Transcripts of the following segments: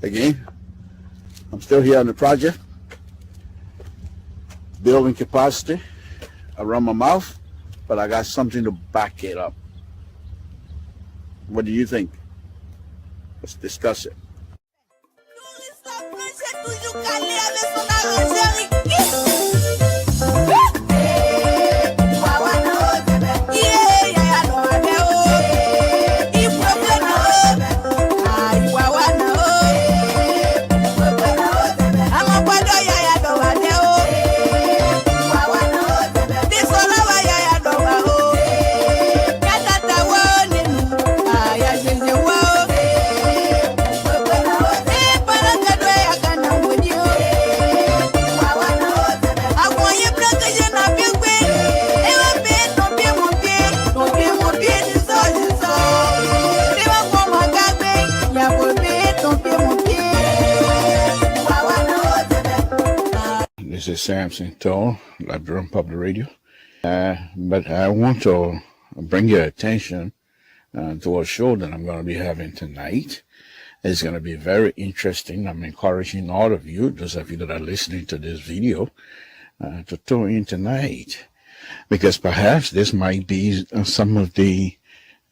Again, I'm still here on the project, building capacity around my mouth, but I got something to back it up. What do you think? Let's discuss it. This is Samson Toll, Liberian Public Radio. But I want to bring your attention to a show that I'm going to be having tonight. It's going to be very interesting. I'm encouraging all of you, those of you that are listening to this video, to tune in tonight, because perhaps this might be some of the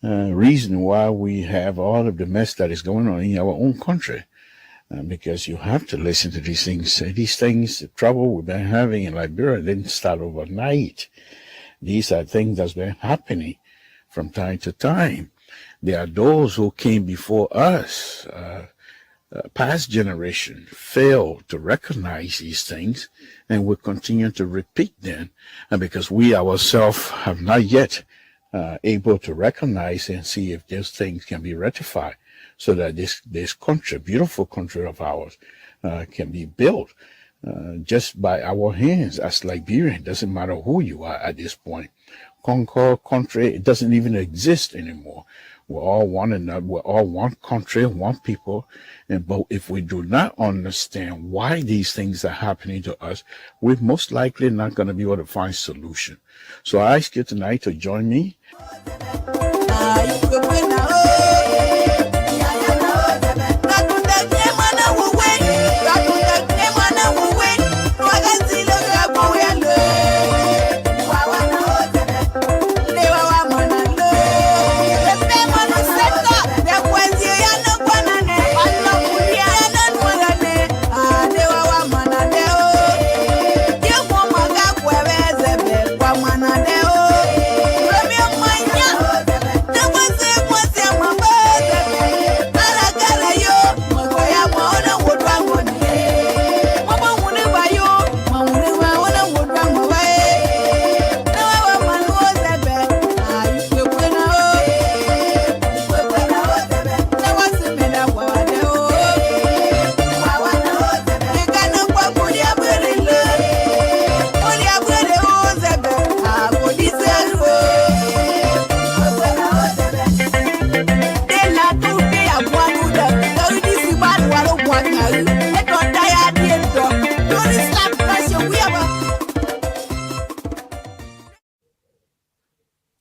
reason why we have all of the mess that is going on in our own country. Because you have to listen to these things. These things, the trouble we've been having in Liberia didn't start overnight. These are things that's been happening from time to time. There are those who came before us, past generation, failed to recognize these things, and will continue to repeat them, because we ourselves have not yet able to recognize and see if these things can be rectified, so that this country, beautiful country of ours, can be built just by our hands as Liberian. It doesn't matter who you are at this point. Concord country, it doesn't even exist anymore. We're all one another. We're all one country, one people. But if we do not understand why these things are happening to us, we're most likely not going to be able to find solution. So I ask you tonight to join me.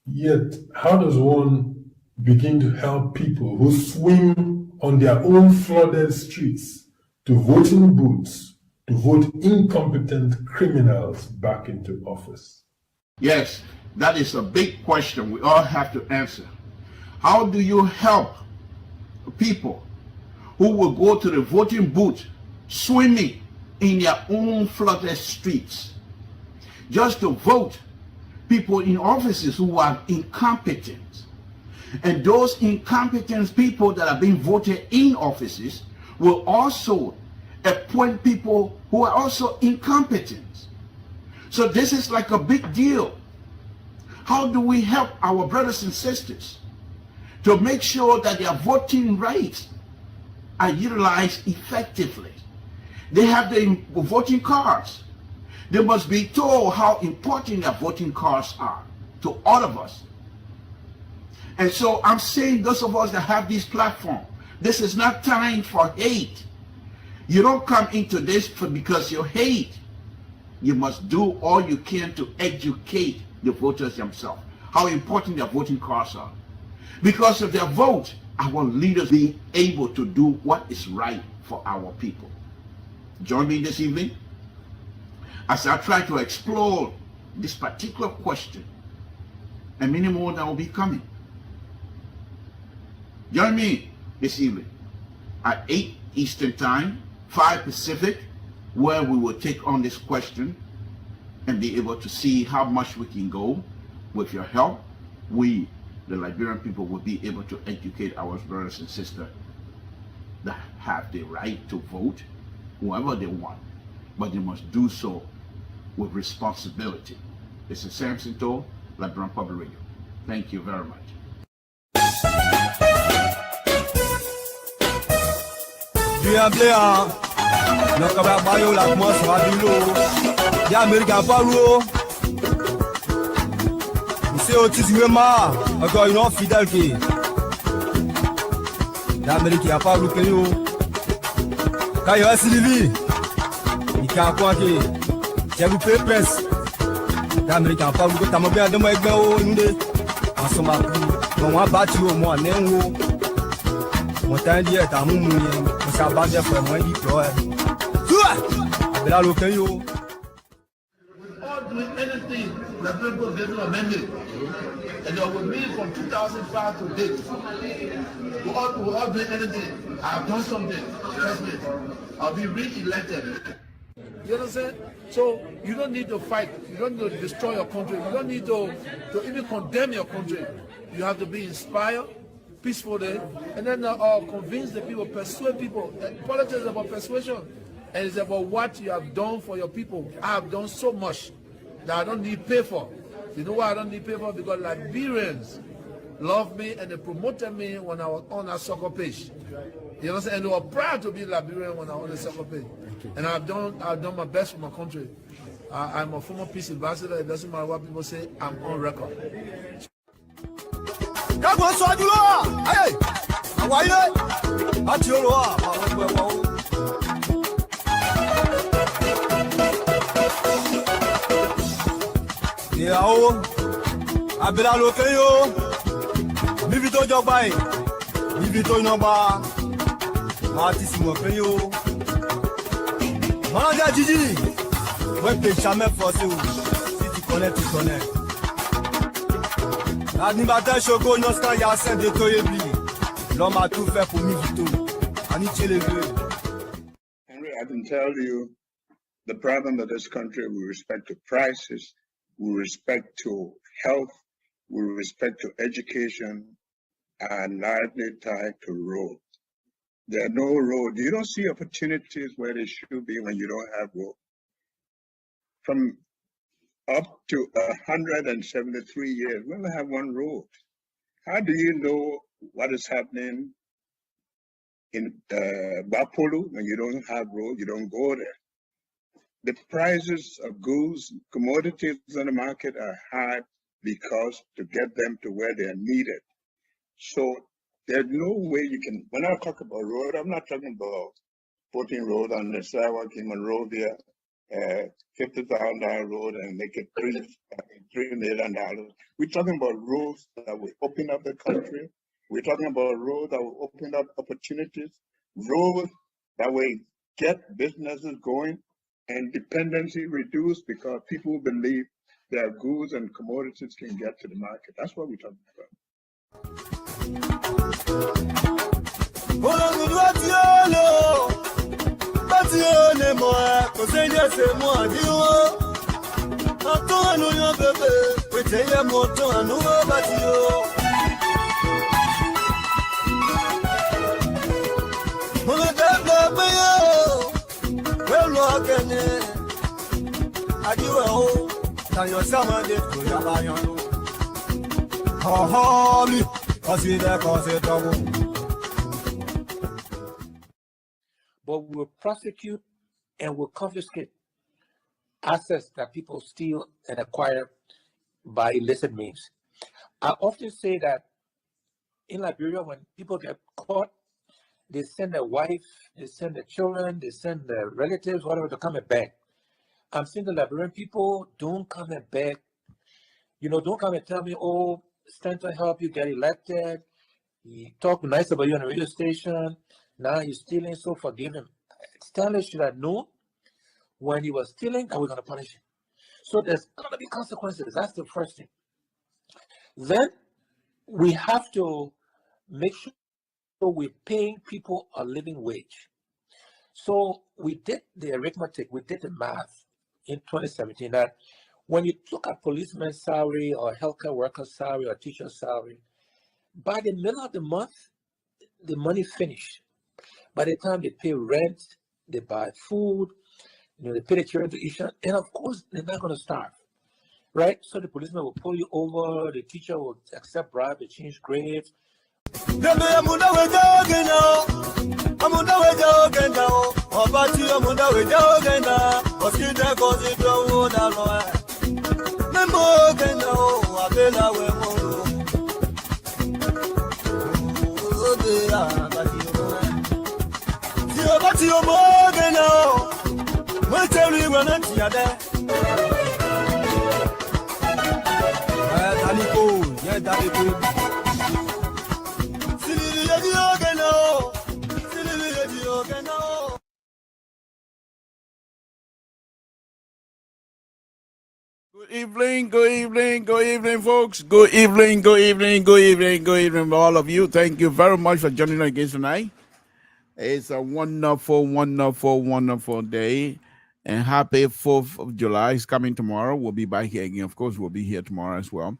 Yet, how does one begin to help people who swim on their own flooded streets to voting booths to vote incompetent criminals back into office? Yes, that is a big question we all have to answer. How do you help people who will go to the voting booth swimming in their own flooded streets just to vote people in offices who are incompetent? And those incompetent people that are being voted in offices will also appoint people who are also incompetent. So this is like a big deal. How do we help our brothers and sisters to make sure that their voting rights are utilized effectively? They have the voting cards. They must be told how important their voting cards are to all of us. And so I'm saying, those of us that have this platform, this is not time for hate. You don't come into this because you hate. You must do all you can to educate the voters themselves, how important their voting cards are. Because of their vote, our leaders being able to do what is right for our people. Join me this evening as I try to explore this particular question and many more that will be coming. Join me this evening at 8 Eastern Time, 5 Pacific, where we will take on this question and be able to see how much we can go. With your help, we, the Liberian people, will be able to educate our brothers and sisters that have the right to vote whoever they want, but they must do so with responsibility. This is Samson Toll, Liberian Public Radio. Thank you very much. C'est autissement, encore une autre fidèle qui l'Amérique n'a pas bloqué nous. Quand il y a Sylvie, il y a quoi qui j'ai loupé presse. L'Amérique n'a pas bloqué, t'as mon bien de moi avec moi, nous en somme à tout. Bon, on battu au moins, néo. Mon temps dit, t'as mon mouillé, on s'est battu pour moi, il pleure. Tout là, l'autre yo. Doing anything that people get to amend it. And with me from 2005 to date, we're all doing anything. I've done something. Trust me. I'll be re-elected. You understand? So you don't need to fight. You don't need to destroy your country. You don't need to even condemn your country. You have to be inspired, peacefully, and then convince the people, persuade people. Politics is about persuasion. And it's about what you have done for your people. I have done so much that I don't need pay for. You know why I don't need pay for? Because Liberians love me and they promoted me when I was on a soccer page. You understand? And they were proud to be Liberian when I was on the soccer page. And I've done my best for my country. I'm a former peace ambassador. It doesn't matter what people say. I'm on record. Yao, abela lokeyo, bivito jogbai, bivito namba, matisi mokeyo. Manager Gigi, ouais peut jamais forcer ou si tu connais tu connais. L'animateur Choco Nostra Yassin de Toyebi, l'homme a tout fait pour Mivito, Aniche les deux. Henry, I can tell you the problem of this country with respect to prices, with respect to health, with respect to education, and largely tied to roads. There are no roads. You don't see opportunities where they should be when you don't have roads. From up to 173 years, we only have one road. How do you know what is happening in Bapolu when you don't have road? You don't go there. The prices of goods, commodities on the market are high because to get them to where they are needed. So there's no way you can, when I talk about road, I'm not talking about putting road on the sidewalk in Monrovia, $50,000 road and make it $3 million. We're talking about roads that will open up the country. We're talking about roads that will open up opportunities, roads that will get businesses going, and dependency reduced because people believe their goods and commodities can get to the market. That's what we're talking about. But we'll prosecute and we'll confiscate assets that people steal and acquire by illicit means. I often say that in Liberia, when people get caught, they send their wife, they send their children, they send their relatives, whatever, to come and beg. I'm saying the Liberian people, don't come and beg. You know, don't come and tell me, oh, stand to help you get elected. He talked nice about you on the radio station. Now he's stealing, so forgive him. Stanley should have known when he was stealing that we're going to punish him. So there's going to be consequences. That's the first thing. Then we have to make sure we're paying people a living wage. So we did the arithmetic, we did the math in 2017 that when you look at policeman's salary or healthcare worker's salary or teacher's salary, by the middle of the month, the money finished. By the time they pay rent, they buy food, they pay the children tuition, and of course, they're not going to starve, right? So the policeman will pull you over, the teacher will accept bribe, they change grades. Good evening, folks. Good evening, all of you. Thank you very much for joining us again tonight. It's a wonderful, wonderful, wonderful day. And happy 4th of July is coming tomorrow. We'll be back here again. Of course, we'll be here tomorrow as well.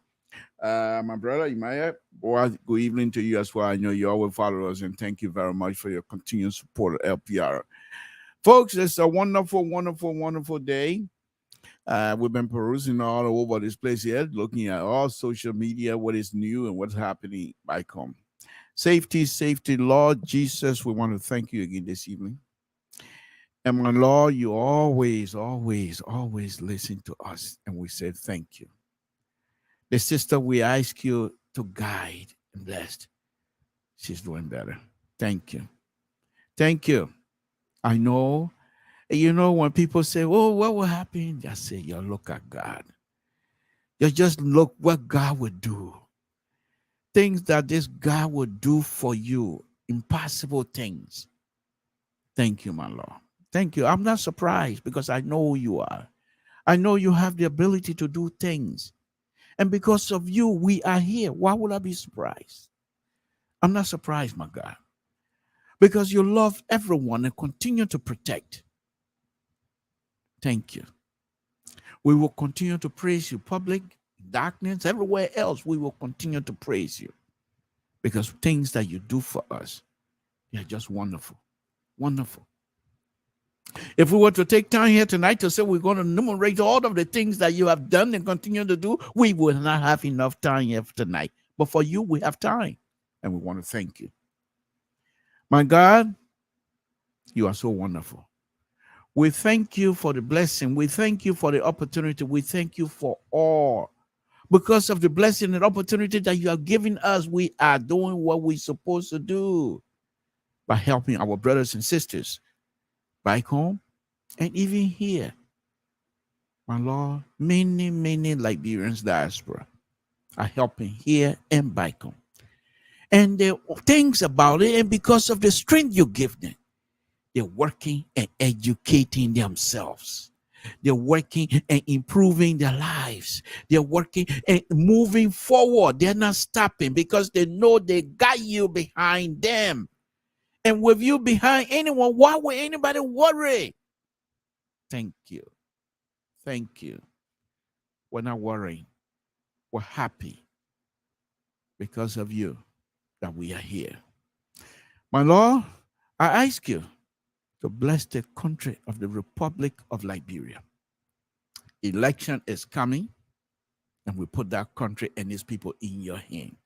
My brother, Imaya, good evening to you as well. I know you always follow us, and thank you very much for your continued support of LPR. Folks, it's a wonderful, wonderful, wonderful day. We've been perusing all over this place here, looking at all social media, what is new and what's happening back home. Safety, Lord Jesus, we want to thank you again this evening. And my Lord, you always, always, always listen to us, and we say thank you. The sister, we ask you to guide and bless. She's doing better. Thank you. Thank you. I know. You know, when people say, oh, what will happen? Just say, you look at God. You just look what God would do. Things that this God would do for you. Impossible things. Thank you, my Lord. Thank you. I'm not surprised because I know who you are. I know you have the ability to do things. And because of you, we are here. Why would I be surprised? I'm not surprised, my God. Because you love everyone and continue to protect. Thank you. We will continue to praise you, public, darkness, everywhere else. We will continue to praise you because things that you do for us, they're just wonderful, wonderful. If we were to take time here tonight to say we're going to enumerate all of the things that you have done and continue to do, we would not have enough time here tonight. But for you, we have time, and we want to thank you. My God, you are so wonderful. We thank you for the blessing. We thank you for the opportunity. We thank you for all. Because of the blessing and opportunity that you have given us, we are doing what we're supposed to do by helping our brothers and sisters back home and even here. My Lord, many, many Liberians diaspora are helping here and back home. And there are things about it, and because of the strength you give them, they're working and educating themselves. They're working and improving their lives. They're working and moving forward. They're not stopping because they know they got you behind them. And with you behind anyone, why would anybody worry? Thank you. Thank you. We're not worrying. We're happy because of you that we are here. My Lord, I ask you to bless the country of the Republic of Liberia. Election is coming, and we put that country and its people in your hands.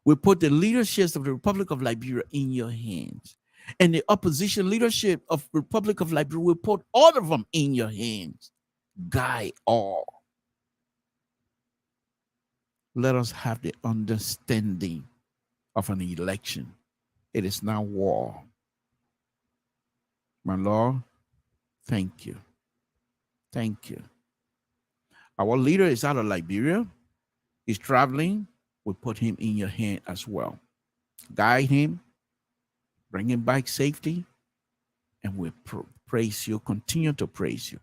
We put the leaderships of the Republic of Liberia in your hands. And the opposition leadership of the Republic of Liberia, we put all of them in your hands. Guide all. Let us have the understanding of an election. It is now war. My Lord, thank you. Thank you. Our leader is out of Liberia. He's traveling. We put him in your hand as well. Guide him, bring him back safety, and we praise you, continue to praise you.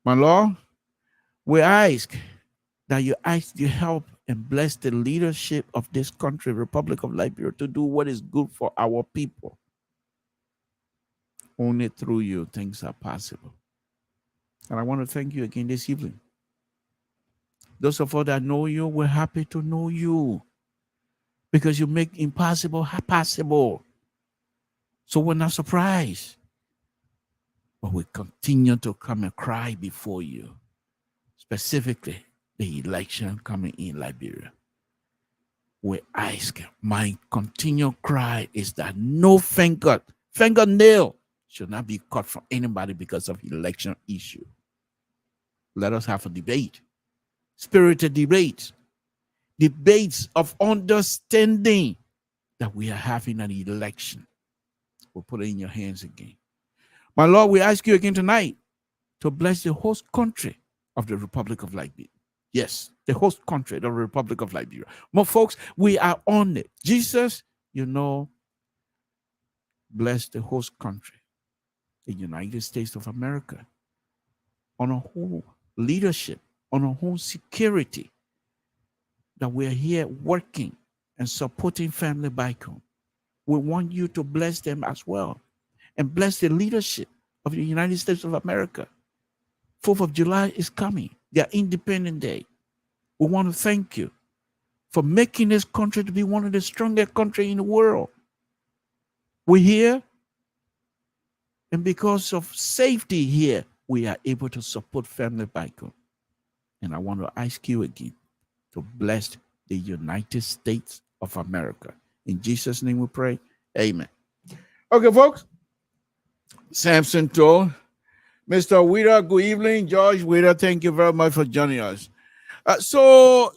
My Lord, we ask that you help and bless the leadership of this country, Republic of Liberia, to do what is good for our people. Only through you things are possible. And I want to thank you again this evening. Those of us that know you, we're happy to know you because you make impossible possible. So we're not surprised. But we continue to come and cry before you, specifically the election coming in Liberia. We ask, my continual cry is that no fingernail should not be cut from anybody because of election issue. Let us have a debate, spirited debates of understanding that we are having an election. We'll put it in your hands again. My Lord, we ask you again tonight to bless the host country of the Republic of Liberia. Yes, the host country, the Republic of Liberia. More folks, we are on it. Jesus, bless the host country, the United States of America, on a whole leadership, on a whole security, that we are here working and supporting family back home. We want you to bless them as well and bless the leadership of the United States of America. 4th of July is coming, their Independence Day. We want to thank you for making this country to be one of the strongest countries in the world. We're here, and because of safety here, we are able to support family back home. And I want to ask you again to bless the United States of America. In Jesus' name we pray. Amen. Okay, folks. Samson told Mr. Wheeler, good evening. George Wheeler, thank you very much for joining us. So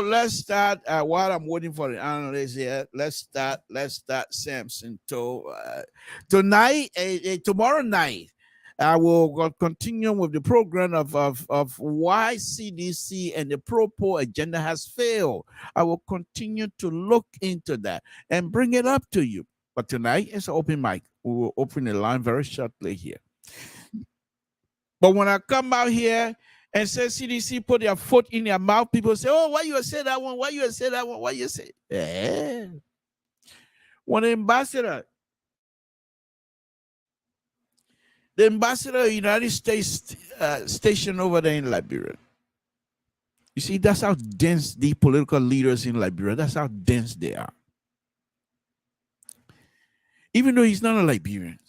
let's start. While I'm waiting for the analyst here, let's start Samson. Tonight, tomorrow night, I will continue with the program of why CDC and the pro-poor agenda has failed. I will continue to look into that and bring it up to you. But tonight is an open mic. We will open the line very shortly here. But when I come out here and say CDC put their foot in their mouth, people say, oh, why you say that one? Why you say that one? Why you say? Yeah. When the ambassador of the United States stationed over there in Liberia, you see, that's how dense the political leaders in Liberia, that's how dense they are. Even though he's not a Liberian.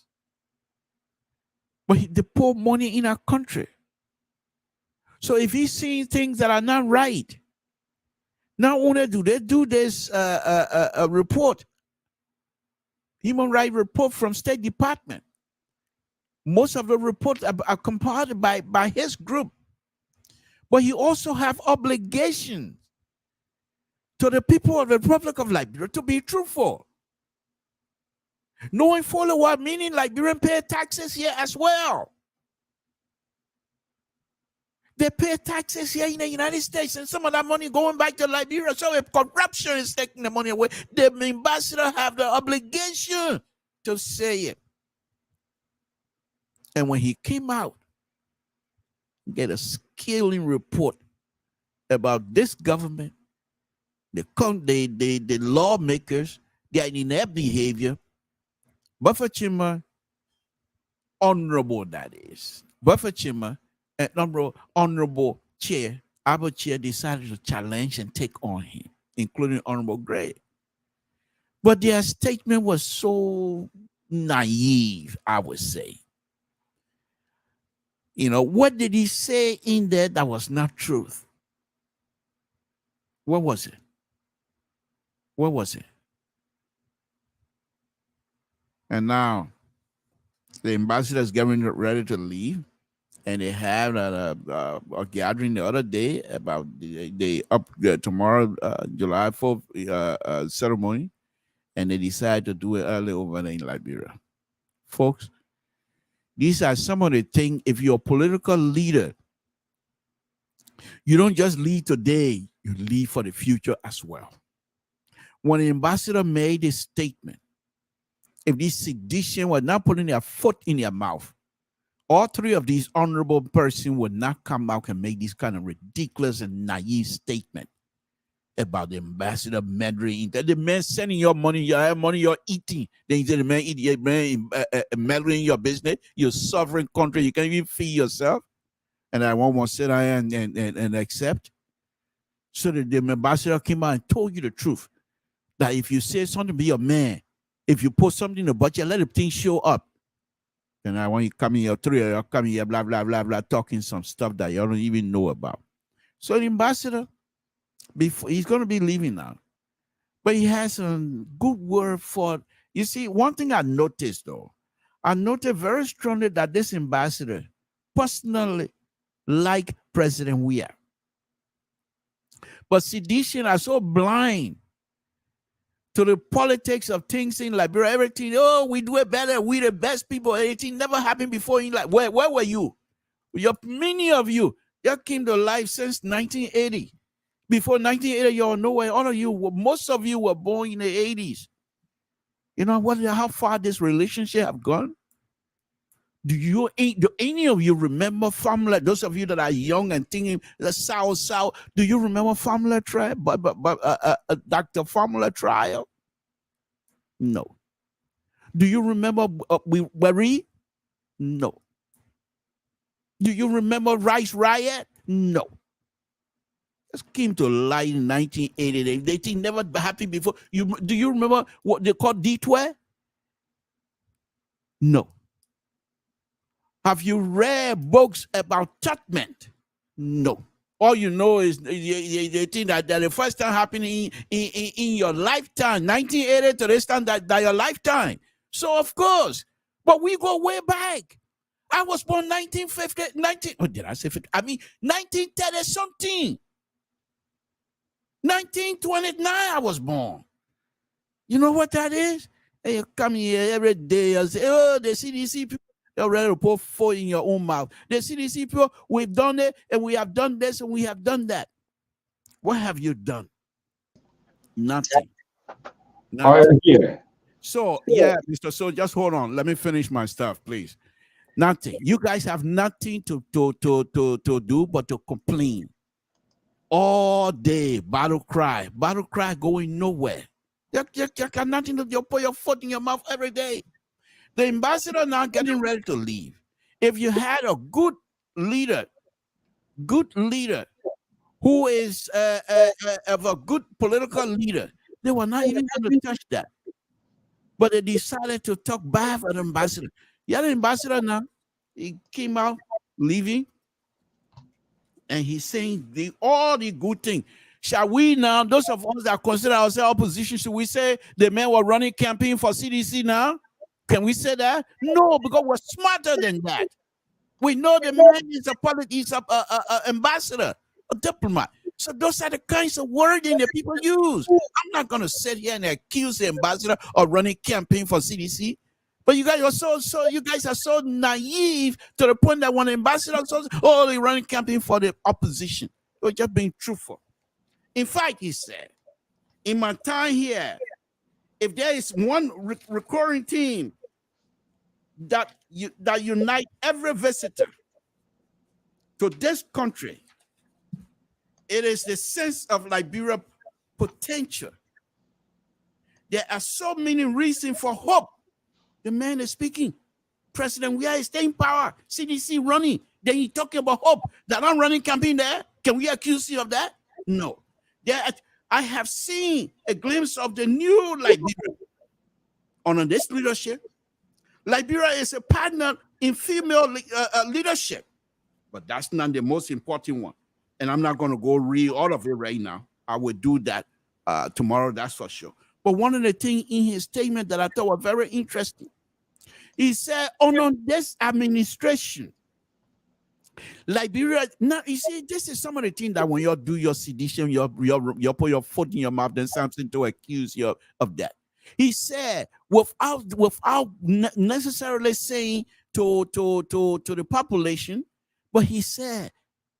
But they pour money in our country. So if he's seeing things that are not right, not only do they do this report, human rights report from State Department. Most of the reports are compiled by his group. But he also have obligations to the people of the Republic of Liberia to be truthful. Knowing fully well, meaning Liberians pay taxes here as well. They pay taxes here in the United States, and some of that money going back to Liberia. So if corruption is taking the money away, the ambassador have the obligation to say it. And when he came out, get a scathing report about this government, the lawmakers, their inept behavior. Buffer Chima, honorable that is. Buffer Chima, and honorable chair, our chair decided to challenge and take on him, including Honorable Gray. But their statement was so naive, I would say. What did he say in there that was not truth? What was it? What was it? And now the ambassador is getting ready to leave, and they had a gathering the other day about the tomorrow July 4th ceremony, and they decided to do it early over there in Liberia. Folks, these are some of the things. If you're a political leader, you don't just lead today, you lead for the future as well. when the ambassador made a statement, if this sedition was not putting their foot in their mouth, all three of these honorable persons would not come out and make this kind of ridiculous and naive statement about the ambassador meddling. The man sending your money you're eating. Then you say the man eat, man meddling in your business, your sovereign country. You can't even feed yourself. And I won't want to sit down and accept. So the ambassador came out and told you the truth. That if you say something, be a man. If you put something about you, let the thing show up. And I want you come here, three of you come here, blah, blah, blah, blah, talking some stuff that you don't even know about. So the ambassador, he's going to be leaving now. But he has a good word for, you see, one thing I noticed though, I noticed very strongly that this ambassador personally liked President Weah. But sedition are so blind to the politics of things in Liberia, everything, oh, we do it better, we the best people, anything never happened before in life. Where were you? Many of you, you came to life since 1980. Before 1980, you're nowhere. All of you, most of you were born in the 80s. You know how far this relationship have gone? Do any of you remember Family? Those of you that are young and thinking the South, do you remember Family trial? Dr. Family trial? No. Do you remember Wari? No. Do you remember Rice Riot? No. This came to light in 1980. They think never happened before. Do you remember what they called detour? No. Have you read books about judgment? No. All you know is they think that the first time happening in your lifetime, 1980 to this time, that your lifetime. So, of course, but we go way back. I was born 1950, oh, did I say 50? I mean, 1930 something. 1929, I was born. You know what that is? Hey, you come here every day and say, oh, the CDC people. You're ready to put food in your own mouth. The CDC people, we've done it, and we have done this, and we have done that. What have you done? Nothing. Nothing. So, yeah, Mr. So just hold on. Let me finish my stuff, please. Nothing. You guys have nothing to do but to complain. All day, battle cry going nowhere. You got nothing to do. You put your foot in your mouth every day. The ambassador now getting ready to leave. If you had a good leader who is of a good political leader, they were not even going to touch that. But they decided to talk bad for the ambassador. Yeah, the ambassador now, he came out leaving, and he's saying all the good things. Shall we now, those of us that consider ourselves opposition, should we say the men were running campaign for CDC now? Can we say that? No, because we're smarter than that. We know the man is a ambassador, a diplomat. So those are the kinds of wording that people use. I'm not going to sit here and accuse the ambassador of running campaign for CDC. But you guys are so naive to the point that when the ambassador says, oh, they're running campaign for the opposition. You're just being truthful. In fact, he said, in my time here, if there is one recurring theme that unite every visitor to this country, it is the sense of Liberia potential. There are so many reasons for hope. The man is speaking. President Weah is staying in power. CDC running. Then he talking about hope. That I'm running campaign there. Can we accuse you of that? No. I have seen a glimpse of the new Liberia under this leadership. Liberia is a partner in female leadership, but that's not the most important one. And I'm not going to go read all of it right now. I will do that tomorrow, that's for sure. But one of the things in his statement that I thought were very interesting, he said, on this administration, Liberia, now you see, this is some of the things that when you do your sedition, you put your foot in your mouth, then Samson to accuse you of that. He said, without necessarily saying to the population, but he said,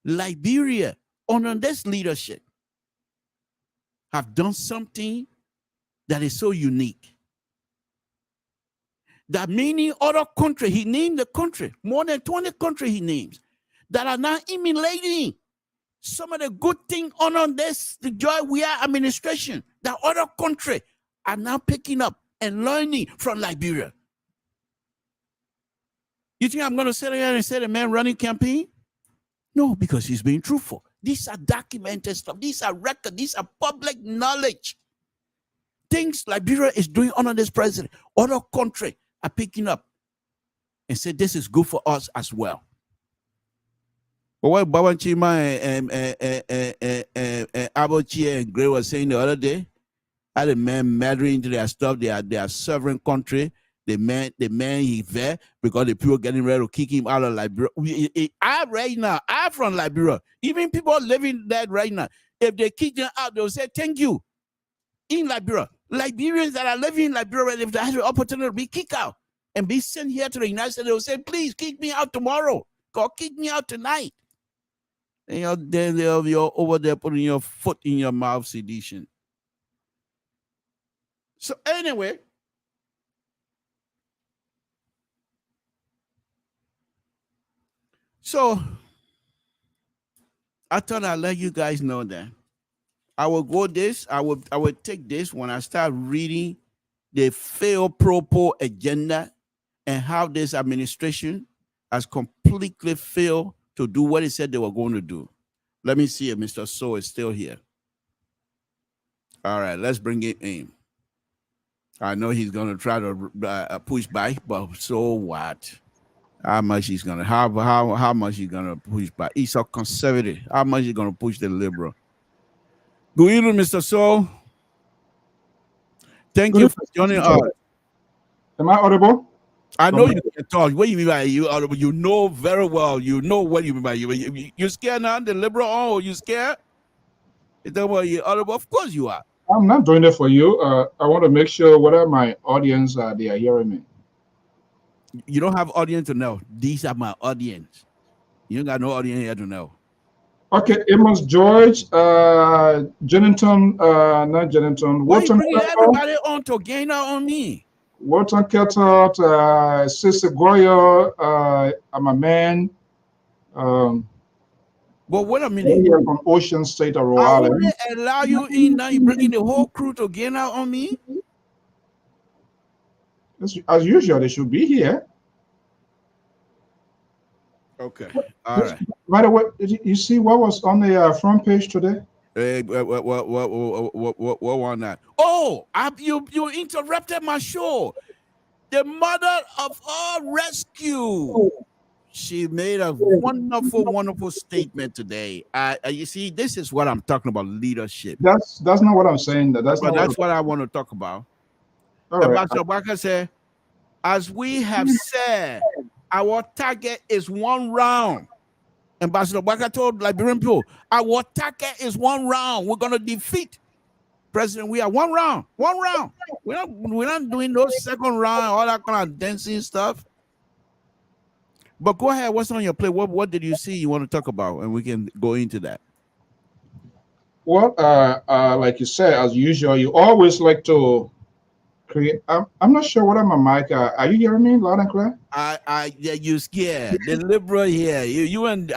Liberia, under this leadership, have done something that is so unique. That many other countries, he named the country, more than 20 countries he names, that are now emulating some of the good things on this, the joy we are administration, that other countries are now picking up and learning from Liberia. You think I'm going to sit here and say the man running campaign? No, because he's being truthful. These are documented stuff. These are records. These are public knowledge. Things Liberia is doing under this president, other countries are picking up and say this is good for us as well. But what Baban Chima and Abochie and Gray was saying the other day, how the man meddling into their stuff, they are sovereign country. The man he there because the people getting ready to kick him out of Liberia. I'm from Liberia. Even people living there right now, if they kick them out, they'll say thank you. In Liberia, Liberians that are living in Liberia, if they have the opportunity to be kicked out and be sent here to the United States, they'll say, please kick me out tomorrow. Go kick me out tonight. And you're over there putting your foot in your mouth, sedition. So anyway, so I thought I'd let you guys know that I will go this. I will take this when I start reading the failed propos agenda and how this administration has completely failed to do what it said they were going to do. Let me see if Mr. So is still here. All right, let's bring it in. I know he's going to try to push back, but so what? How much he's going to how much he's going to push back? He's so conservative. How much he's going to push the liberal? Good evening, Mr. So. Thank you for joining us. Am I audible? I know you can talk. What do you mean by you audible? You know very well. You know what you mean by you scared now? The liberal? Oh, you scared? You talking about you audible? Of course you are. I'm not doing it for you. I want to make sure whether my audience they are hearing me. You don't have audience to know. These are my audience. You don't got no audience here to know. Okay, Amos George, Jennington, not Jennington. Why you bringing everybody on to gain out on me? Walton Ketot, Sister Goyo, I'm a man. But wait a minute. From Ocean State of Rhode I Island. only allow you in now. You bringing the whole crew to gain out on me? As usual, they should be here. Okay. All right. By the way, you see what was on the front page today? What on that? Oh, you interrupted my show. The mother of all rescue. She made a wonderful statement today. You see, this is what I'm talking about, leadership. That's not what I'm saying. That's what I want to talk about. Ambassador Barker said, as we have said, our target is 1 round. Ambassador Barker told Liberian people, our target is 1 round. We're going to defeat President. We are 1 round. 1 round. We're not doing no second round, all that kind of dancing stuff. But go ahead. What's on your plate? What did you see you want to talk about? And we can go into that. Well, like you said, as usual, you always like to create. I'm not sure what I'm a mic. Are you hearing me loud and clear? Yeah, you scared. The liberal here. You and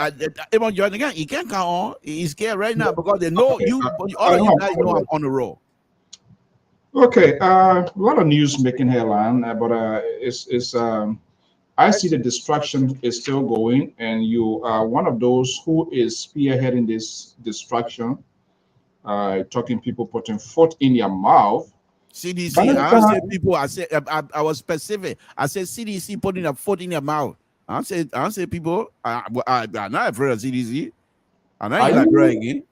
Eben Jordan again. He can't count on. He's scared right now because they know you. All of you guys know I'm on the roll. Okay. A lot of news making headline, but it's I see the distraction is still going, and you are one of those who is spearheading this distraction, talking people putting foot in your mouth. CDC, I said people. I was specific. I said CDC putting a foot in your mouth. I said people. I'm not afraid of CDC. I'm not like again.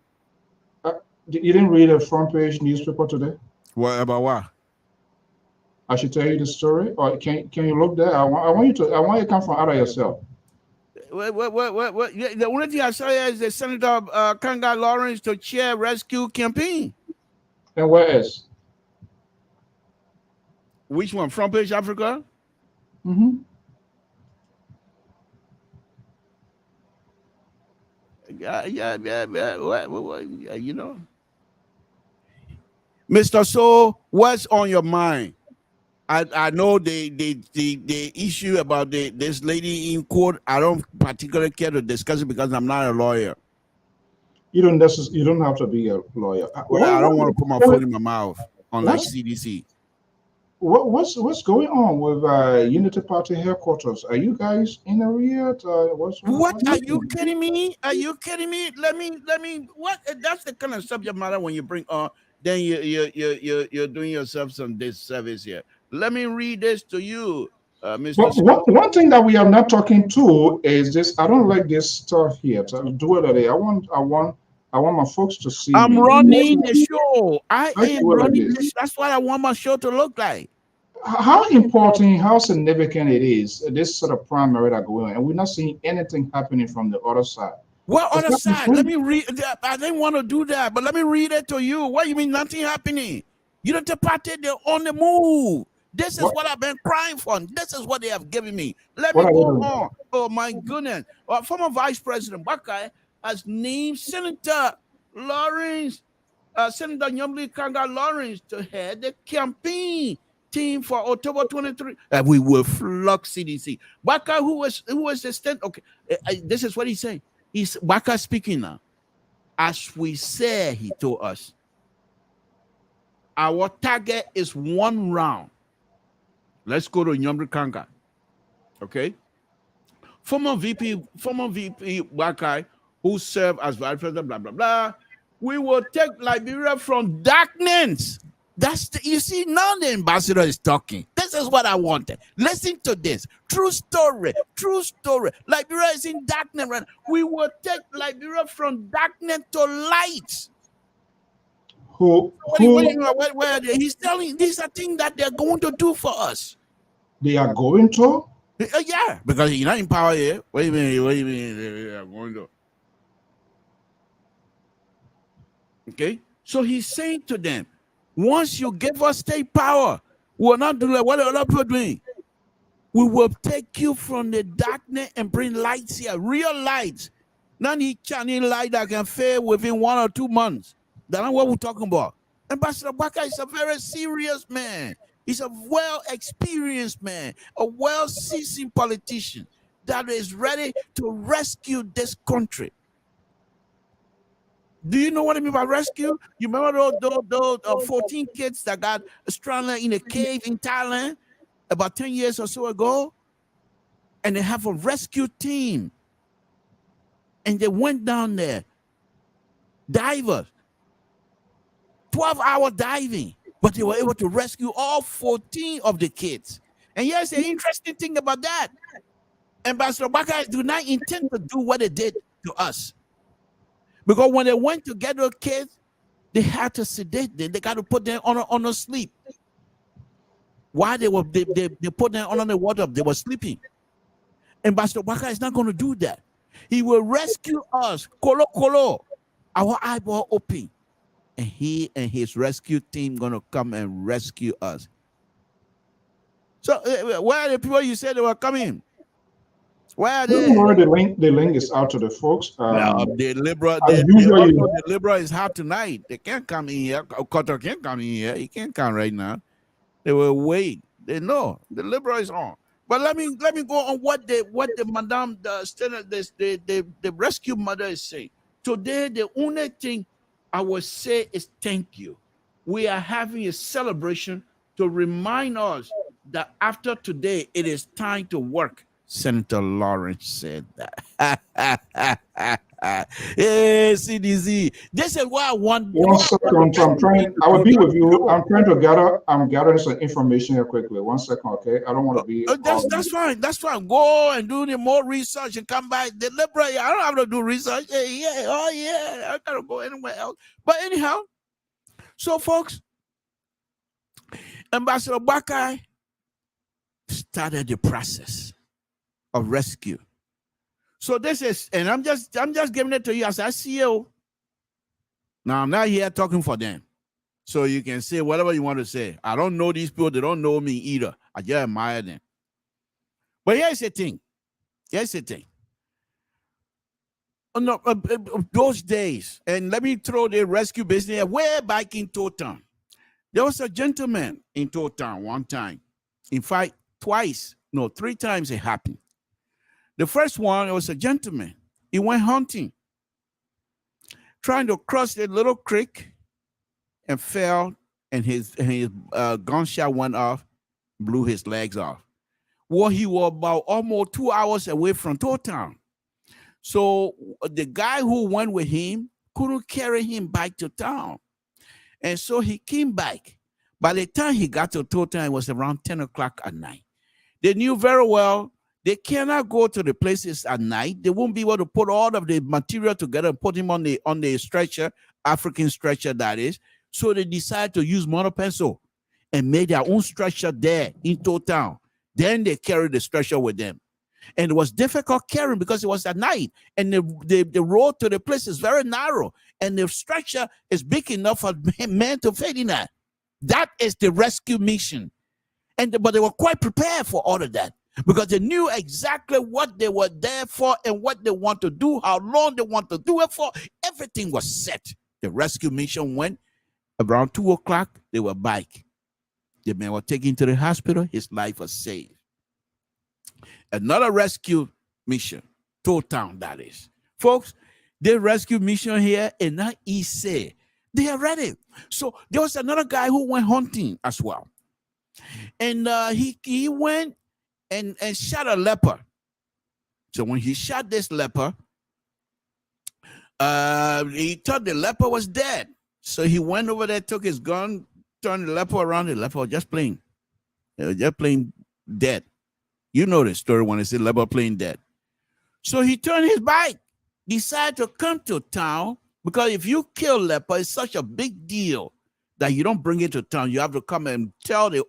You didn't read a front page newspaper today? What about what? I should tell you the story, or can you look there? I want you to come from out of yourself. What? The only thing I saw here is the Senator Kanga Lawrence to chair rescue campaign. And where is? Which one? Front page Africa? Mm-hmm. Yeah. You know. Mr. So, what's on your mind? I know the issue about this lady in court. I don't particularly care to discuss it because I'm not a lawyer. You don't have to be a lawyer. Well, I don't want to put my foot in my mouth, unlike CDC. What's going on with Unity Party headquarters? Are you guys in a riot? What are you kidding me? Are you kidding me? Let me. What? That's the kind of subject matter when you bring on. Then you're doing yourself some disservice here. Let me read this to you, Mr. One thing that we are not talking to is this. I don't like this stuff here. To do it today. I want my folks to see. I'm running the show. I am running this. That's what I want my show to look like. How important, how significant it is, this sort of primary that going on, and we're not seeing anything happening from the other side. What other side? Let me read. I didn't want to do that, but let me read it to you. What do you mean nothing happening? You don't take part, they're on the move. This is what I've been crying for. This is what they have given me. Let me go on. Oh my goodness. Former Vice President Bakai has named Senator Lawrence, Senator Nyamli Kanga Lawrence to head the campaign team for October 23. We will flux CDC. Bakai, who was the state? Okay, this is what he's saying. He's Bakai speaking now. As we said, he told us, our target is 1 round. Let's go to Nyamri Kanga. Okay. Former VP Bakai, who served as vice president, blah, blah, blah. We will take Liberia from darkness. You see, now the ambassador is talking. This is what I wanted. Listen to this. True story. True story. Liberia is in darkness. Right? We will take Liberia from darkness to light. He's telling these are things that they're going to do for us. They are going to? Yeah, because you're not in power here. What do you mean they are going to? Okay, so he's saying to them, once you give us state power, we'll not do like what other people are doing. We will take you from the darkness and bring lights here, real lights. Not any Chinese light that can fail within 1 or 2 months. That's not what we're talking about. Ambassador Baka is a very serious man. He's a well-experienced man, a well-seasoned politician that is ready to rescue this country. Do you know what I mean by rescue? You remember those 14 kids that got stranded in a cave in Thailand about 10 years or so ago? And they have a rescue team. And they went down there. Divers. 12-hour diving. But they were able to rescue all 14 of the kids. And here's the interesting thing about that. Ambassador Baka do not intend to do what they did to us. Because when they went to get those kids, they had to sedate them. They got to put them on a sleep. While they put them under the water, they were sleeping. Ambassador Baka is not going to do that. He will rescue us, kolo, our eyeball open. And he and his rescue team going to come and rescue us. So where are the people you said they were coming? Where are they? The link is out to the folks. The Liberal is hot tonight. They can't come in here. Qatar can't come in here. He can't come right now. They will wait. They know the Liberal is on. But let me go on what the Madame the rescue mother is saying. Today, the only thing I would say is thank you. We are having a celebration to remind us that after today, it is time to work. Senator Lawrence said that. Hey, CDC. This is what I want. 1 second. I will be with you. I'm gathering some information here quickly. 1 second, okay? I don't want to be. That's fine. That's fine. Go and do the more research and come back. The Liberal, I don't have to do research. I gotta go anywhere else. But anyhow, so folks, Ambassador Bakai started the process of rescue. So this is, and I'm just giving it to you as a CEO. Now I'm not here talking for them. So you can say whatever you want to say. I don't know these people, they don't know me either. I just admire them. But here's the thing. Those days, and let me throw the rescue business way back in Totan. There was a gentleman in Town one time. In fact, three times it happened. The first one, it was a gentleman. He went hunting, trying to cross a little creek, and fell, and his gunshot went off, blew his legs off. Well, he was about almost 2 hours away from Town. So the guy who went with him couldn't carry him back to town. And so he came back. By the time he got to Town, it was around 10 o'clock at night. They knew very well they cannot go to the places at night. They won't be able to put all of the material together and put him on the stretcher, African stretcher that is. So they decided to use motor pencil and made their own stretcher there in Town. Then they carried the stretcher with them. And it was difficult carrying because it was at night. And the road to the place is very narrow. And the stretcher is big enough for men to fit in that. That is the rescue mission. But they were quite prepared for all of that because they knew exactly what they were there for and what they want to do, how long they want to do it for. Everything was set. The rescue mission went around 2 o'clock. They were back. The man was taken to the hospital. His life was saved. Another rescue mission, Town, that is. Folks, the rescue mission here is not easy. They are ready. So there was another guy who went hunting as well. And he went and shot a leopard. So when he shot this leopard, he thought the leopard was dead. So he went over there, took his gun, turned the leopard around. The leopard was just playing. It was just playing dead. You know the story when it's a leopard playing dead. So he turned his back, decided to come to town, because if you kill leopard, it's such a big deal that you don't bring it to town. You have to come and tell the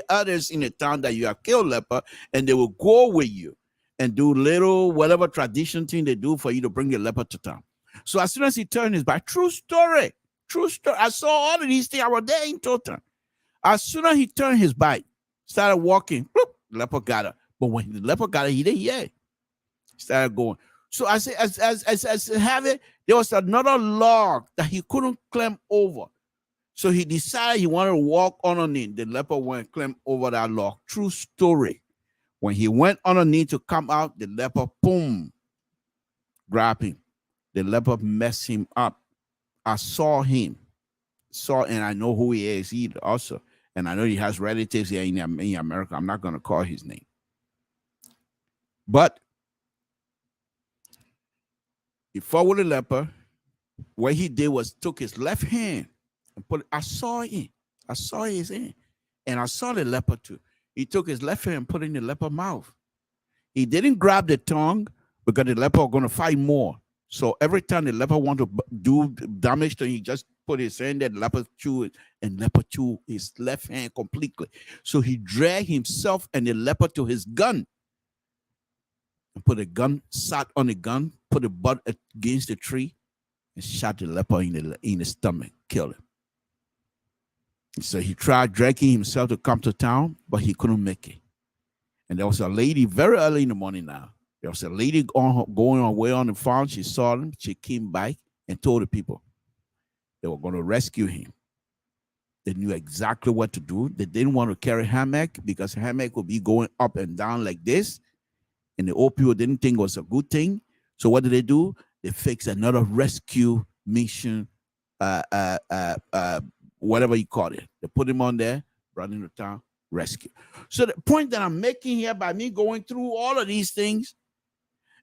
others in the town that you have killed leopard, and they will go with you and do little whatever tradition thing they do for you to bring the leopard to town. So as soon as he turned his back, true story. I saw all of these things. I was there in Total. As soon as he turned his back, started walking, bloop, leopard got her. But when the leopard got it, he didn't hear it. Started going. So I say, as have it, there was another log that he couldn't climb over. So he decided he wanted to walk underneath. The leopard went and climbed over that log. True story. When he went underneath to come out, the leopard, boom, grabbed him. The leopard messed him up. I saw him. And I know who he is either also. And I know he has relatives here in America. I'm not going to call his name. But he fought with the leopard. What he did was took his left hand and put it. I saw his hand. And I saw the leopard too. He took his left hand and put it in the leopard's mouth. He didn't grab the tongue because the leopard was going to fight more. So every time the leopard wanted to do damage to him, he just put his hand there, the leopard chew it, and leopard chew his left hand completely. So he dragged himself and the leopard to his gun. And put a gun, sat on the gun, put the butt against the tree, and shot the leopard in the stomach, killed him. So he tried dragging himself to come to town, but he couldn't make it. And there was a lady very early in the morning now. There was a lady going away on the farm. She saw him. She came back and told the people they were going to rescue him. They knew exactly what to do. They didn't want to carry hammock because hammock would be going up and down like this. And the old people didn't think it was a good thing. So what did they do? They fixed another rescue mission, whatever you call it. They put him on there, brought him to town, rescue. So the point that I'm making here by me going through all of these things,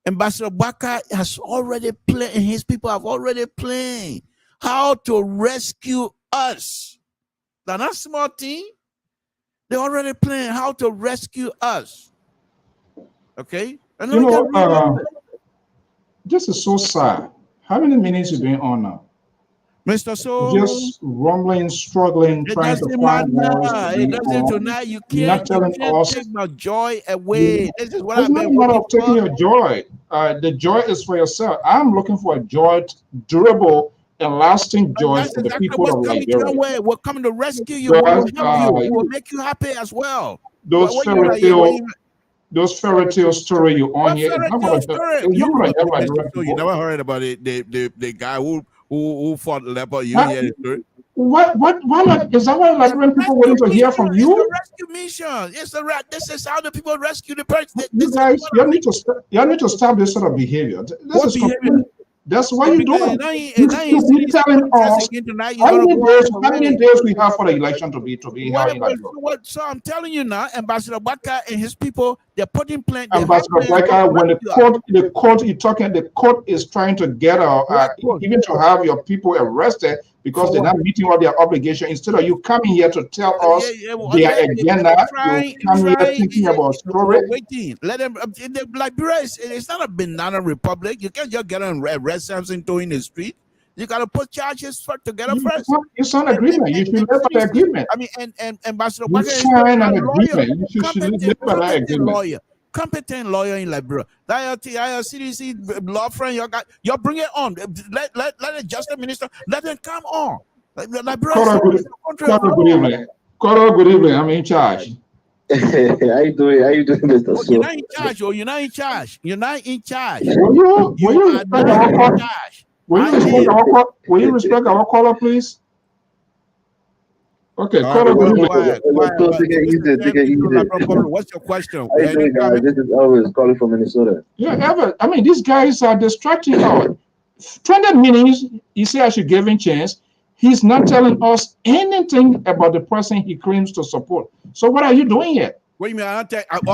Ambassador Baka has already planned, and his people have already planned how to rescue us. Now, not small thing. They already planned how to rescue us. Okay? And you know, this is so sad. How many minutes you been on now? Mr. So just rumbling, struggling, trying to find words. It doesn't tonight. You can't take my joy away. This is what I've been not of taking your joy. The joy is for yourself. I'm looking for a joy, durable and lasting joy for the people of Liberia. We're coming to rescue you. We'll help you. We will make you happy as well. Those fairy tale story you on here. You never heard about it. The guy who fought the leopard. You hear the story? Why not? Is that why Liberian people waiting to hear from you? It's a rescue mission. This is how the people rescue the person. You guys, you need to stop this sort of behavior. This is behavior? That's why you doing it. You should be telling us how many days we have for the election to be held in Liberia. So I'm telling you now, Ambassador Baka and his people, they're putting plans. Ambassador Baka, when the court is trying to get even to have your people arrested because they're not meeting all their obligation. Instead of you coming here to tell us their agenda, you come here thinking about story. Waiting, let them. Liberia it's not a banana republic. You can't just get on arrest Samson in the street. You got to put charges together first. You sign an agreement. You should live by the agreement. I mean, and Ambassador you sign an agreement. You should live by that agreement. Competent lawyer in Liberia. That CDC law friend, you bring it on. Let the justice minister let them come on. Liberia. Good evening. Good evening. I'm in charge. How you doing? How you doing, Mr. Oh, you're not in charge. Oh, you're not in charge. You're not in charge. Will you respect our caller, please? Okay, caller. What's your question? This is Elvis calling from Minnesota. Yeah, I mean, these guys are distracting us. 20 minutes, he said I should give him a chance. He's not telling us anything about the person he claims to support. So what are you doing here? What do you mean? All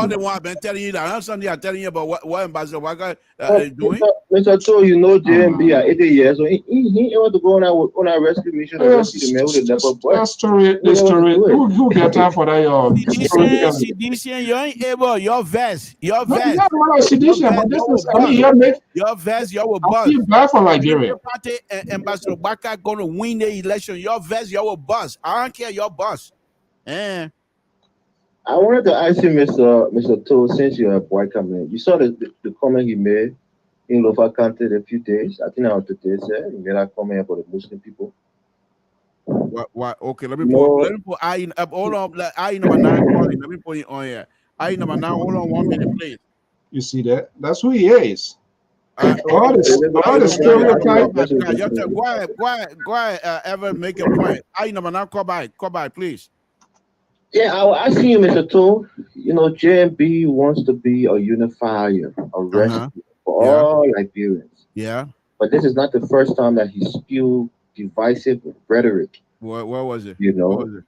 the while I've been telling you that. I'm something I'm telling you about what Ambassador Waka is doing. Mr. Cho, you know JMB at 80 years, so he want to go on a rescue mission. That story. Who get time for that? CDC, you ain't able. Your vest. Your vest, your bus. I feel bad for Nigeria. Party Ambassador Waka going to win the election. Your vest, your bus. I don't care your bus. I wanted to ask you, Mr. Toh, since you're a white man, you saw the comment he made in Lofa County a few days. I think I was today, sir. He made a comment about the Muslim people. What? Okay, let me put I hold on. I number 9 calling. Let me put it on here. I number 9. Hold on 1 minute, please. You see that? That's who he is. All the stereotype. Go ahead, ever make a point. I number 9. Call by, please. Yeah, I was asking you, Mr. Toh, JMB wants to be a unifier, a rescue for all Liberians. Yeah. But this is not the first time that he spewed divisive rhetoric. What was it? What was it?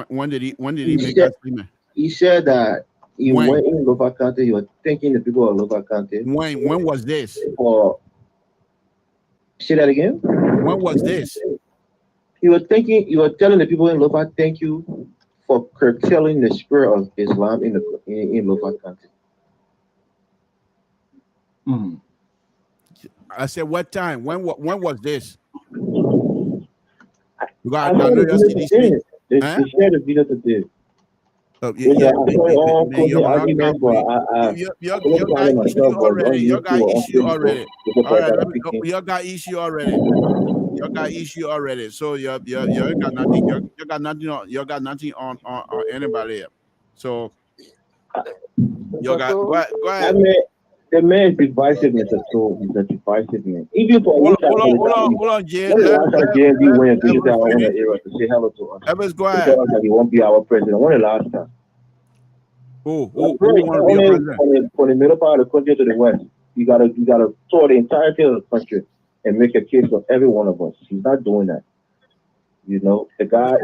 When did he make that statement? He said that he went in Lofa County, he was thanking the people of Lofa County. When was this? Say that again? When was this? He was telling the people in Lofa, thank you for curtailing the spirit of Islam in Lofa County. I said, what time? When was this? You got they shared the video today. You got issue already. So you got nothing. You got nothing on anybody here. So you got go ahead. The man is divisive, Mr. Toh. He's a divisive man. Even for hold on, Jay. JMB went to visit our own area to say hello to us. Let's go ahead. He won't be our president. When the last time? Who want to be a president? From the middle part of the country to the west, you gotta tour the entirety of the country and make a case for every one of us. He's not doing that. The guy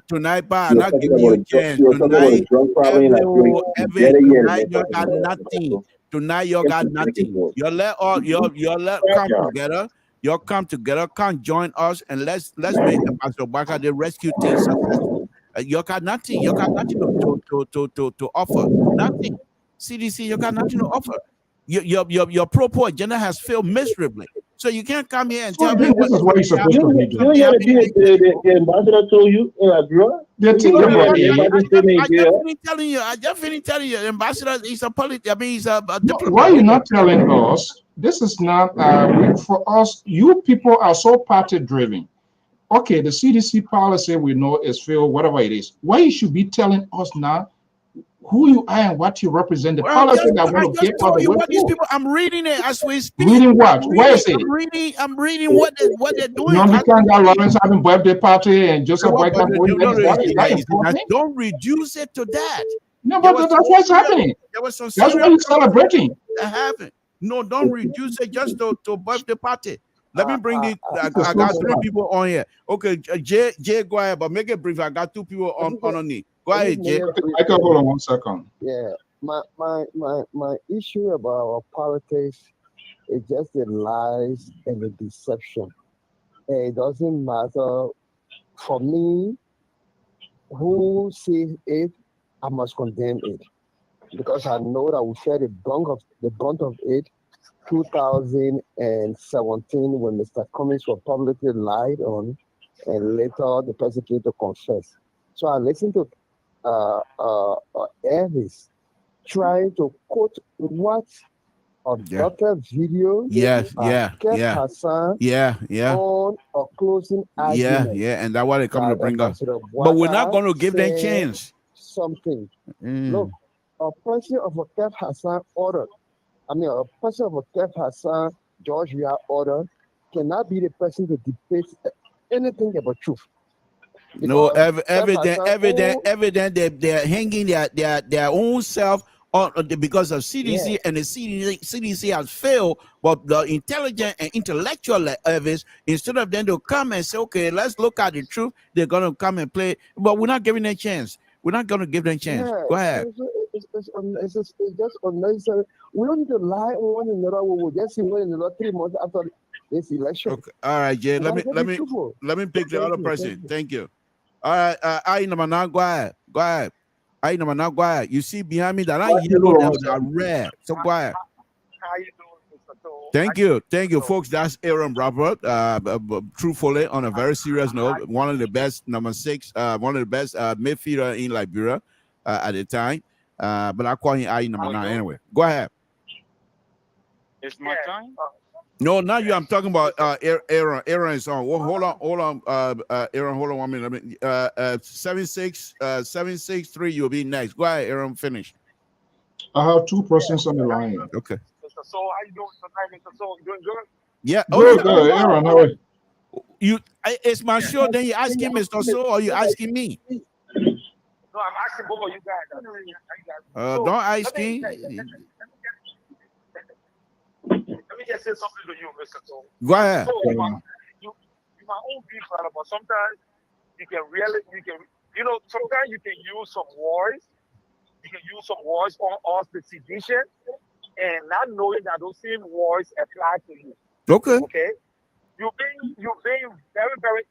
tonight, I'm not giving you a chance. Tonight, you got nothing. Tonight, you got nothing. You let come together. You come together, come join us, and let's make Ambassador Baka the rescue team successful. You got nothing. You got nothing to offer. Nothing. CDC, you got nothing to offer. Your pro-poor agenda has failed miserably. So you can't come here and tell me this is what you're supposed to be doing. The ambassador told you, I just finished telling you, the ambassador is he's a diplomat. Why are you not telling us? This is not for us. You people are so party driven. Okay, the CDC policy we know is failed, whatever it is. Why you should be telling us now? who you are and what you represent, the Well, policy that I want to just get all told the you way what these through. people. I'm reading it as we speak. Reading what? Where is it? I'm reading what they're doing. You understand that Lawrence having birthday party and Joseph White But going that's important. don't reduce it to that. No, but that's what's happening. There was some That's what he's celebrating. that happened. No, don't reduce it just to birthday party. Let me bring the. I got 3 people on here. Okay, Jay, go ahead, but make it brief. I got 2 people on me. Go ahead, Jay. Michael, hold on 1 second. Yeah, my issue about our politics is just the lies and the deception. It doesn't matter for me who sees it. I must condemn it because I know that we share the brunt of it. 2017, when Mr. Cummings was publicly lied on, and later the person came to confess. So I listened to Elvis trying to quote what a doctor video. Hassan on a closing argument. And that's why they come to bring up. But we're not going to give them chance. Something. Look, a person of a Kev Hassan order. I mean, a person of a Kev Hassan, George Weah order cannot be the person to debate anything about truth. No, evident they're hanging their own self on because of CDC, and the CDC has failed. But the intelligent and intellectual evidence, instead of them to come and say, okay, let's look at the truth, they're gonna come and play. But we're not giving them a chance. We're not gonna give them a chance. Go ahead. It's just unnecessary. We don't need to lie on one another. We will just see one another 3 months after this election. Okay. All right, Jay. Let me pick the other person. Thank you. All right, I number now. Go ahead. I number now. Go ahead. You see behind me that I yellow that red. So go ahead. How you doing, Mr. Toe? Thank you, folks. That's Aaron Robert. Truthfully, on a very serious note, one of the best number 6, one of the best midfielder in Liberia at the time. But I call him I number 9 anyway. Go ahead. It's my time. No, not you. I'm talking about Aaron. Aaron is on. Well, hold on. Aaron, hold on 1 minute. 763. You'll be next. Go ahead, Aaron. Finish. I have 2 persons on the line. Okay. Mr. Soul, how you doing tonight, Mr. Soul? You doing good? Yeah. Good. Aaron, how are you? It's my show. Then you asking Mr. Soul or you asking me? No, I'm asking both of you guys. Don't ask me. Let me just say something to you, Mr. Soul. Go ahead. So, you my own beef, but sometimes sometimes you can use some words. You can use some words on us, the sedition, and not knowing that those same words apply to you. Okay. You're being very, very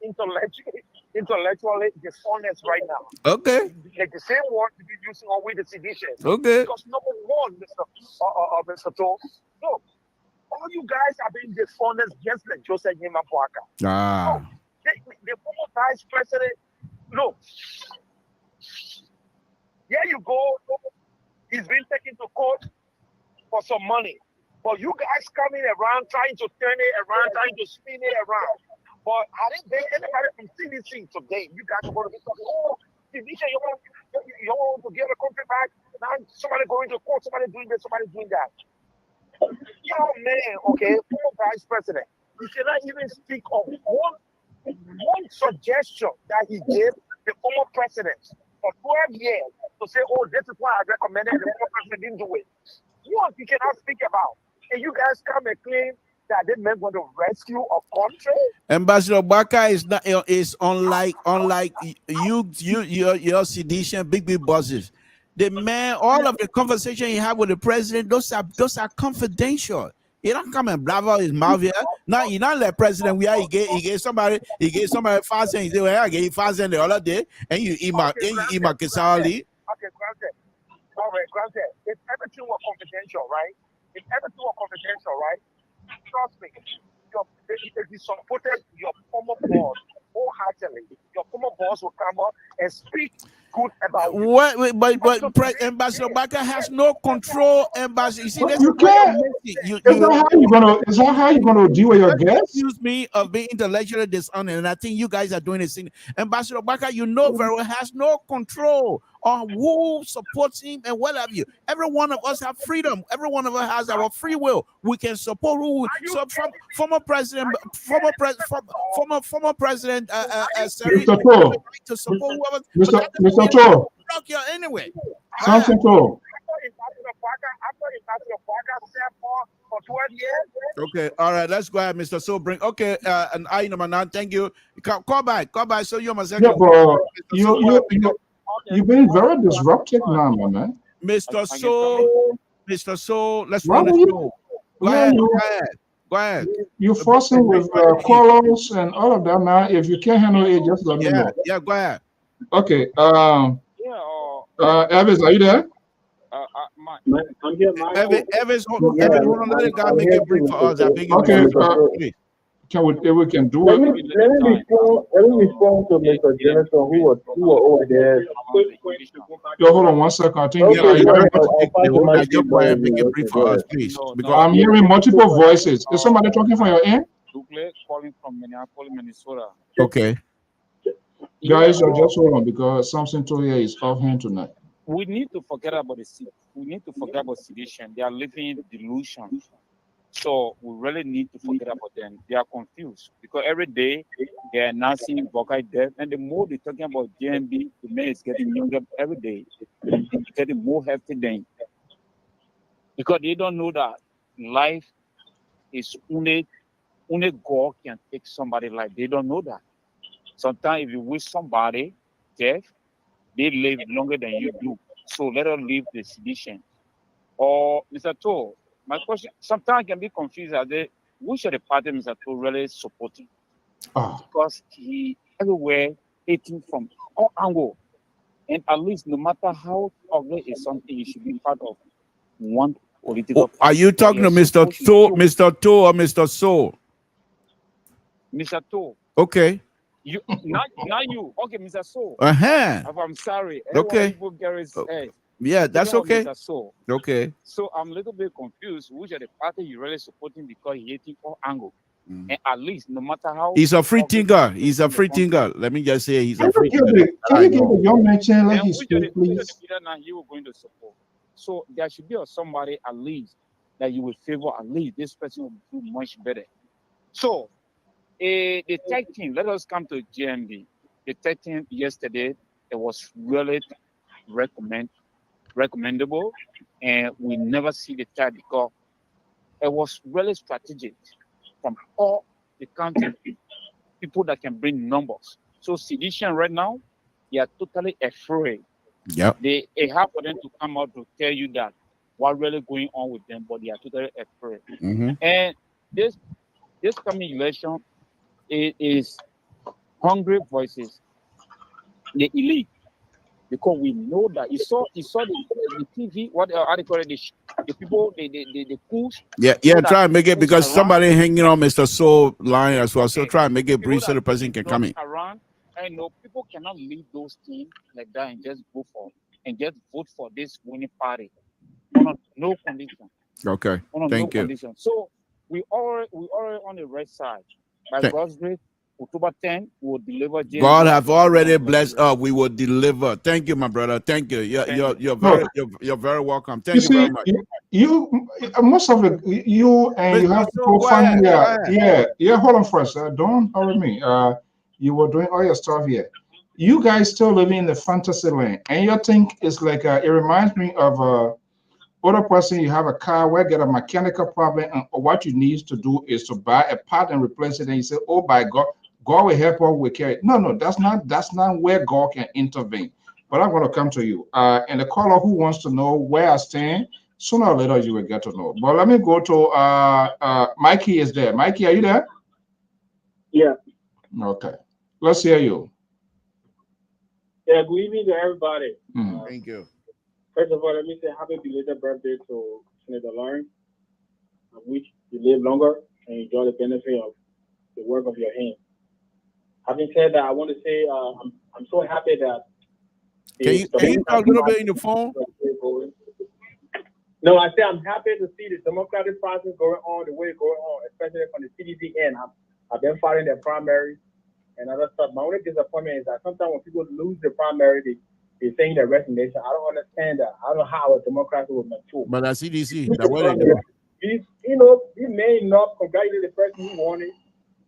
intellectually dishonest right now. Okay. Like the same word to be using on with the sedition. Okay. Because number one, Mr. Toe, look, all you guys are being dishonest just like Joseph Nyimapwaka. Ah. The former vice president, look, here you go, he's been taken to court for some money. But you guys coming around, trying to turn it around, trying to spin it around. But are there anybody from CDC today? You guys are going to be talking, CDC, you want to get a country back? Now somebody going to court, somebody doing this, somebody doing that. Yo, man, okay, former vice president, you cannot even speak of one suggestion that he gave the former president for 12 years to say, this is why I recommended the former president didn't do it. What you cannot speak about. And you guys come and claim that they men want to rescue a country. Ambassador Baka is unlike your sedition, big bosses. The man, all of the conversation he had with the president, those are confidential. He don't come and blabber his mouth here. Now you not let president he gave somebody 5 cents. He said, well, I gave 5 cents the other day, and you email Kisali. Okay, granted. All right, granted. If everything were confidential, right? Trust me, if you supported your former boss wholeheartedly, your former boss will come up and speak good about you. But Ambassador Barker has no control. Ambassador, you see, this is You where can't. you're missing. Is that how you gonna deal with your guests? Accuse me of being intellectually dishonest, and I think you guys are doing the same. Ambassador Barker, you know very well, has no control on who supports him and what have you. Every one of us have freedom. Every one of us has our free will. We can support who. So former president, former president, Mr. Toh, to support whoever. Mr. Toh, Anyway, Samson Toh. For 12 years. Okay, all right, let's go ahead, Mr. So bring. Okay, and I number 9. Thank you. Call back. So you're my second. Yeah, but you've been very disruptive now, my man. Mr. So, let's Why run the don't you- show. Go Yeah, ahead. you- Go ahead. You're forcing with callers and all of that now. If you can't handle it, just let me know. Yeah, go ahead. Okay. Elvis, are you there? I'm here, Evans, hold on. Let the guy make it brief for us. I beg you. Okay. Please. If we can do Let it. me respond to Mr. Jonathan, who was over there. Yo, hold on 1 second. I think Make it brief for us, please. Because I'm hearing multiple voices. Is somebody talking from your end? Calling from Minneapolis, Minnesota. Okay. Guys, just hold on because Samson Toh here is offhand tonight. We need to forget about we need to forget about sedition. They are living in delusion. So we really need to forget about them. They are confused because every day they are announcing Buckeye death, and the more they're talking about JMB, the man is getting younger every day. It's getting more hefty than because they don't know that life is only God can take somebody's life. They don't know that. Sometimes if you wish somebody death, they live longer than you do. So let us leave the sedition. Or Mr. Toh, my question sometimes can be confused as which of the party Mr. Toh really supporting? Because he everywhere hating from all angles. And at least no matter how ugly is something, you should be part of one political party. Are you talking to Mr. Toh, or Mr. So? Mr. Toh. Okay. You not you. Okay, Mr. So. I'm sorry. Okay. Yeah, that's okay. Mr. So. Okay. So I'm a little bit confused. Which are the party you really supporting because he hating all angle? And at least no matter how he's a free thinker. He's a free thinker. Let me just say he's a free thinker. Can you give the young man chance? Let him speak, please. Now you were going to support. So there should be somebody at least that you will favor. At least this person will do much better. So the tech team. Let us come to GMB. The tech team yesterday. It was really recommendable, and we never see the tech because it was really strategic from all the country people that can bring numbers. So sedition right now, they are totally afraid. Yeah. They have for them to come out to tell you that what really going on with them, but they are totally afraid. And this coming election is hungry voices, the elite, because we know that you saw the TV, what are they call it, the people, the cools. Yeah, try and make it because somebody hanging on Mr. So line as well. So try and make it brief so the person can come in. Around, I know people cannot leave those things like that and just vote for this winning party. No condition. Okay. Thank you. Condition. So we already on the right side. By God's grace, October 10th, we will deliver. God have already blessed us. We will deliver. Thank you, my brother. Thank you. You're very welcome. Thank you very much. You most of it you have to go find yeah. Hold on first. Don't hurry me. You were doing all your stuff here. You guys still living in the fantasy land, and your thing is like it reminds me of other person. You have a car where get a mechanical problem, and what you need to do is to buy a part and replace it, and you say, "Oh, by God, God will help us. We carry." No, that's not where God can intervene. But I'm going to come to you. And the caller who wants to know where I stand, sooner or later you will get to know. But let me go to Mikey is there. Mikey, are you there? Yeah. Okay. Let's hear you. Yeah, good evening to everybody. Thank you. First of all, let me say happy belated birthday to Senator Lawrence. I wish you live longer and enjoy the benefit of the work of your hands. Having said that, I want to say I'm so happy that Can you talk a little bit in the phone? No, I say I'm happy to see the democratic process going on the way it's going on, especially from the CDC end. I've been following their primaries and other stuff. My only disappointment is that sometimes when people lose the primary, they're saying their resignation. I don't understand that. I don't know how a democracy will mature. But the CDC, what they do? We may not congratulate the person who won it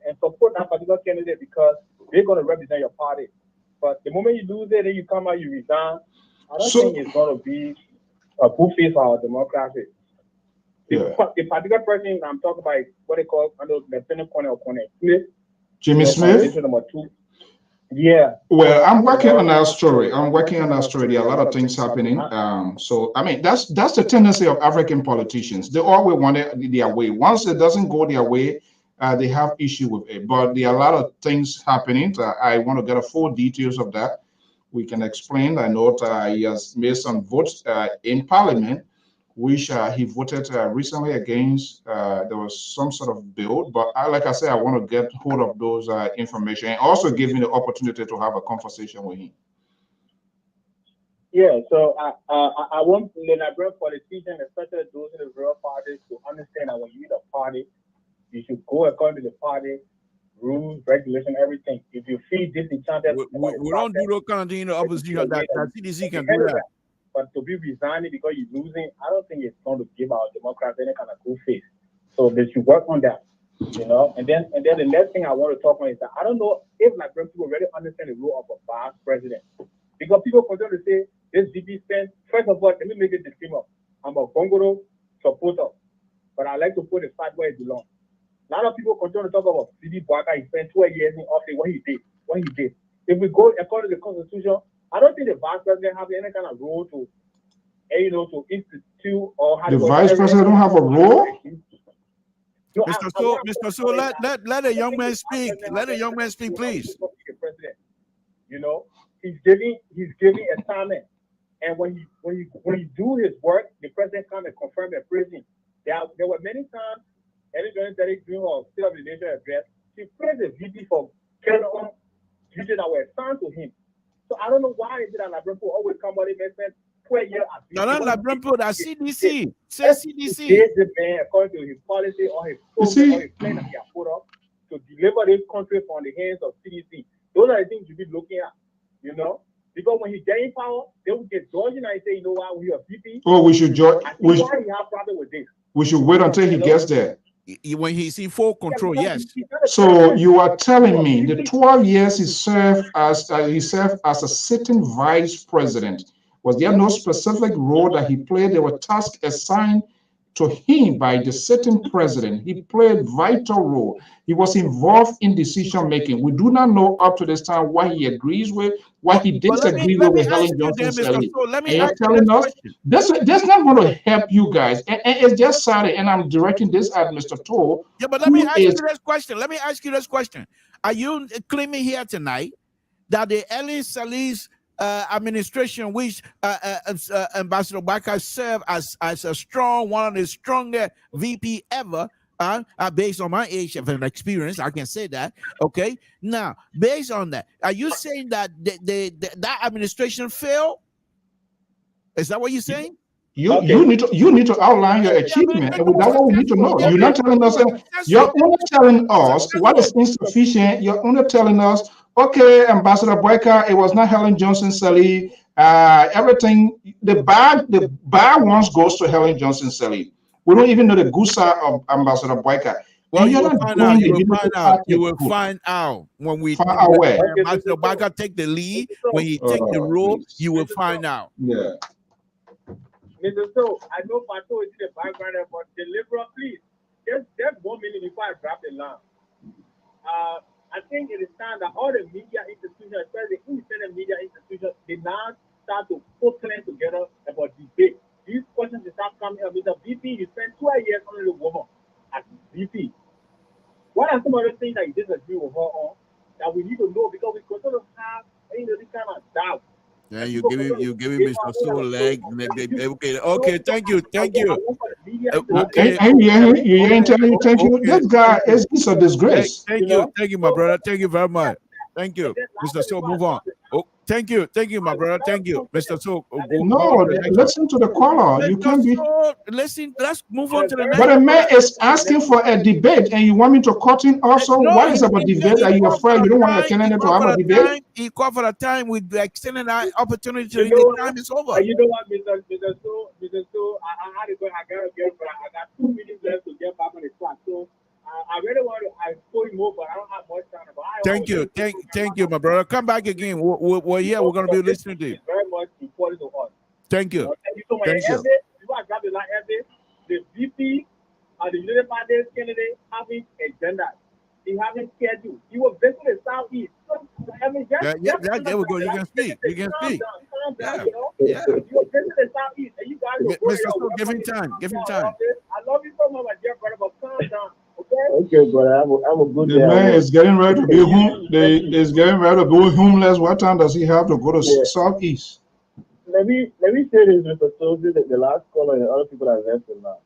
and support that particular candidate because they're going to represent your party. But the moment you lose it, then you come out, you resign. I don't think it's going to be a good face for our democracy. The particular person I'm talking about is what they call Lieutenant Colonel Smith. Jimmy Smith? Number 2. Yeah. Well, I'm working on that story. There are a lot of things happening. So I mean, that's the tendency of African politicians. They always want it their way. Once it doesn't go their way, they have issue with it. But there are a lot of things happening. I want to get a full details of that. We can explain. I know he has made some votes in Parliament, which he voted recently against. There was some sort of bill, but like I said, I want to get hold of those information and also give me the opportunity to have a conversation with him. Yeah, so I want the Liberian politicians, especially those in the rural parties, to understand that when you lead a party, you should go according to the party rules, regulation, everything. If you feel disenchanted, we don't do those kind of thing in the opposition. That CDC can do that. But to be resigning because you're losing, I don't think it's going to give our Democrats any kind of good face. So they should work on that, you know. And then the next thing I want to talk about is that I don't know if Liberian people really understand the role of a vice president. Because people continue to say this VP spent. First of all, let me make it disclaimer. I'm a Gongoro supporter, but I like to put the fight where it belongs. A lot of people continue to talk about CB Boaka. He spent 12 years in office. What he did. If we go according to the Constitution, I don't think the vice president has any kind of role to, to institute or have. The vice president don't have a role. No, Mr. So, let a young man speak. Let a young man speak, please. The president, he's giving assignment, and when he do his work, the president come and confirm and praise him. There were many times, during her State of the Nation address, she praised the VP for carrying on duties that were assigned to him. So I don't know why is it that Liberian people always come out and spend 12 years. No, not Liberian people, that's CDC. Say CDC. The man, according to his policy or his program or his plan that he has put up to deliver this country from the hands of CDC. Those are the things you be looking at, Because when he get in power, they will get dodging and say, you know what, we are VP. Oh, we should join. Why he have problem with this? We should wait until he gets there. When he see full control, yes. So you are telling me the 12 years he served as a sitting vice president, was there no specific role that he played? There were tasks assigned to him by the sitting president. He played vital role. He was involved in decision making. We do not know up to this time what he agrees with, what he disagrees with Helen Johnson. So let me ask you this question. That's not going to help you guys. And it's just sad, and I'm directing this at Mr. Toll. Yeah, but let me ask you this question. Are you claiming here tonight that the Ellen Salih's administration, which Ambassador Boaka served as a strong, one of the strongest VP ever, based on my age of an experience, I can say that. Okay, now based on that, are you saying that that administration failed? Is that what you're saying? You need to outline your achievement. That's what we need to know. You're not telling us. You're only telling us what is insufficient. You're only telling us, okay, Ambassador Boaka, it was not Helen Johnson Sirleaf. Everything, the bad ones goes to Helen Johnson Sirleaf. We don't even know the good side of Ambassador Boaka. Well, you will find out when we Ambassador Boaka take the lead. When he take the role, you will find out. Yeah. Mr. So, I know Pato is in the background, but deliver, please. Just 1 minute before I drop the line. I think it is time that all the media institutions, especially the independent media institutions, they now start to put plans together about debate. These questions start coming up. Mr. VP, you spent 12 years on the woman as VP. What are some of the things that you disagree with her on that we need to know because we continue to have this kind of doubt? Yeah, you give him Mr. Soul leg. Okay, thank you. Okay, you ain't telling you thank you. This guy is a disgrace. Thank you, my brother. Thank you very much. Thank you, Mr. Soul. Move on. Oh. Thank you, my brother. Thank you, Mr. So. No, listen to the caller. You can't be. Listen, let's move on to the next. But a man is asking for a debate, and you want me to cut him off. So what is about debate? Are you afraid? You don't want your candidate to have a debate? He called for a time. We extended our opportunity. You The time is over. You know what, Mr. So, I had to go. I gotta get, but I got 2 minutes left to get back on the clock. So I really want to. I told him more, but I don't have much time. Thank you, my brother. Come back again. We're here. We're gonna be listening to you. Very much important to us. Thank you. Thank you so much. Thank you. Before I grab the line, the VP and the United Party candidate having agenda. He having schedule. He was visiting the Southeast. So, I mean, there we go. You can speak. You can speak. Calm down, you know? Yeah. You were visiting the Southeast, and you guys were Mr. Sto, give him time. Give him time. I love you so much, my dear brother, but calm down. Okay, brother. I'm a good The man is getting ready to be home. Is getting ready to go homeless. What time does he have to go to Southeast? Let me say this, Mr. Sozi, that the last caller and the other people that left now.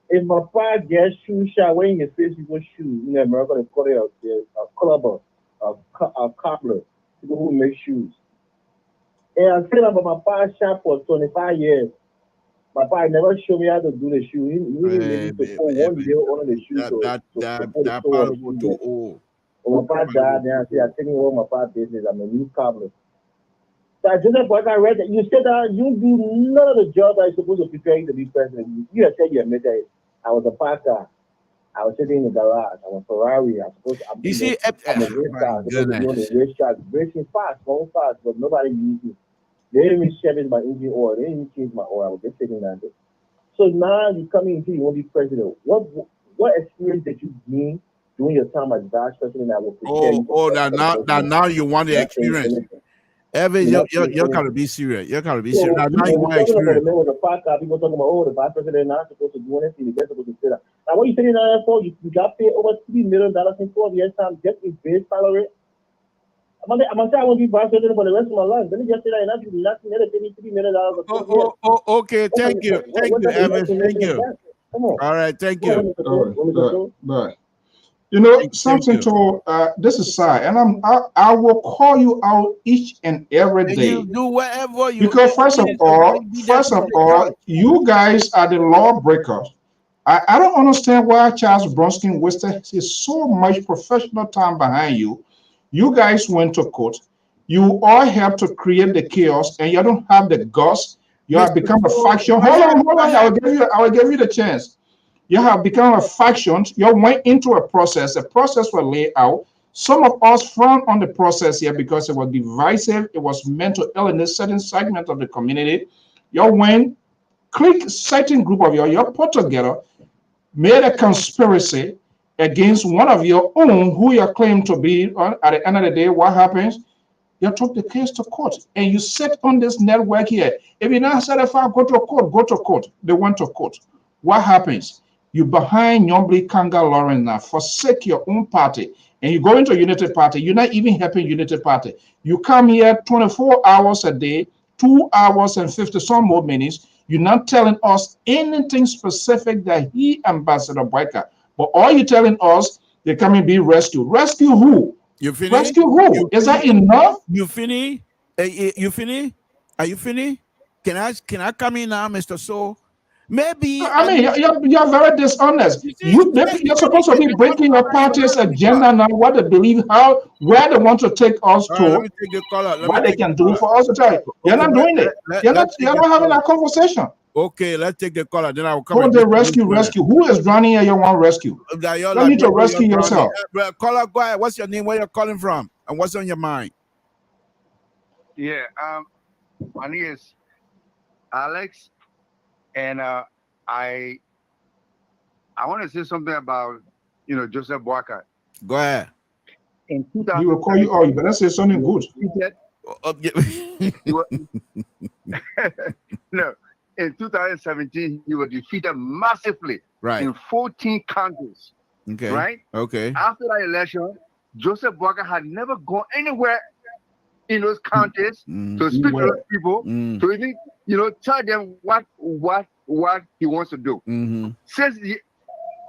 If my father gets shoe shot, when you face people shoes, in America, they call it a clubber, a cobbler, people who make shoes. And I said about my father's shop for 25 years. My father never showed me how to do the shoe. He really made me to put one day on the shoe. That part of it too old. When my father died, then I said, I'm taking over my father's business. I'm a new cobbler. So I just I read that you said that you do none of the jobs that you're supposed to prepare you to be president. You said you admitted it. I was a pastor. I was sitting in the garage. I was Ferrari. I was supposed to. You see, I'm a race car. I'm supposed to be on the racetrack, racing fast, going fast, but nobody used me. They didn't even service my engine oil. They didn't even change my oil. I was just sitting there. So now you come in here, you want to be president. What experience did you gain during your time as vice president that will prepare you? Now you want the experience. Evan, you're gotta be serious. You're gotta be serious. Now you want experience. People talking about, the vice president not supposed to do anything. They're supposed to sit there. Now, what you sitting there for? You got paid over $3 million in 12 years time just in base salary. I'm gonna say I won't be vice president for the rest of my life. Let me just say that and nothing else. Pay me $3 million. Okay. Thank you, Evan. Thank you. Come on. All right. Thank you. Bye. You know, something to this is Sai, and I will call you out each and every day. You do whatever you because first of all, you guys are the lawbreakers. I don't understand why Charles Bronson wasted so much professional time behind you. You guys went to court. You all helped to create the chaos, and you don't have the guts. You have become a faction. Hold on. I will give you the chance. You have become a faction. You went into a process. The process was laid out. Some of us frown on the process here because it was divisive. It was meant to alienate certain segment of the community. You went, click certain group of you put together, made a conspiracy against one of your own who you claim to be. At the end of the day, what happens? You took the case to court and you sit on this network here. If you now said, if I go to court, they went to court. What happens? You behind Yombly Kanga Lawrence now, forsake your own party, and you go into Unity Party. You're not even helping Unity Party. You come here 24 hours a day, 2 hours and 50 some more minutes. You're not telling us anything specific that he, Ambassador Boyka, but all you're telling us, they're coming to be rescued. Rescue who? You finished? Rescue who? Is that enough? You finished? You finished? Are you finished? Can I come in now, Mr. So? Maybe you're very dishonest. You're supposed to be breaking your party's agenda now. What they believe, where they want to take us to, let me take the caller. What they can do for us to tell you. You're not doing it. You're not having a conversation. Okay, let's take the caller. Then I will come. Who they rescue? Who is drowning here? You want rescue? You need to rescue yourself. Caller, go ahead. What's your name? Where you're calling from? And what's on your mind? Yeah, my name is Alex. And I want to say something about Joseph Boyka. Go ahead. In 2000, he will call you. Oh, you better say something good. No, in 2017 he was defeated massively in 14 counties. Okay. Right. Okay. After that election, Joseph Boyka had never gone anywhere in those counties to speak to those people to even tell them what he wants to do.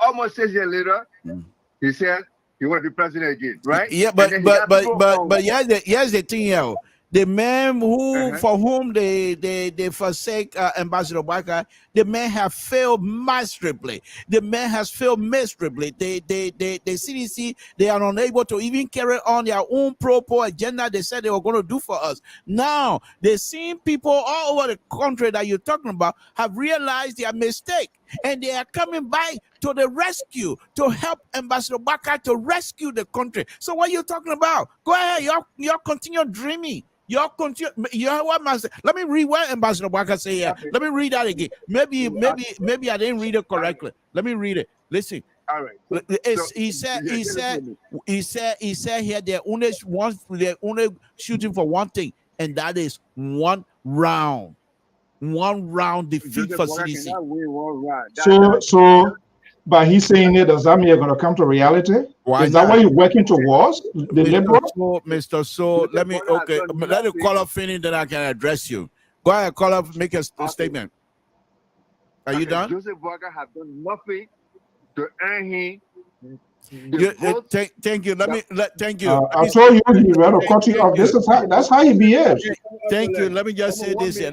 Almost 6 years later, he said he want to be president again, right? Yeah, but here's the thing, The man who for whom they forsake Ambassador Barker, the man have failed miserably. The man has failed miserably. The CDC, they are unable to even carry on their own pro-poor agenda they said they were going to do for us. Now they're seeing people all over the country that you're talking about have realized their mistake, and they are coming by to the rescue to help Ambassador Barker to rescue the country. So what are you talking about? Go ahead, y'all continue dreaming. Y'all continue. You know what, Master? Let me read what Ambassador Barker say here. Let me read that again. Maybe I didn't read it correctly. Let me read it. Listen. All right. He said here they're only shooting for one thing, and that is one round defeat for CDC. So by he saying it, does that mean you're going to come to reality? Is that what you're working towards? The liberal? Mr. So let me let the caller finish, then I can address you. Go ahead, caller, make a statement. Are you done? Joseph Walker have done nothing to earn him. Thank you. Thank you. I told you he rather cut you off. That's how he behaves. Thank you. Let me just say this here.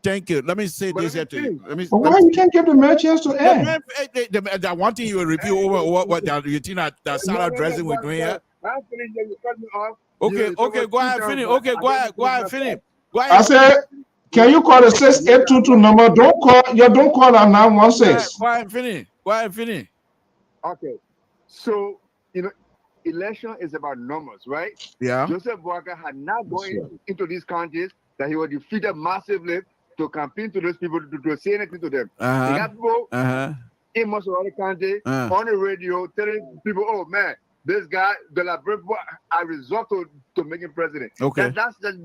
Thank you. Let me say this here to you. Why you can't give the man a chance to end? That one thing you will review over what you think that Sarah dressing we're doing here. Okay, go ahead, finish. Okay, go ahead, finish. I said, can you call the 6822 number? Don't call our 916. Go ahead, finish. Okay, so election is about numbers, right? Yeah. Joseph Walker had not gone into these countries that he was defeated massively to campaign to those people to say anything to them. They got people in most of other countries on the radio telling people, "Oh man, this guy, the Labrador, I resort to make him president." Okay, that's just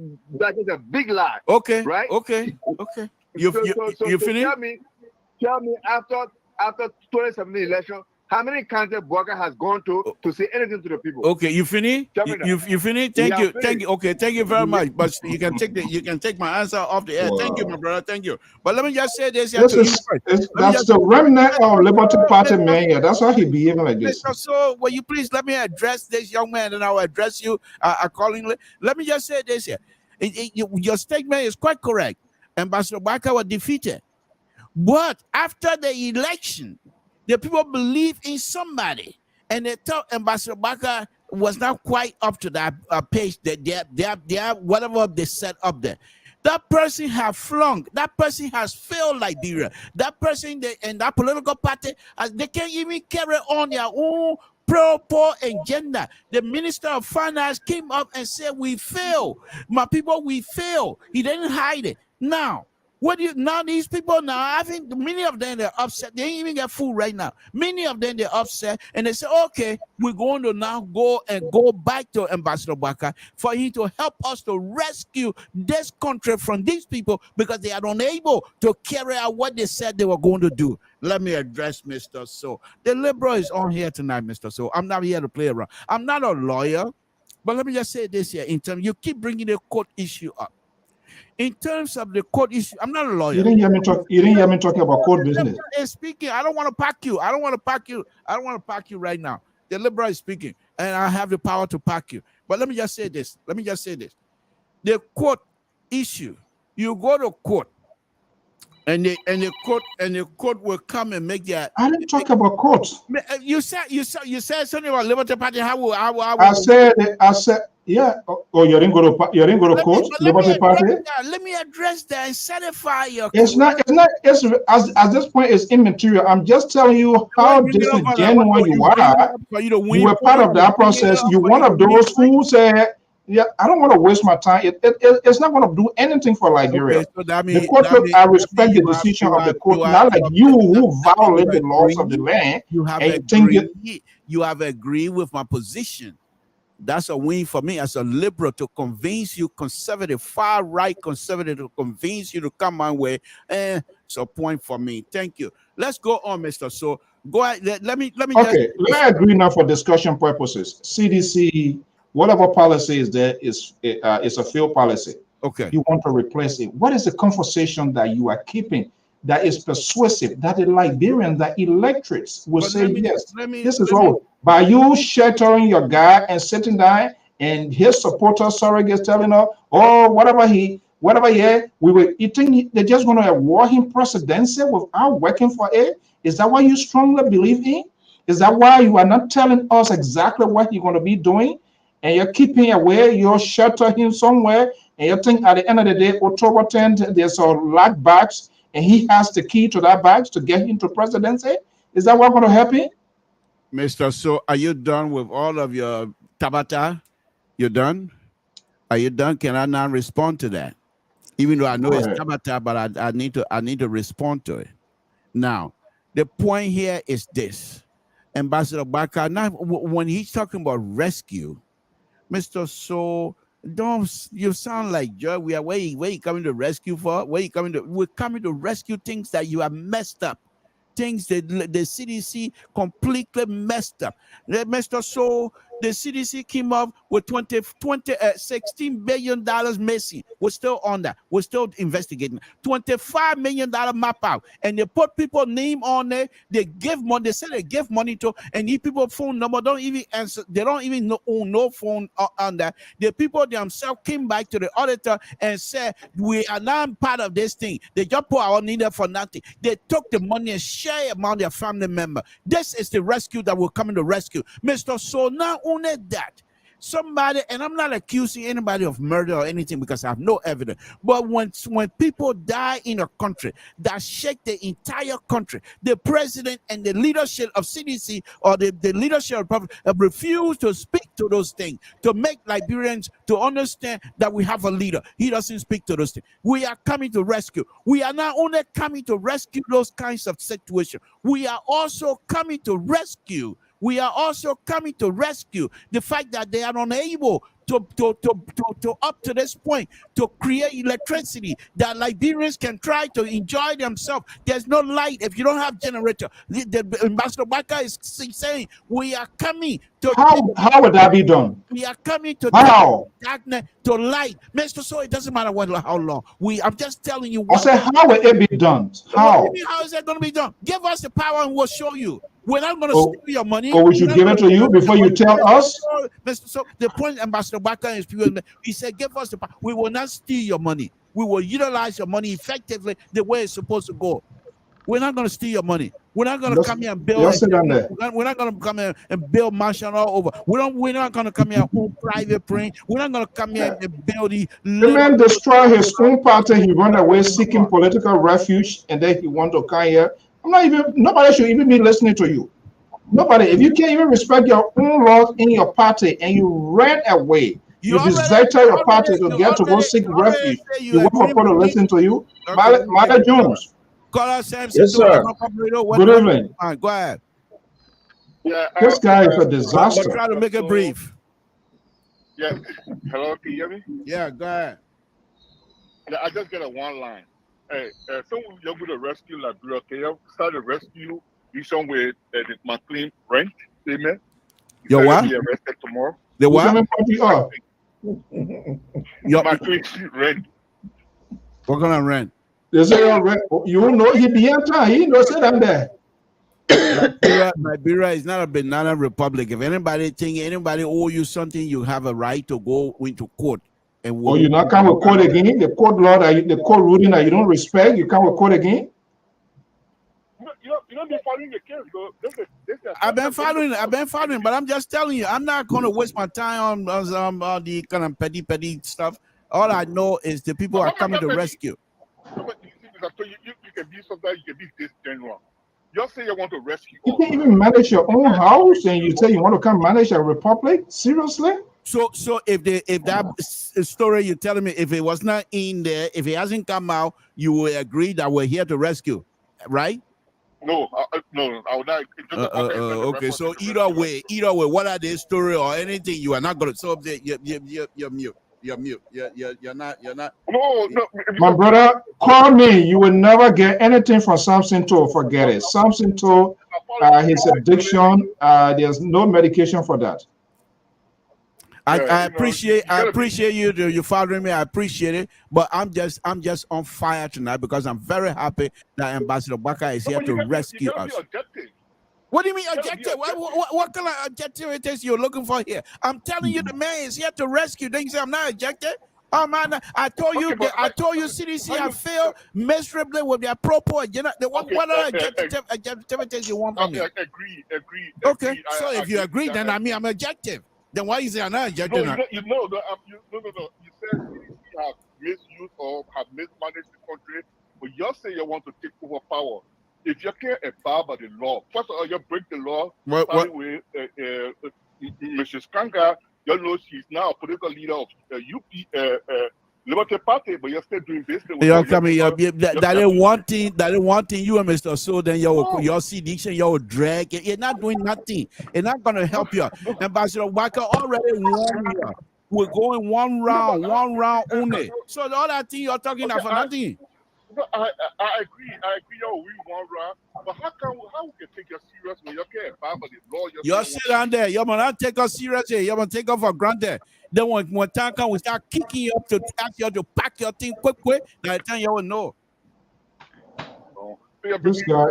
a big lie. Okay, right? Okay. You finish? Tell me after 2017 election, how many countries Walker has gone to say anything to the people? Okay, you finish? You finish? Thank you. Okay, thank you very much. But you can take my answer off the air. Thank you, my brother. Thank you. But let me just say this. That's the remnant of Liberty Party man here. That's why he behaving like this. So, will you please let me address this young man, and I'll address you accordingly. Let me just say this here. Your statement is quite correct. Ambassador Barker was defeated, but after the election, the people believe in somebody, and they thought Ambassador Barker was not quite up to that page that they are whatever they set up there. That person has flunked. That person has failed Liberia. That person and that political party, they can't even carry on their own pro-poor agenda. The Minister of Finance came up and said, "We fail, my people. We fail." He didn't hide it. Now these people now, I think many of them they're upset. They ain't even get food right now. Many of them they're upset, and they say, "Okay, we're going to now go back to Ambassador Barker for him to help us to rescue this country from these people because they are unable to carry out what they said they were going to do." Let me address Mr. So. The liberal is on here tonight, Mr. So. I'm not here to play around. I'm not a lawyer, but let me just say this here. In terms, you keep bringing the court issue up. In terms of the court issue, I'm not a lawyer. You didn't hear me talking about court business. Speaking, I don't want to pack you. I don't want to pack you right now. The liberal is speaking, and I have the power to pack you. But let me just say this. The court issue. You go to court, and the court will come and make that. I didn't talk about court. You said something about Liberty Party. I said. Yeah. Oh, you didn't go to court, Liberty Party. Let me address that and satisfy your. It's not. At this point, it's immaterial. I'm just telling you how disingenuous you are. You were part of that process. You're one of those who said, "Yeah, I don't want to waste my time. It's not going to do anything for Liberia." Okay, so the court. I respect the decision of the court. Not like you who violate the laws of the land. You have agreed with my position. That's a win for me as a liberal to convince you, conservative, far right conservative, to convince you to come my way. It's a point for me. Thank you. Let's go on, Mr. So go ahead. Let me. Okay, let's agree now for discussion purposes. CDC, whatever policy is there is a failed policy. Okay. You want to replace it. What is the conversation that you are keeping that is persuasive, that the Liberians, the electorates will say yes? This is all by you sheltering your guy and sitting down and his supporters, surrogates telling her, oh, whatever he we were eating, they're just going to award him presidency without working for it. Is that what you strongly believe in? Is that why you are not telling us exactly what you're going to be doing? And you're keeping away, you're sheltering him somewhere, and you think at the end of the day, October 10th, there's a lock box, and he has the key to that box to get into presidency? Is that what's going to happen? Mr. So, are you done with all of your tabata? You done? Are you done? Can I now respond to that? Even though I know it's tabata, but I need to respond to it. Now, the point here is this. Ambassador Baka, now when he's talking about rescue, Mr. So, you sound like Joe. Where you coming to rescue for? We're coming to rescue things that you have messed up. Things that the CDC completely messed up. Mr. So, the CDC came up with $16 billion missing. We're still on that. We're still investigating. $25 million map out. And they put people's name on there. They give money. They say they give money to, and these people phone number don't even answer. They don't even own no phone on that. The people themselves came back to the auditor and said, we are not part of this thing. They just put our name there for nothing. They took the money and share among their family member. This is the rescue that will come in to rescue. Mr. So now only that somebody, and I'm not accusing anybody of murder or anything because I have no evidence, but when people die in a country that shake the entire country, the president and the leadership of CDC or the leadership of Republic have refused to speak to those things, to make Liberians to understand that we have a leader. He doesn't speak to those things. We are coming to rescue. We are not only coming to rescue those kinds of situations, we are also coming to rescue the fact that they are unable to up to this point to create electricity that Liberians can try to enjoy themselves. There's no light if you don't have generator. The Ambassador Baka is saying we are coming to how would that be done? We are coming to darkness to light. Mr. So it doesn't matter how long. I'm just telling you I said, how will it be done? How is that going to be done? Give us the power and we'll show you. We're not going to steal your money. Or we should give it to you before you tell us? Mr. So the point Ambassador Baka is, he said, give us the power. We will not steal your money. We will utilize your money effectively the way it's supposed to go. We're not going to steal your money. We're not going to come here and build. We're not going to come here and build mansion all over. We're not going to come here and own private plane. We're not going to come here and build the man destroy his own party. He run away seeking political refuge, and then he want to come here. Nobody should even be listening to you. Nobody. If you can't even respect your own laws in your party and you ran away, you deserted your party to go seek refuge. You want people to listen to you? Mother Jones. Samson, yes, sir. Good evening. Go ahead. Yeah, this guy is a disaster. Try to make it brief. Yeah. Hello, can you hear me? Yeah, go ahead. Yeah, I just get a one line. Hey, someone you're going to rescue Liberia. Can you start to rescue you somewhere the McLean rent? Amen. Your what? Be arrested tomorrow. The what? McLean rent. What kind of rent? They say you know he be time. He knows it I'm there. Liberia is not a banana republic. If anybody owe you something, you have a right to go into court. And you not come with court again? The court law, the court ruling that you don't respect, you come with court again? You don't be following the case, though. I've been following, but I'm just telling you, I'm not going to waste my time on the kind of petty stuff. All I know is the people are coming to rescue. You can be sometimes, you can be this general. Just say you want to rescue. You can't even manage your own house, and you say you want to come manage a republic? Seriously? So if that story you're telling me, if it was not in there, if it hasn't come out, you will agree that we're here to rescue, right? No, I would not. Okay, so either way, what are the story or anything, you are not going to. So you're mute. You're mute. You're not. No. My brother, call me. You will never get anything from Samson told. Forget it. Samson told his addiction. There's no medication for that. I appreciate you following me. I appreciate it, but I'm just on fire tonight because I'm very happy that Ambassador Baka is here to rescue us. What do you mean objective? What kind of objective it is you're looking for here? I'm telling you, the man is here to rescue. Then you say I'm not objective. Oh man, I told you CDC have failed miserably with their proper agenda. What other objectivities you want from me? Agree. Okay, so if you agree, then I mean I'm objective. Then why is it not objective? No. You said CDC have misused or have mismanaged the country, but you say you want to take over power. If you can't abide by the law, first of all, you break the law. With Mrs. Kanga, you know she's now a political leader of Liberty Party, but you're still doing business with that is one thing you and Mr. So then your CDC, your drag, you're not doing nothing. It's not gonna help you. Ambassador Walker already warned you. We're going one round only. So the other thing you're talking about for nothing. No, I agree. You'll win one round, but how we can take you serious when you can't abide by the law? You sit down there. You're gonna take us seriously. You're gonna take us for granted. Then when time comes, we start kicking you up to ask you to pack your thing quick. By the time you will know. This guy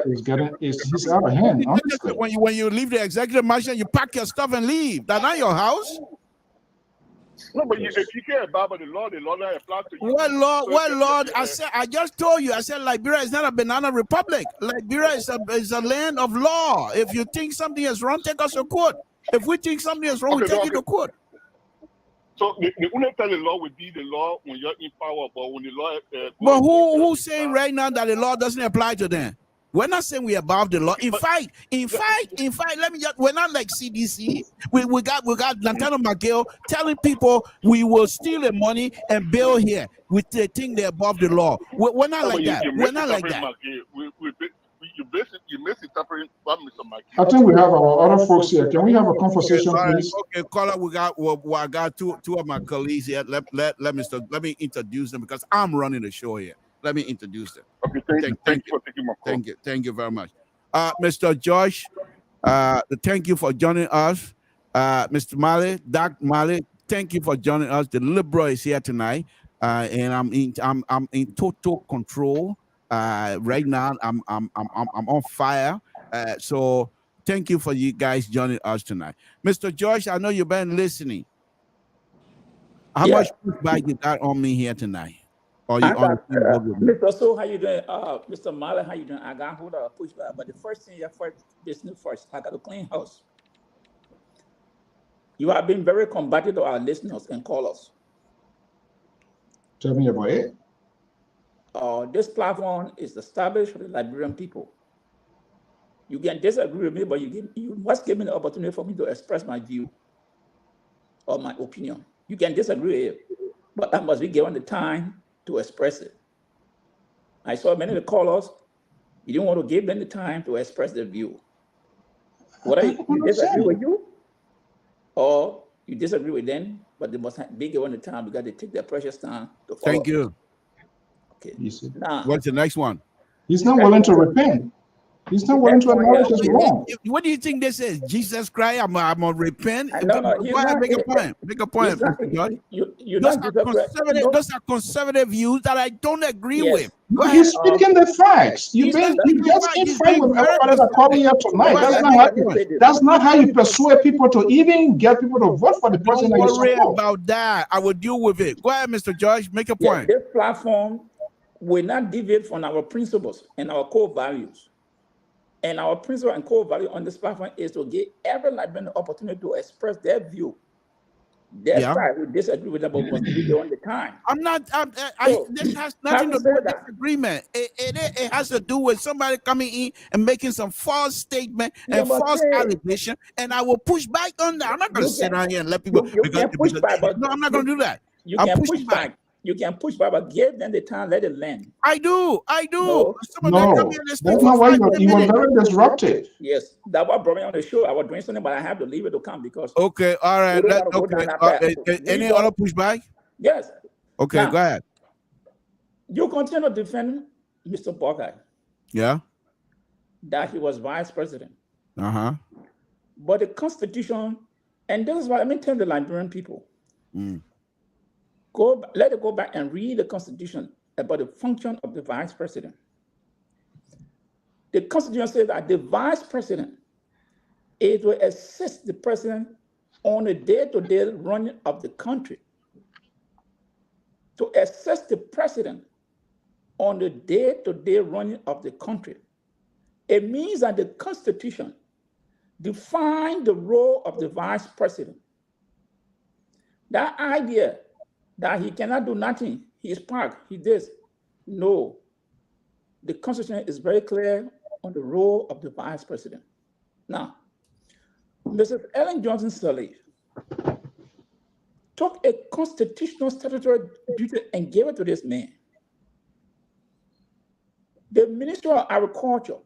he's out of hand. Honestly. When you leave the executive mansion, you pack your stuff and leave. That's not your house. No, but if you can't abide by the law not apply to you. What law? I just told you. I said Liberia is not a banana republic. Liberia is a land of law. If you think something is wrong, take us to court. If we think something is wrong, we take you to court. So the unitary law would be the law when you're in power, but when the law. But who's saying right now that the law doesn't apply to them? We're not saying we're above the law. In fact, let me we're not like CDC. We got Lieutenant McGill telling people we will steal the money and bail here. We think they're above the law. We're not like that. We're not like that. You misinterpreting what Mr. McGill. I think we have our other folks here. Can we have a conversation, please? Okay, caller, I got two of my colleagues here. Let me introduce them because I'm running the show here. Let me introduce them. Okay, thank you for taking my call. Thank you very much. Mr. Josh, thank you for joining us. Mr. Mali, Doc Mali, thank you for joining us. The Liberal is here tonight, and I'm in total control. Right now, I'm on fire. So thank you for you guys joining us tonight. Mr. Josh, I know you've been listening. How much pushback you got on me here tonight? Or you on Mr. So, how you doing? Mr. Mali, how you doing? I got hold of pushback, but the first thing I got to clean house. You have been very combative to our listeners and callers. Tell me about it. This platform is established for the Liberian people. You can disagree with me, but you must give me the opportunity for me to express my view or my opinion. You can disagree with it, but I must be given the time to express it. I saw many of the callers, you didn't want to give them the time to express their view. Whether you disagree with you or you disagree with them, but they must be given the time because they take their precious time to follow. Thank you. Okay. Now, what's the next one? He's not willing to repent. He's not willing to acknowledge his wrong. What do you think this is? Jesus Christ, I'm gonna repent. No, go ahead, make a point. Make a point. Those are conservative views that I don't agree with. He's speaking the facts. You just keep fighting with everybody that calling you tonight. That's not how you persuade people to even get people to vote for the person that you support. Don't worry about that. I will deal with it. Go ahead, Mr. George. Make a point. This platform will not deviate from our principles and our core values. And our principle and core value on this platform is to give every Liberian the opportunity to express their view. Their side, we disagree with them, but we must be on the time. This has nothing to do with disagreement. It has to do with somebody coming in and making some false statement and false allegation, and I will push back on that. I'm not going to sit down here and let people. No, I'm not going to do that. You can push back. You can push back, but give them the time, let it land. I do. No, that's not why you were very disruptive. Yes, that was brought me on the show. I was doing something, but I have to leave it to come because. Okay, all right. Any other pushback? Yes. Okay, now, go ahead. You continue to defend Mr. Buckeye. Yeah. That he was vice president. Uh-huh. But the Constitution, and this is what I mean, tell the Liberian people. Let it go back and read the Constitution about the function of the vice president. The Constitution says that the vice president It will assist the president on the day-to-day running of the country. To assist the president on the day-to-day running of the country. It means that the Constitution defines the role of the vice president. That idea that he cannot do nothing, he's parked, he this. No. The Constitution is very clear on the role of the vice president. Now, Mrs. Ellen Johnson Sirleaf took a constitutional statutory duty and gave it to this man. The Minister of Agriculture,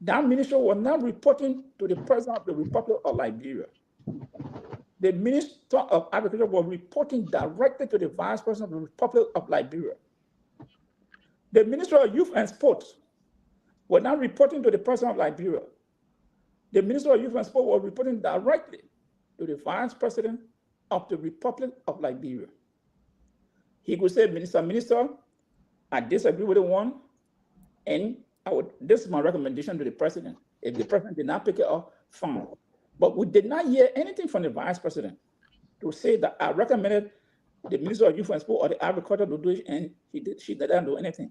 that minister was not reporting to the President of the Republic of Liberia. The Minister of Agriculture was reporting directly to the Vice President of the Republic of Liberia. The Minister of Youth and Sports was not reporting to the President of Liberia. The Minister of Youth and Sport was reporting directly to the Vice President of the Republic of Liberia. He could say, Minister, I disagree with the one, and this is my recommendation to the President. If the President did not pick it up, fine. But we did not hear anything from the Vice President to say that I recommended the Minister of Youth and Sport or the Agriculture to do it, and she didn't do anything.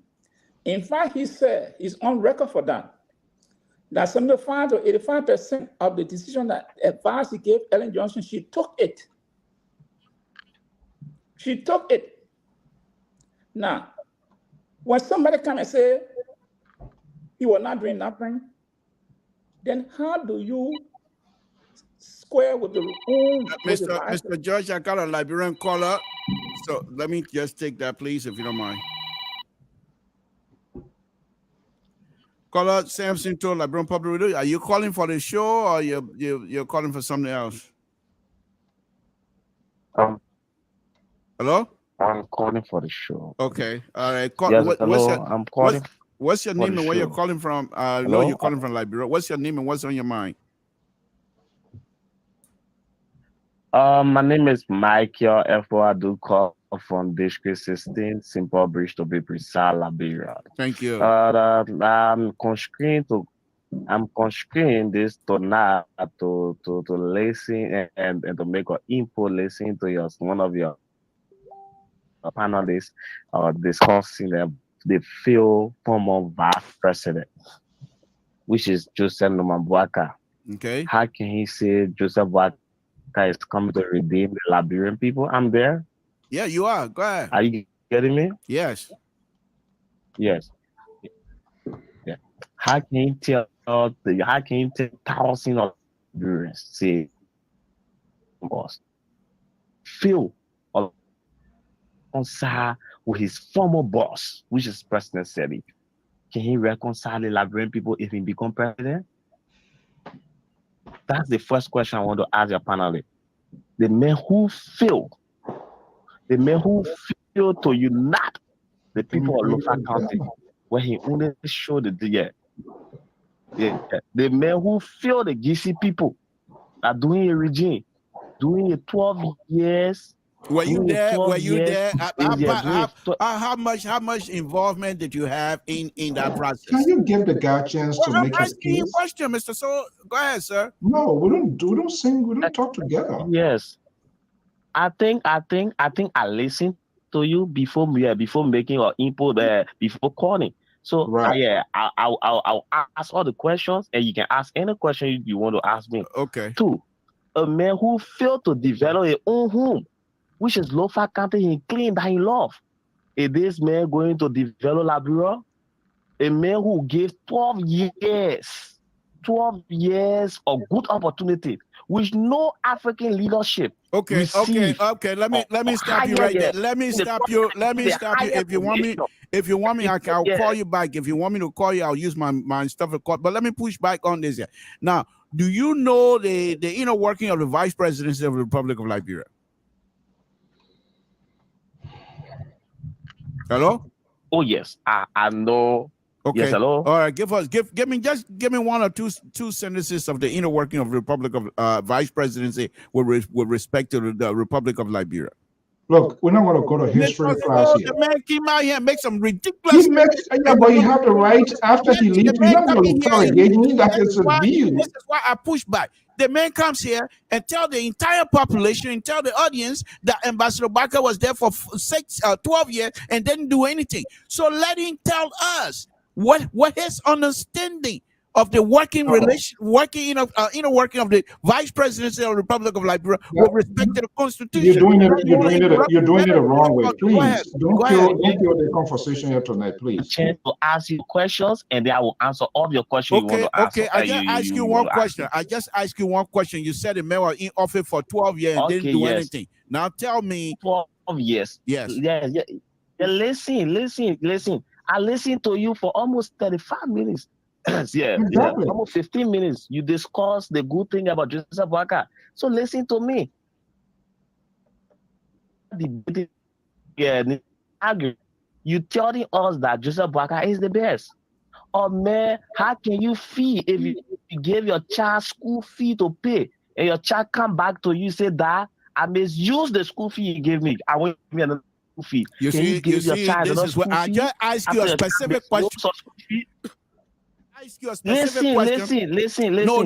In fact, he said, he's on record for that 75 to 85% of the decision that advice he gave Ellen Johnson, she took it. She took it. Now, when somebody come and say he was not doing nothing, then how do you square with the own? Mr. George, I got a Liberian caller, so let me just take that, please, if you don't mind. Caller Samson to Liberian Public Radio. Are you calling for the show, or you're calling for something else? Hello? I'm calling for the show. Okay. All right. Yes, hello. I'm calling. What's your name and where you're calling from? No, you're calling from Liberia. What's your name and what's on your mind? My name is Michael F.O. I do call from District 16, Simple Bridge to be precise, Liberia. Thank you. I'm constrained this tonight to listen and to make an input, listen to one of your panelists discussing the field former vice president, which is Joseph Nomambuaka. Okay. How can he say Joseph Boaka is coming to redeem the Liberian people? I'm there. Yeah, you are. Go ahead. Are you getting me? Yes. Yes. Yeah. How can you tell thousands of Liberians say boss feel reconcile with his former boss, which is President Sirleaf? Can he reconcile the Liberian people if he become president? That's the first question I want to ask your panelists. The men who failed to unite the people of local county, where he only showed the men who failed the GC people are doing a regime, doing a 12 years. Were you there? How much involvement did you have in that process? Can you give the guy a chance to make his case? Question, Mr. So go ahead, sir. No, we don't sing, we don't talk together. Yes. I think I listened to you before making your input before calling. So right. I'll ask all the questions, and you can ask any question you want to ask me. Okay. 2, a man who failed to develop his own home, which is low-fat country he claimed that he loved. Is this man going to develop Liberia? A man who gave 12 years of good opportunity, which no African leadership. Okay. Let me stop you right there. Let me stop you. If you want me, I'll call you back. If you want me to call you, I'll use my stuff to call. But let me push back on this here. Now, do you know the inner working of the vice presidency of the Republic of Liberia? Hello? Oh yes, I know. Okay. Yes, hello. All right. Give me one or two sentences of the inner working of the Republic of vice presidency with respect to the Republic of Liberia. Look, we're not going to go to history class here. The man came out here and make some ridiculous. He makes, yeah, but you have the right after he leaves. You're not going to interrogate me. That is a view. This is why I push back. The man comes here and tell the entire population and tell the audience that Ambassador Barker was there for 12 years and didn't do anything. So let him tell us what his understanding of the working relation, working of the Vice Presidency of the Republic of Liberia with respect to the Constitution. You're doing it the wrong way. Please don't kill the conversation here tonight, please. Chance to ask you questions, and then I will answer all your questions you want to ask. Okay, I just ask you one question. I just ask you one question. You said the man was in office for 12 years and didn't do anything. Now tell me. 12 years. Yes. Yeah. Listen. I listened to you for almost 35 minutes. Almost 15 minutes. You discuss the good thing about Joseph Barker. So listen to me. You telling us that Joseph Barker is the best. Oh man, how can you feel if you give your child school fee to pay and your child come back to you say that I misuse the school fee you gave me? I want me another school fee. You see, this is what I just ask you a specific question. Listen. No.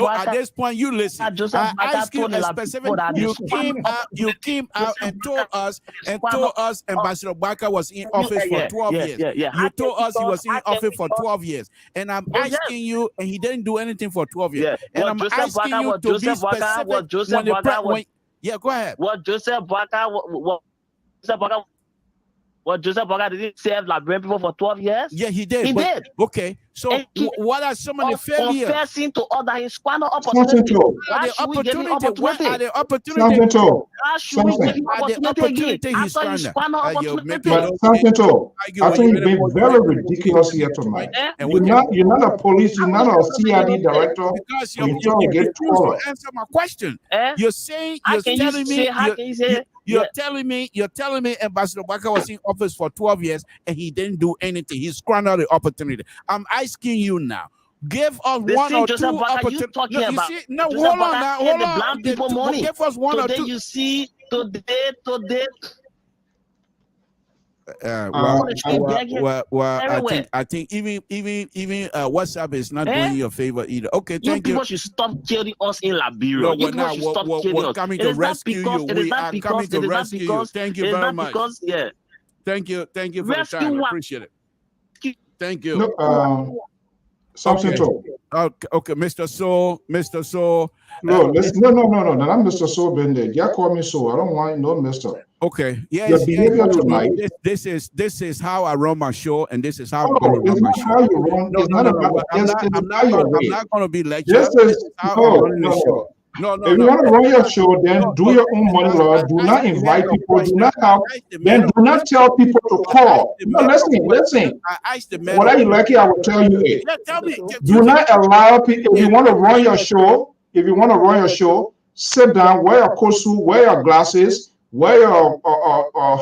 At this point, you listen. I ask you a specific. You came out and told us Ambassador Barker was in office for 12 years. You told us he was in office for 12 years, and I'm asking you, and he didn't do anything for 12 years. And I'm asking you to be specific. Go ahead. What Joseph Barker didn't serve Liberian people for 12 years? Yeah, he did. He did. Okay, so what are some of the failures? Confessing to other his squander opportunity. Where are the opportunity he's I think you've been very ridiculous here tonight. You're not a police, you're not a CID director. Because you answer my question. You're telling me Ambassador Barker was in office for 12 years and he didn't do anything. He squandered the opportunity. I'm asking you now. Give us one or two opportunities. No, hold on. Give us one or two. You see, today. I think even WhatsApp is not doing you a favor either. Okay, thank you. People should stop killing us in Liberia. We're coming to rescue you. We are coming to rescue you. Thank you very much. Thank you for the time. I appreciate it. Thank you. Something to. Okay, Mr. Soul. No, not Mr. Soul Bender. You call me Soul. I don't want no Mr. Okay. Yeah. Your behavior tonight. This is how I run my show, and this is how I'm going to run my show. How you run. I'm not going to be lectured. This is how I'm running the show. No. If you want to run your show, then do your own money, Lord. Do not invite people. Do not help. Then do not tell people to call. No, listen. Whether you like it, I will tell you it. Do not allow people. If you want to run your show, sit down, wear your coat suit, wear your glasses, wear your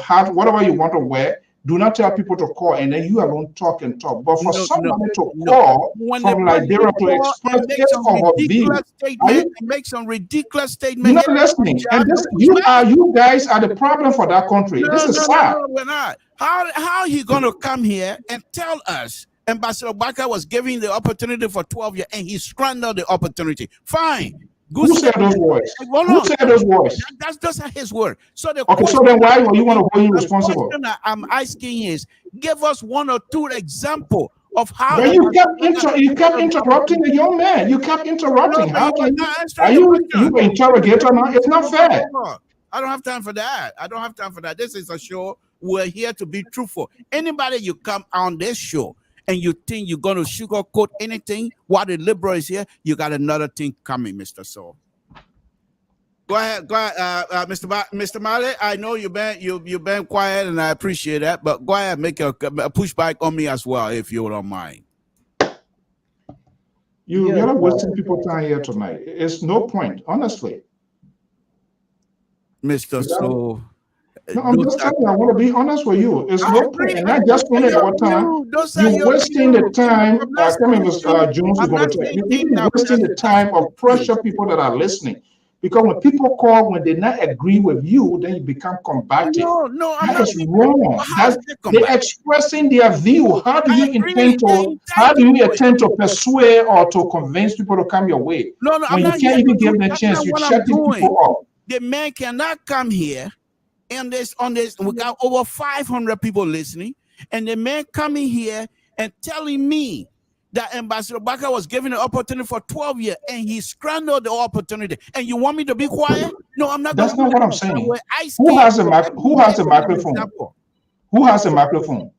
hat, whatever you want to wear. Do not tell people to call, and then you alone talk. But for somebody to call from Liberia to express his or her view, make some ridiculous statement. You're not listening, and you guys are the problem for that country. This is sad. No, we're not. How are you going to come here and tell us Ambassador Barker was given the opportunity for 12 years and he squandered the opportunity? Fine. Who said those words? Who said those words? That's not his word. So so then why do you want to hold you responsible? The question I'm asking is, give us one or two examples of how. But you kept interrupting the young man. You kept interrupting. How can you an interrogator now? It's not fair. I don't have time for that. This is a show. We're here to be truthful. Anybody you come on this show and you think you're going to sugarcoat anything while the liberal is here, you got another thing coming, Mr. Soul. Go ahead, Mr. Malley. I know you've been quiet, and I appreciate that. But go ahead, make a pushback on me as well, if you don't mind. You're not wasting people's time here tonight. It's no point, honestly. Mr. Soul. No, I'm just telling you, I want to be honest with you. It's no point, and not just only our time. You're wasting the time. Coming with Jones is going to tell you. You're wasting the time of pressure people that are listening. Because when people call, when they not agree with you, then you become combative. No, I'm that not. is wrong. How's that They're expressing their view. How do you intend to persuade or to convince people to come your way? No, when I'm you not can't even give them a that's chance, not you're what I'm shutting doing. people up. The man cannot come here and on this, we got over 500 people listening, and the man coming here and telling me that Ambassador Baka was given an opportunity for 12 years and he scrambled the opportunity. And you want me to be quiet? No, I'm not. That's not what I'm saying. Who has the microphone? Who has the microphone?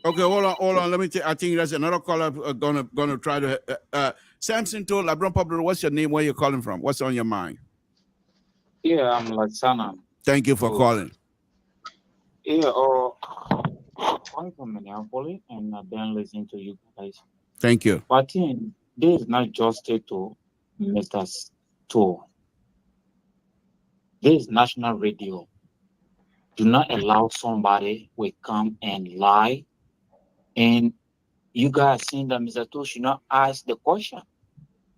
Okay, hold on. Let me I think there's another caller gonna try to. Samson told LeBron Pablo, what's your name? Where you calling from? What's on your mind? Yeah, I'm Latsana. Thank you for calling. Yeah, I'm from Minneapolis, and I've been listening to you guys. Thank you. But I think this is not just to Mr. Stowe. This is national radio. Do not allow somebody will come and lie. And you guys saying that Mr. Stowe should not ask the question.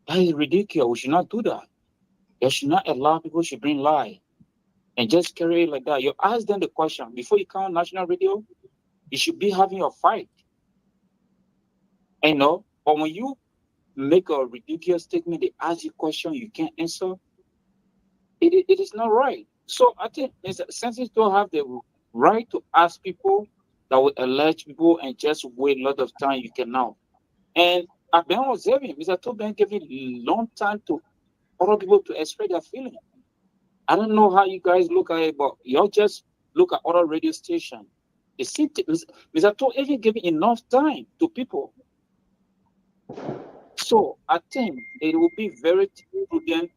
That is ridiculous. We should not do that. You should not allow people to bring lie and just carry it like that. You ask them the question before you come on national radio. You should be having a fight. You know, but when you make a ridiculous statement, they ask you a question you can't answer, it is not right. So I think senators don't have the right to ask people that will elect people and just wait a lot of time you cannot. And I've been observing, Mr. Toben giving a long time to other people to express their feeling. I don't know how you guys look at it, but y'all just look at other radio stations. Mr. To even giving enough time to people. So I think it will be very prudent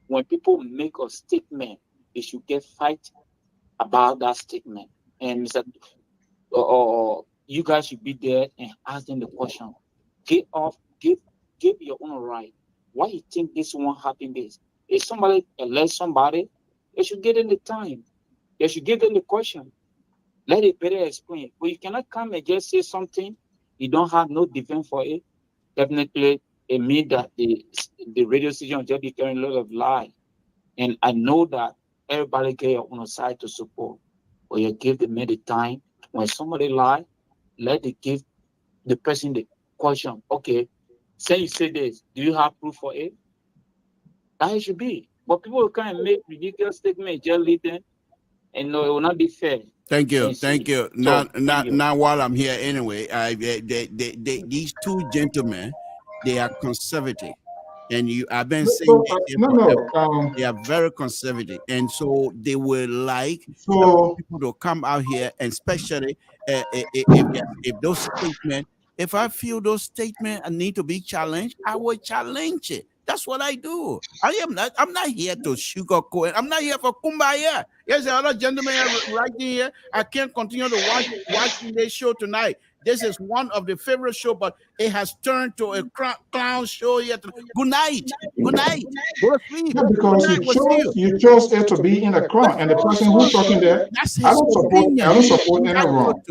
when people make a statement, they should get fight about that statement. And Mr. You guys should be there and ask them the question. Give your own right. Why you think this won't happen? This if somebody elects somebody, they should give them the time. They should give them the question. Let it better explain. But you cannot come and just say something you don't have no defense for it. Definitely, it means that the radio station just be carrying a lot of lie. And I know that everybody get on a side to support. But you give the man the time. When somebody lie, let it give the person the question. Okay, say you say this. Do you have proof for it? That should be. But people can make ridiculous statements, just leave them. And no, it will not be fair. Thank you. Now, while I'm here anyway, these two gentlemen, they are conservative, and I've been saying they are very conservative, and so they will like people to come out here, and especially if those statements. If I feel those statements need to be challenged, I will challenge it. That's what I do. I'm not here to sugarcoat. I'm not here for kumbaya. Yes, there are other gentlemen right here. I can't continue to watch this show tonight. This is one of the favorite shows, but it has turned to a clown show here. Good night. Good night. Go to sleep. Yeah, because you chose it to be in the crown, and the person who's talking there, I don't support any wrong.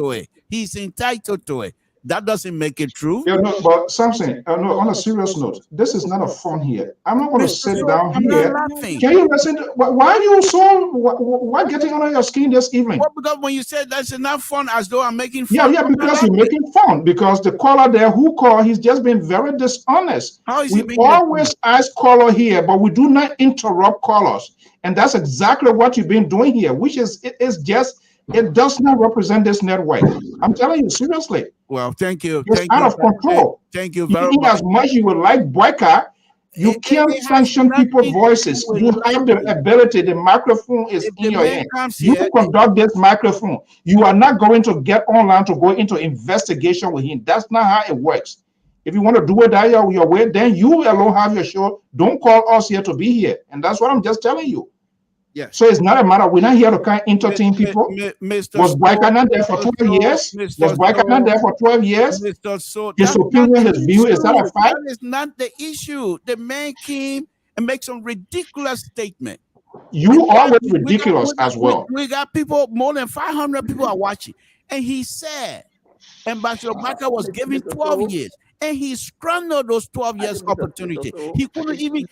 He's entitled to it. That doesn't make it true. Yeah, no, but Samson, no, on a serious note, this is not a fun here. I'm not going to sit down here. Can you listen? Why are you so? Why getting under your skin this evening? Well, because when you said that's not fun, as though I'm making fun. Yeah, because you're making fun. Because the caller there who called, he's just been very dishonest. How is we always ask caller here, but we do not interrupt callers, and that's exactly what you've been doing here, which is it does not represent this network. I'm telling you seriously. Well, thank you. It's out of control. Thank you very much. As much you would like boycott, you can't sanction people's voices. You have the ability. The microphone is in your hand. You conduct this microphone. You are not going to get online to go into investigation with him. That's not how it works. If you want to do it that your way, then you alone have your show. Don't call us here to be here. And that's what I'm just telling you. Yes. So it's not a matter. We're not here to kind of entertain people. Was Boyka not there for 12 years? Was Boyka not there for 12 years? His opinion, his view, is that a fact? That is not the issue. The man came and made some ridiculous statement. You always ridiculous as well. We got people, more than 500 people are watching. And he said, Ambassador Baka was given 12 years. and he squandered those 12 years opportunity. He couldn't even,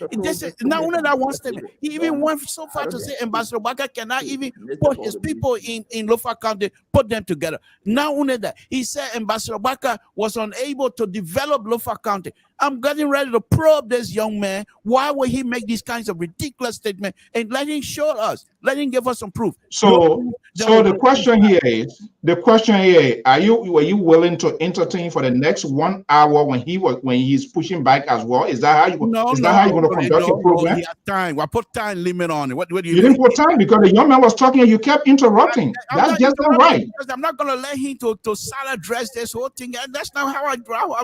not only that one statement, he even went so far to say Ambassador Baka cannot even put his people in Lofa County, put them together. Not only that, he said Ambassador Baka was unable to develop Lofa County. I'm getting ready to probe this young man. Why would he make these kinds of ridiculous statements? And let him show us, let him give us some proof. So the question here is, were you willing to entertain for the next 1 hour when he's pushing back as well? Is that how you going to conduct your program? He had time. I put time limit on it. What do you didn't put time because the young man was talking and you kept interrupting. That's just not right. Because I'm not going to let him to salad dress this whole thing. And that's not how I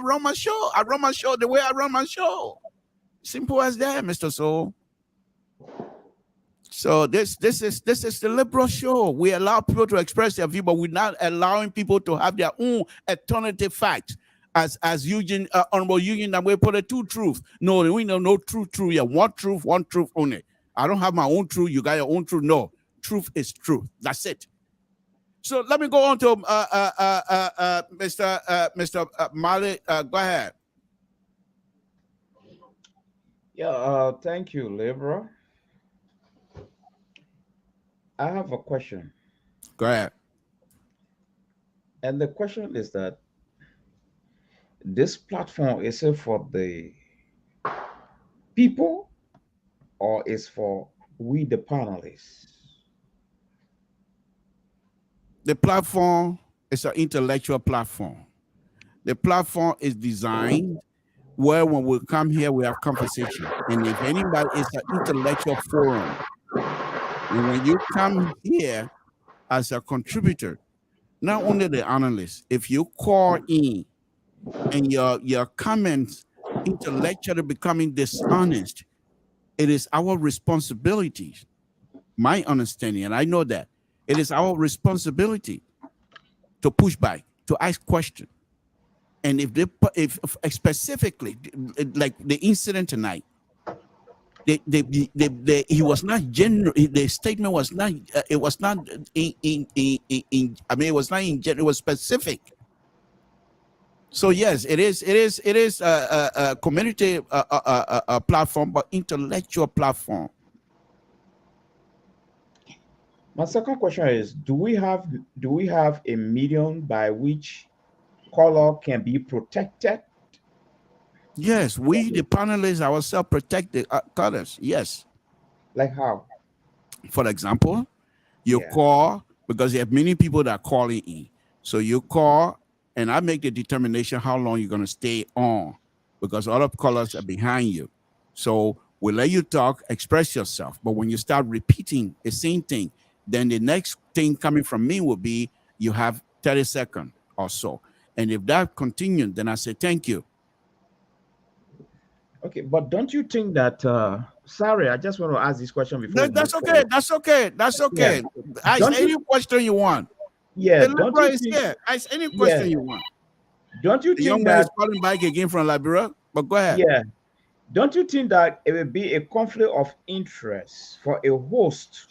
run my show. I run my show the way I run my show. Simple as that, Mr. Soul. So this is the liberal show. We allow people to express their view, but we're not allowing people to have their own alternative facts. As Eugene, Honorable Eugene, that we put a two truth. No, we know no truth. Yeah, one truth only. I don't have my own truth. You got your own truth. No, truth is truth. That's it. So let me go on to Mr. Mali. Go ahead. Yeah, thank you, Libra. I have a question. Go ahead. And the question is that this platform, is it for the people or is for we the panelists? The platform is an intellectual platform. The platform is designed where when we come here, we have conversation. And if anybody, it's an intellectual forum. And when you come here as a contributor, not only the analyst, if you call in and your comments intellectually becoming dishonest, it is our responsibility, my understanding, and I know that, it is our responsibility to push back, to ask questions. And if specifically, like the incident tonight, he was not general. The statement was not. It was not I mean, it was not in general. It was specific. So yes, it is a community platform, but intellectual platform. My second question is: Do we have a medium by which color can be protected? Yes, we the panelists ourselves protect the colors. Yes. Like how? For example, you call because you have many people that are calling in. So you call, and I make the determination how long you're going to stay on, because other callers are behind you. So we'll let you talk, express yourself. But when you start repeating the same thing, then the next thing coming from me will be you have 30 seconds or so. And if that continues, then I say thank you. Okay, but don't you think that sorry, I just want to ask this question before. That's okay. Yeah. Ask any question you want. Yeah, don't you think, ask any question you want. Don't you the think young man is calling back again from Liberia? But go ahead. Yeah. Don't you think that it will be a conflict of interest for a host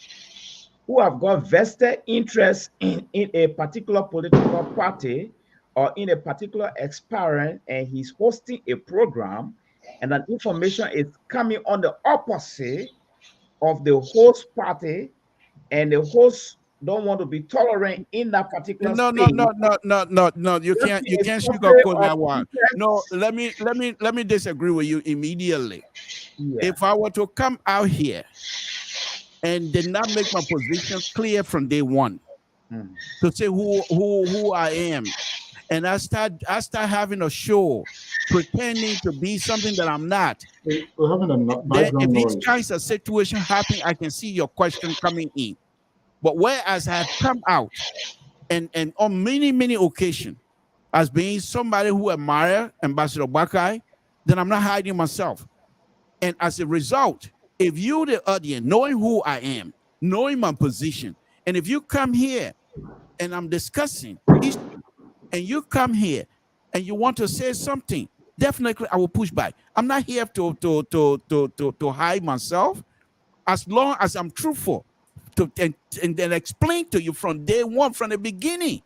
who have got vested interest in a particular political party or in a particular experiment, and he's hosting a program, and that information is coming on the opposite of the host party, and the host don't want to be tolerant in that particular No. You can't sugarcoat that one. No, let me disagree with you immediately. Yeah. If I were to come out here and did not make my position clear from day one, to say who I am, and I start having a show pretending to be something that I'm not. We're having a background if noise. these kinds of situations happen, I can see your question coming in. But whereas I have come out and on many occasions as being somebody who admires Ambassador Bakai, then I'm not hiding myself. And as a result, if you, the audience, knowing who I am, knowing my position, and if you come here and I'm discussing history, and you come here and you want to say something, definitely I will push back. I'm not here to hide myself. As long as I'm truthful and then explain to you from day one, from the beginning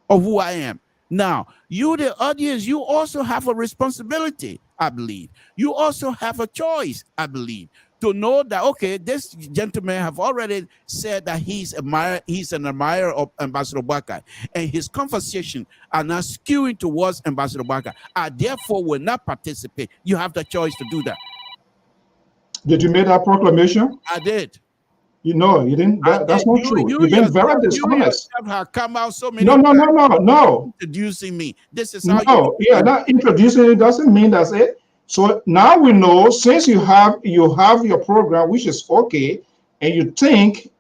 of who I am. Now, you, the audience, you also have a responsibility, I believe. You also have a choice, I believe, to know that, okay, this gentleman have already said that he's an admirer of Ambassador Baka, and his conversation are not skewing towards Ambassador Baka. I therefore will not participate. You have the choice to do that. Did you make that proclamation? I did. You know, you didn't. That's not true. You've been very dishonest. You have come out so many No. Introducing me. This is how not introducing it doesn't mean that's it. So now we know, since you have your program, which is okay, and you think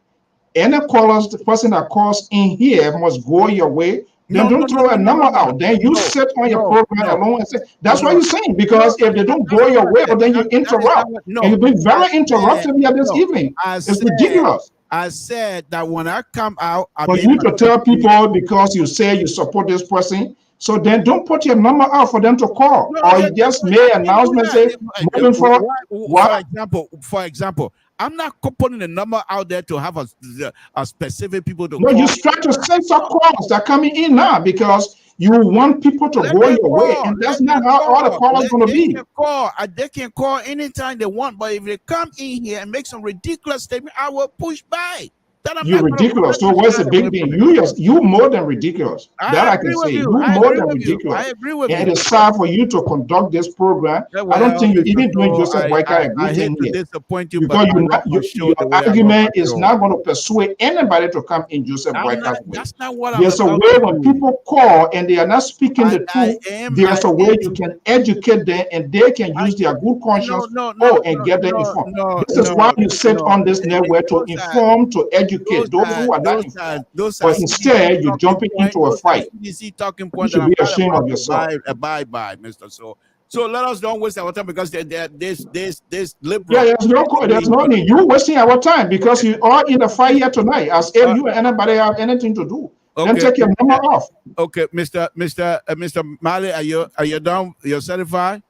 any callers, the person that calls in here must go your way, then don't throw a number out. Then you sit on your program alone and say, that's what you're saying, because if they don't go your way, then you interrupt. And you've been very interruptive here this evening. It's ridiculous. I said that when I come out, but you need to tell people, because you say you support this person, so then don't put your number out for them to call, or you just made an announcement say moving forward. For example, I'm not putting a number out there to have a specific people to no, call. You try to send some calls that are coming in now because you want people to go your way, and that's not how all the callers going to be. They can call anytime they want, but if they come in here and make some ridiculous statement, I will push by. You're ridiculous. So what's the big thing? You more than ridiculous. That I can say. You more than ridiculous. I agree with you. And it is time for you to conduct this program. I don't think you're even doing Joseph Boyka a good thing here. Disappoint you, because your argument is not going to persuade anybody to come in Joseph Boyka's way. That's not what There's a way when people call and they are not speaking the truth. There's a way you can educate them and they can use their good conscience and get them informed. This is why you sit on this network to inform, to educate those who are not informed. But instead, you're jumping into a fight. You should be ashamed of yourself. Abide by, Mr. So let us don't waste our time, because this liberal. Yeah, there's no need. You're wasting our time because you are in a fight here tonight, as if you and anybody have anything to do. Okay. Then take your number off. Okay, Mr. Mali, are you done? You're satisfied?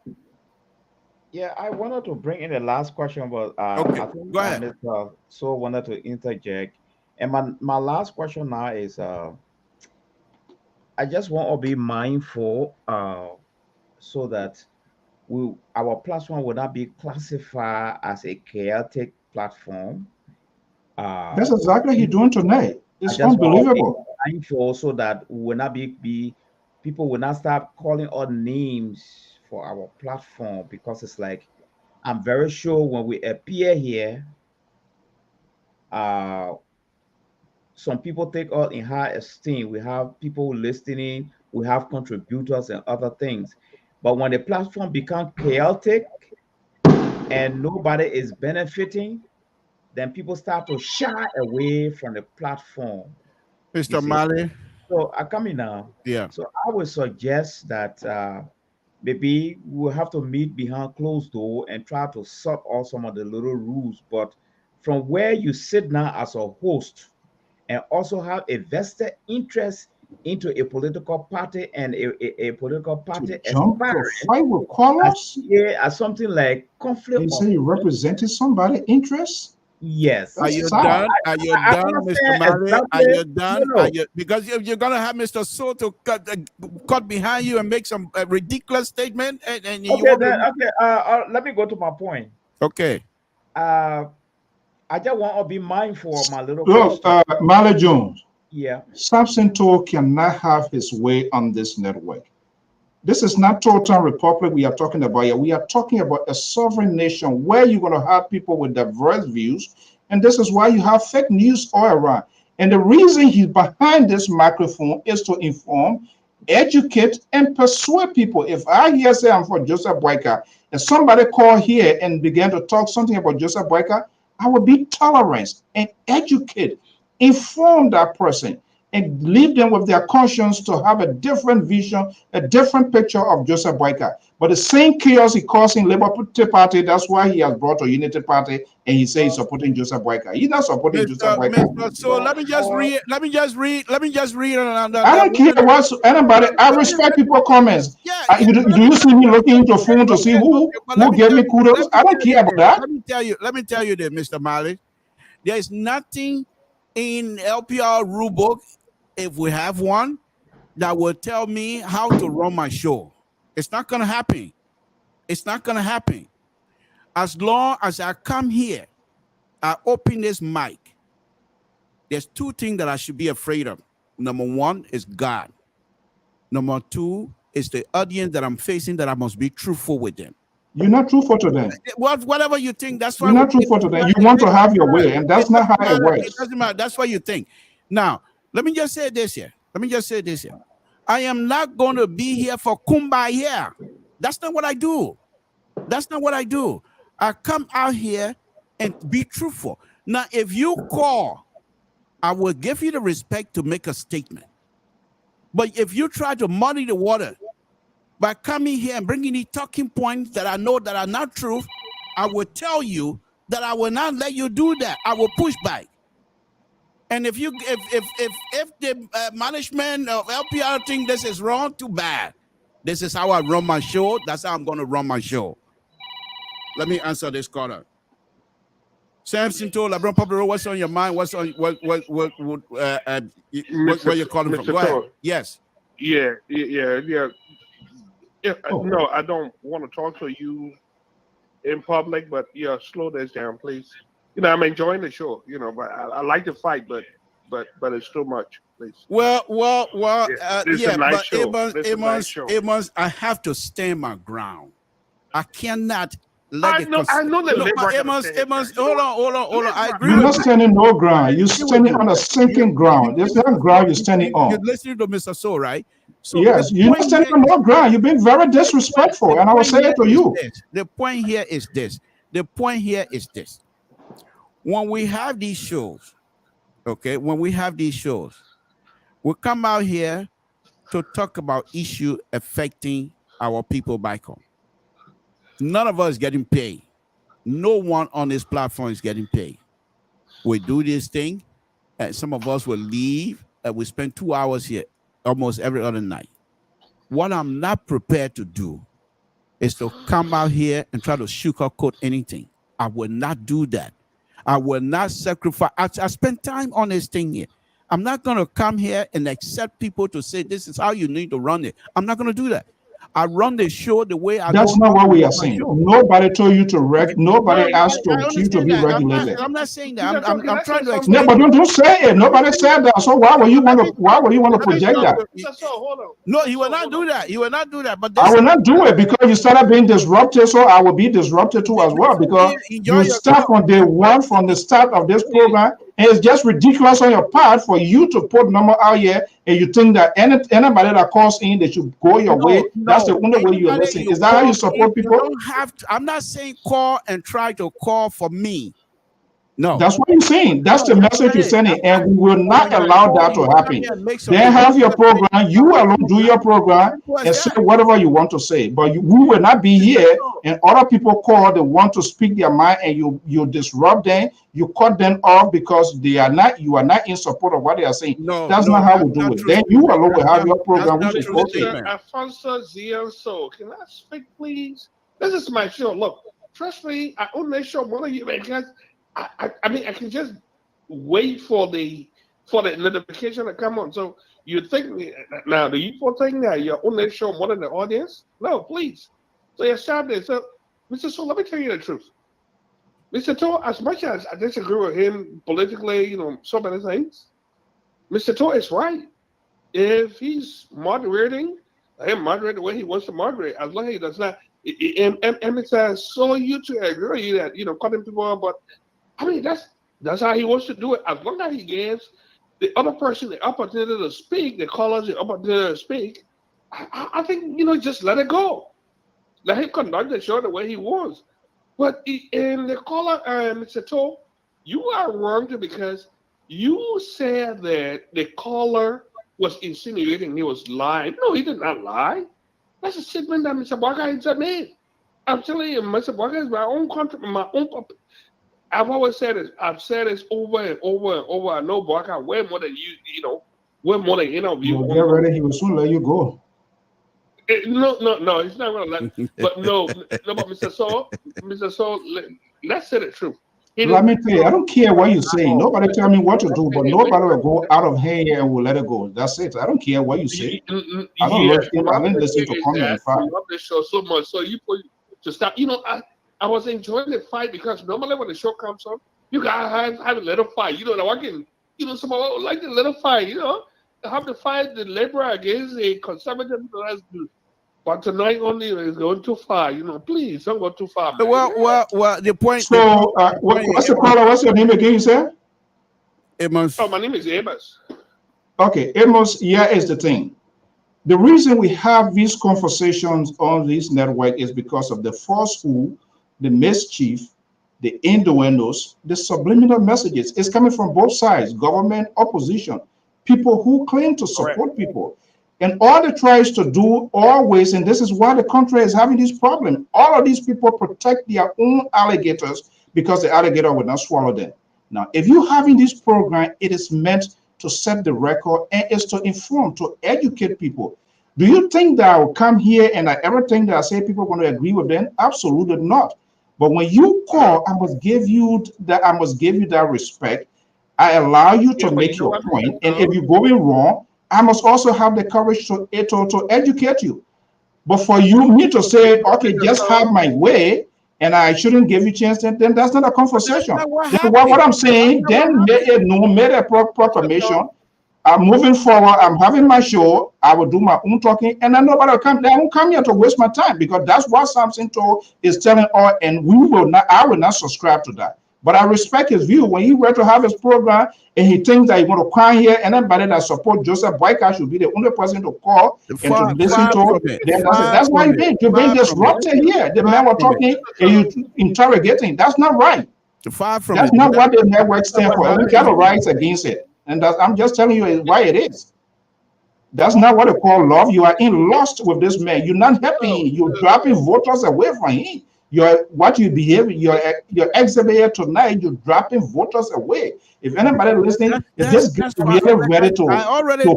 Yeah, I wanted to bring in the last question, but okay, I think go ahead. Mr. So wanted to interject, and my last question now is, I just want to be mindful, so that our platform will not be classified as a chaotic platform. That's exactly what you're doing tonight. It's unbelievable. Mindful so that we will not people will not start calling out names for our platform, because it's like, I'm very sure when we appear here, some people take us in high esteem. We have people listening, we have contributors and other things. But when the platform becomes chaotic and nobody is benefiting, then people start to shy away from the platform. Mr. Mali. So I come in now. Yeah. So I would suggest that maybe we'll have to meet behind closed door and try to sort out some of the little rules. But from where you sit now as a host and also have a vested interest into a political party and a political party as something like conflict. You say you represented somebody's interest? Yes. Are you done? Are you done, Mr. Mali? Are you done? No. Because if you're gonna have Mr. Soto cut behind you and make some ridiculous statement, and let me go to my point. Okay. I just want to be mindful of my little. Look, Mali Jones. Yeah. Samson cannot have his way on this network. This is not total republic we are talking about here. We are talking about a sovereign nation where you're going to have people with diverse views. And this is why you have fake news all around. And the reason he's behind this microphone is to inform, educate, and persuade people. If I hear say I'm for Joseph Boyka, and somebody call here and began to talk something about Joseph Boyka, I will be tolerant and educate, inform that person, and leave them with their conscience to have a different vision, a different picture of Joseph Boyka. But the same chaos he caused in Labour Party, that's why he has brought a Unity Party, and he says he's supporting Joseph Boyka. He's not supporting Joseph Boyka. So let me just read. Let me just read. I don't care what anybody. I respect people's comments. Yeah, do you see me looking into phone to see who gave me kudos? I don't care about that. Let me tell you this, Mr. Mali. There is nothing in LPR rule book, if we have one, that will tell me how to run my show. It's not going to happen. It's not going to happen. As long as I come here, I open this mic, there's two things that I should be afraid of. Number one is God. Number two is the audience that I'm facing, that I must be truthful with them. You're not truthful to them. Whatever you think, that's why. You're not truthful to them. You want to have your way, and that's not how it works. It doesn't matter. That's what you think. Now, let me just say this here. I am not going to be here for kumbaya. That's not what I do. That's not what I do. I come out here and be truthful. Now, if you call, I will give you the respect to make a statement. But if you try to muddy the water by coming here and bringing the talking points that I know that are not true, I will tell you that I will not let you do that. I will push back. And if the management of LPR think this is wrong, too bad. This is how I run my show. That's how I'm going to run my show. Let me answer this caller. Samson told LeBron Pablo, what's on your mind? What's on where you're calling from? Go ahead. Yes. Yeah. No, I don't want to talk to you in public, but yeah, slow this down, please. I'm enjoying the show, but I like to fight, but it's too much, please. Well, yeah, but Amos, I have to stand my ground. I cannot let I know the Amos, hold on. I agree. You're not standing no ground. You're standing on a sinking ground. There's no ground you're standing on. You're listening to Mr. So, right? So yes, you're not standing on no ground. You've been very disrespectful, and I will say it to you. The point here is this. When we have these shows, okay, we come out here to talk about issues affecting our people back home. None of us is getting paid. No one on this platform is getting paid. We do this thing, and some of us will leave, and we spend 2 hours here almost every other night. What I'm not prepared to do is to come out here and try to sugarcoat anything. I will not do that. I will not sacrifice. I spend time on this thing here. I'm not going to come here and accept people to say this is how you need to run it. I'm not going to do that. I run the show the way I. That's not what we are saying. Nobody told you to Nobody asked you to be regulated. I'm not saying that. I'm trying to No, explain. but don't say it. Nobody said that. So why would you want to project that? No, he will not do that. He will not do that. But I will not do it because you started being disruptive. So I will be disrupted too as well because you start on day one from the start of this program. And it's just ridiculous on your part for you to put number out here and you think that anybody that calls in, they should go your way. That's the only way you're listening. Is that how you support people? You don't have to. I'm not saying call and try to call for me. No. That's what you're saying. That's the message you're sending. And we will not allow that to happen. Then have your program. You alone do your program and say whatever you want to say. But we will not be here and other people call, they want to speak their mind and you disrupt them. You cut them off because you are not in support of what they are saying. That's not how we do it. Then you alone will have your program. Mr. Alfonso Zienso, can I speak, please? This is my show. Look, trust me, I only show one of you because I mean, I can just wait for the notification to come on. So you think now, do you think that you're only show more than the audience? No, please. So you stop there. So, Mr. So, let me tell you the truth. Mr. To, as much as I disagree with him politically, so many things, Mr. To is right. If he's moderating, let him moderate the way he wants to moderate. As long as he does not, and it says, so you to agree that, cutting people out, but I mean, that's how he wants to do it. As long as he gives the other person the opportunity to speak, the callers the opportunity to speak, I think, just let it go. Let him conduct the show the way he wants. But in the caller, Mr. To, you are wrong too because you said that the caller was insinuating he was lying. No, he did not lie. That's a statement that Mr. Barker had made. I'm telling you, Mr. Barker is my own country, my own. I've always said this. I've said this over and over and over. I know Barker way more than you, way more than any of you. Get ready. He will soon let you go. No, he's not going to let. But no, but Mr. So, let's say the truth. Let me tell you, I don't care what you say. Nobody tell me what to do, but nobody will go out of here and will let it go. That's it. I don't care what you say. I don't Yes, listen. I didn't listen to comment. In fact, we love this show so much. So you put to stop. You know, I was enjoying the fight because normally when the show comes on, you guys have a little fight. You know, now I can, you know, someone would like the little fight. You know, have to fight the liberal against the conservative. That's good. But tonight only is going too far. You know, please don't go too far. Man. Well. The point. So, what's the caller? What's your name again? You said? Amos. Oh, my name is Amos. Okay, Amos. Here is the thing. The reason we have these conversations on this network is because of the falsehood, the mischief, the innuendos, the subliminal messages. It's coming from both sides, government, opposition, people who claim to support people. And all they tries to do always, and this is why the country is having this problem, all of these people protect their own alligators because the alligator will not swallow them. Now, if you're having this program, it is meant to set the record and is to inform, to educate people. Do you think that I will come here and everything that I say people are going to agree with them? Absolutely not. But when you call, I must give you that respect. I allow you to make your point. And if you're going wrong, I must also have the courage to educate you. But for me to say, okay, just have my way, and I shouldn't give you a chance, then that's not a conversation. What I'm saying, then made a proclamation. I'm moving forward. I'm having my show. I will do my own talking, and then nobody will come. They won't come here to waste my time because that's what Samson told is telling all, and we will not. I will not subscribe to that. But I respect his view. When he went to have his program and he thinks that he's going to come here and anybody that support Joseph Boyka should be the only person to call and to listen to. Then that's why you're being disrupted here. The men were talking and you interrogating. That's not right. That's not what the network stands for. We got a rights against it. And I'm just telling you why it is. That's not what they call love. You are in lust with this man. You're not happy. You're dropping voters away from him. Your exhibit here tonight, you're dropping voters away. If anybody listening is just really ready to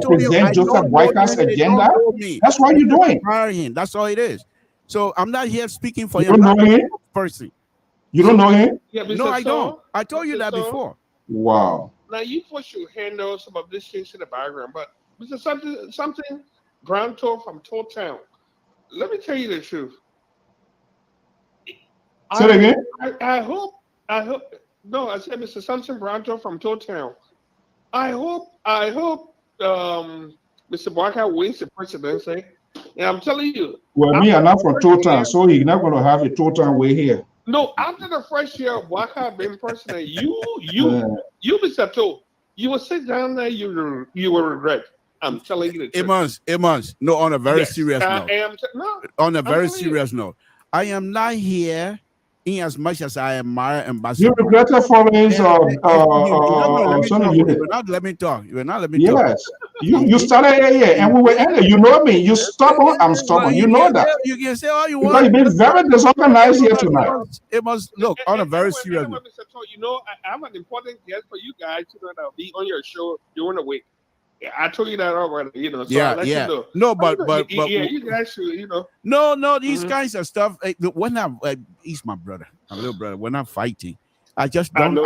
present Joseph Boyka's agenda, that's what you're doing. That's all it is. So I'm not here speaking for you. Don't know him? Person. You don't know him? Yeah, no, I don't. I told you that before. Wow. Now you push your handle some of this things in the background, but Mr. Something Brown told from Toll Town. Let me tell you the truth. Say it again. I hope. No, I said Mr. Samson Brownto from Toll Town. I hope. Mr. Boyka wins the presidency. And I'm telling you. Well, me, I'm not from Toll Town, so he's not going to have a Toll Town way here. No, after the first year of Boyka being president, you, Mr. Toll, you will sit down there. You will regret. I'm telling you the truth. Amos. No, on a very serious note. On a very serious note, I am not here. In as much as I admire Ambassador, you regretted following you're not let me talk. You're not let me talk. Yes, you started here and we were ended. You know me. You stubborn. I'm stubborn. You know that. You can say all you because want. You've been very disorganized here tonight. It must look on a very serious note. You know, I have an important guest for you guys to be on your show during the week. Yeah, I told you that already, you know. So yeah. You know. No, but you guys should, you know. No, these kinds of stuff. When he's my brother, my little brother. When I'm fighting, I just don't.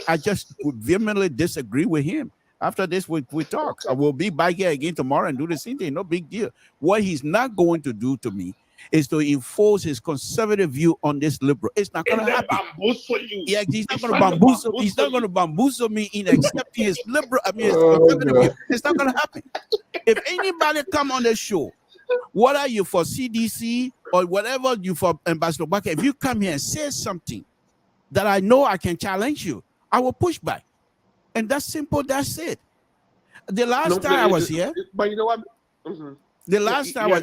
I just vehemently disagree with him. After this, we talk. I will be back here again tomorrow and do the same thing. No big deal. What he's not going to do to me is to enforce his conservative view on this liberal. It's not going to happen. Yeah, he's not going to bamboozle. He's not going to bamboozle me in accepting his liberal. I mean, his conservative view. It's not going to happen. If anybody come on the show, what are you for CDC or whatever you for Ambassador Boyka? If you come here and say something that I know I can challenge you, I will push back, and that's simple. That's it. The last time I was here, but you know what? The last time I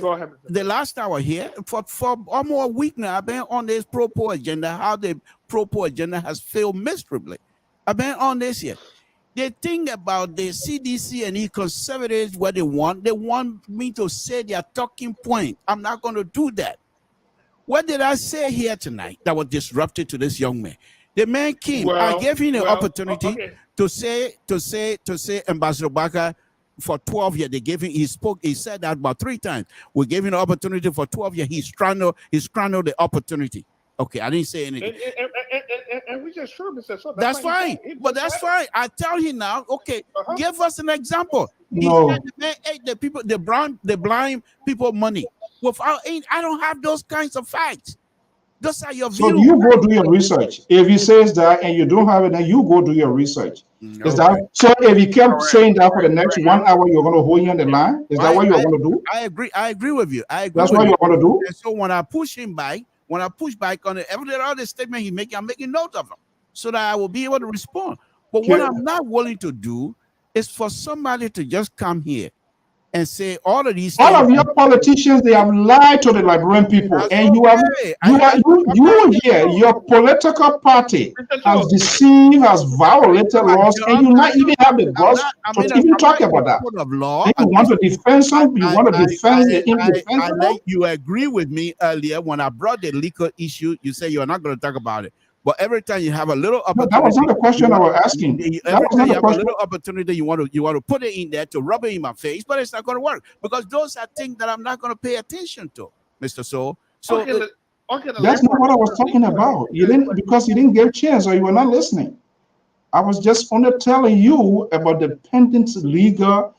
was here for almost a week now, I've been on this pro-poor agenda, how the pro-poor agenda has failed miserably. I've been on this here. They think about the CDC and the conservatives, what they want me to say their talking point. I'm not going to do that. What did I say here tonight that was disruptive to this young man? The man came. I gave him the opportunity to say Ambassador Boyka. For 12 years, they gave him. He said that about 3 times. We gave him an opportunity for 12 years. He strangled the opportunity. Okay, I didn't say anything. And we just sure, Mr. So That's fine, but that's fine. I tell you now. Okay, give us an example. No. He said the man ate the people, the blind people money. Without, I don't have those kinds of facts. Those are your So views. you go do your research. If he says that and you don't have it, then you go do your research. Is that so? If he kept saying that for the next 1 hour, you're going to hold him on the line? Is that what you're going to do? I agree with you. I agree. That's what you're going to do. And so when I push him back, on it, every other statement he making, I'm making note of them so that I will be able to respond. But what I'm not willing to do is for somebody to just come here and say all of these things. All of your politicians, they have lied to the Liberian people, and you here, your political party has deceived, has violated laws, and you not even have the guts to even talk about that. Then you want to defend some, you want to defend the indefensible. You agree with me earlier when I brought the legal issue. You say you're not going to talk about it. But every time you have a little opportunity, that was not the question I was asking. Every time you have a little opportunity, you want to put it in there to rub it in my face, but it's not going to work because those are things that I'm not going to pay attention to, Mr. So that's not what I was talking about. You didn't, because you didn't get a chance or you were not listening. I was just only telling you about the pending legal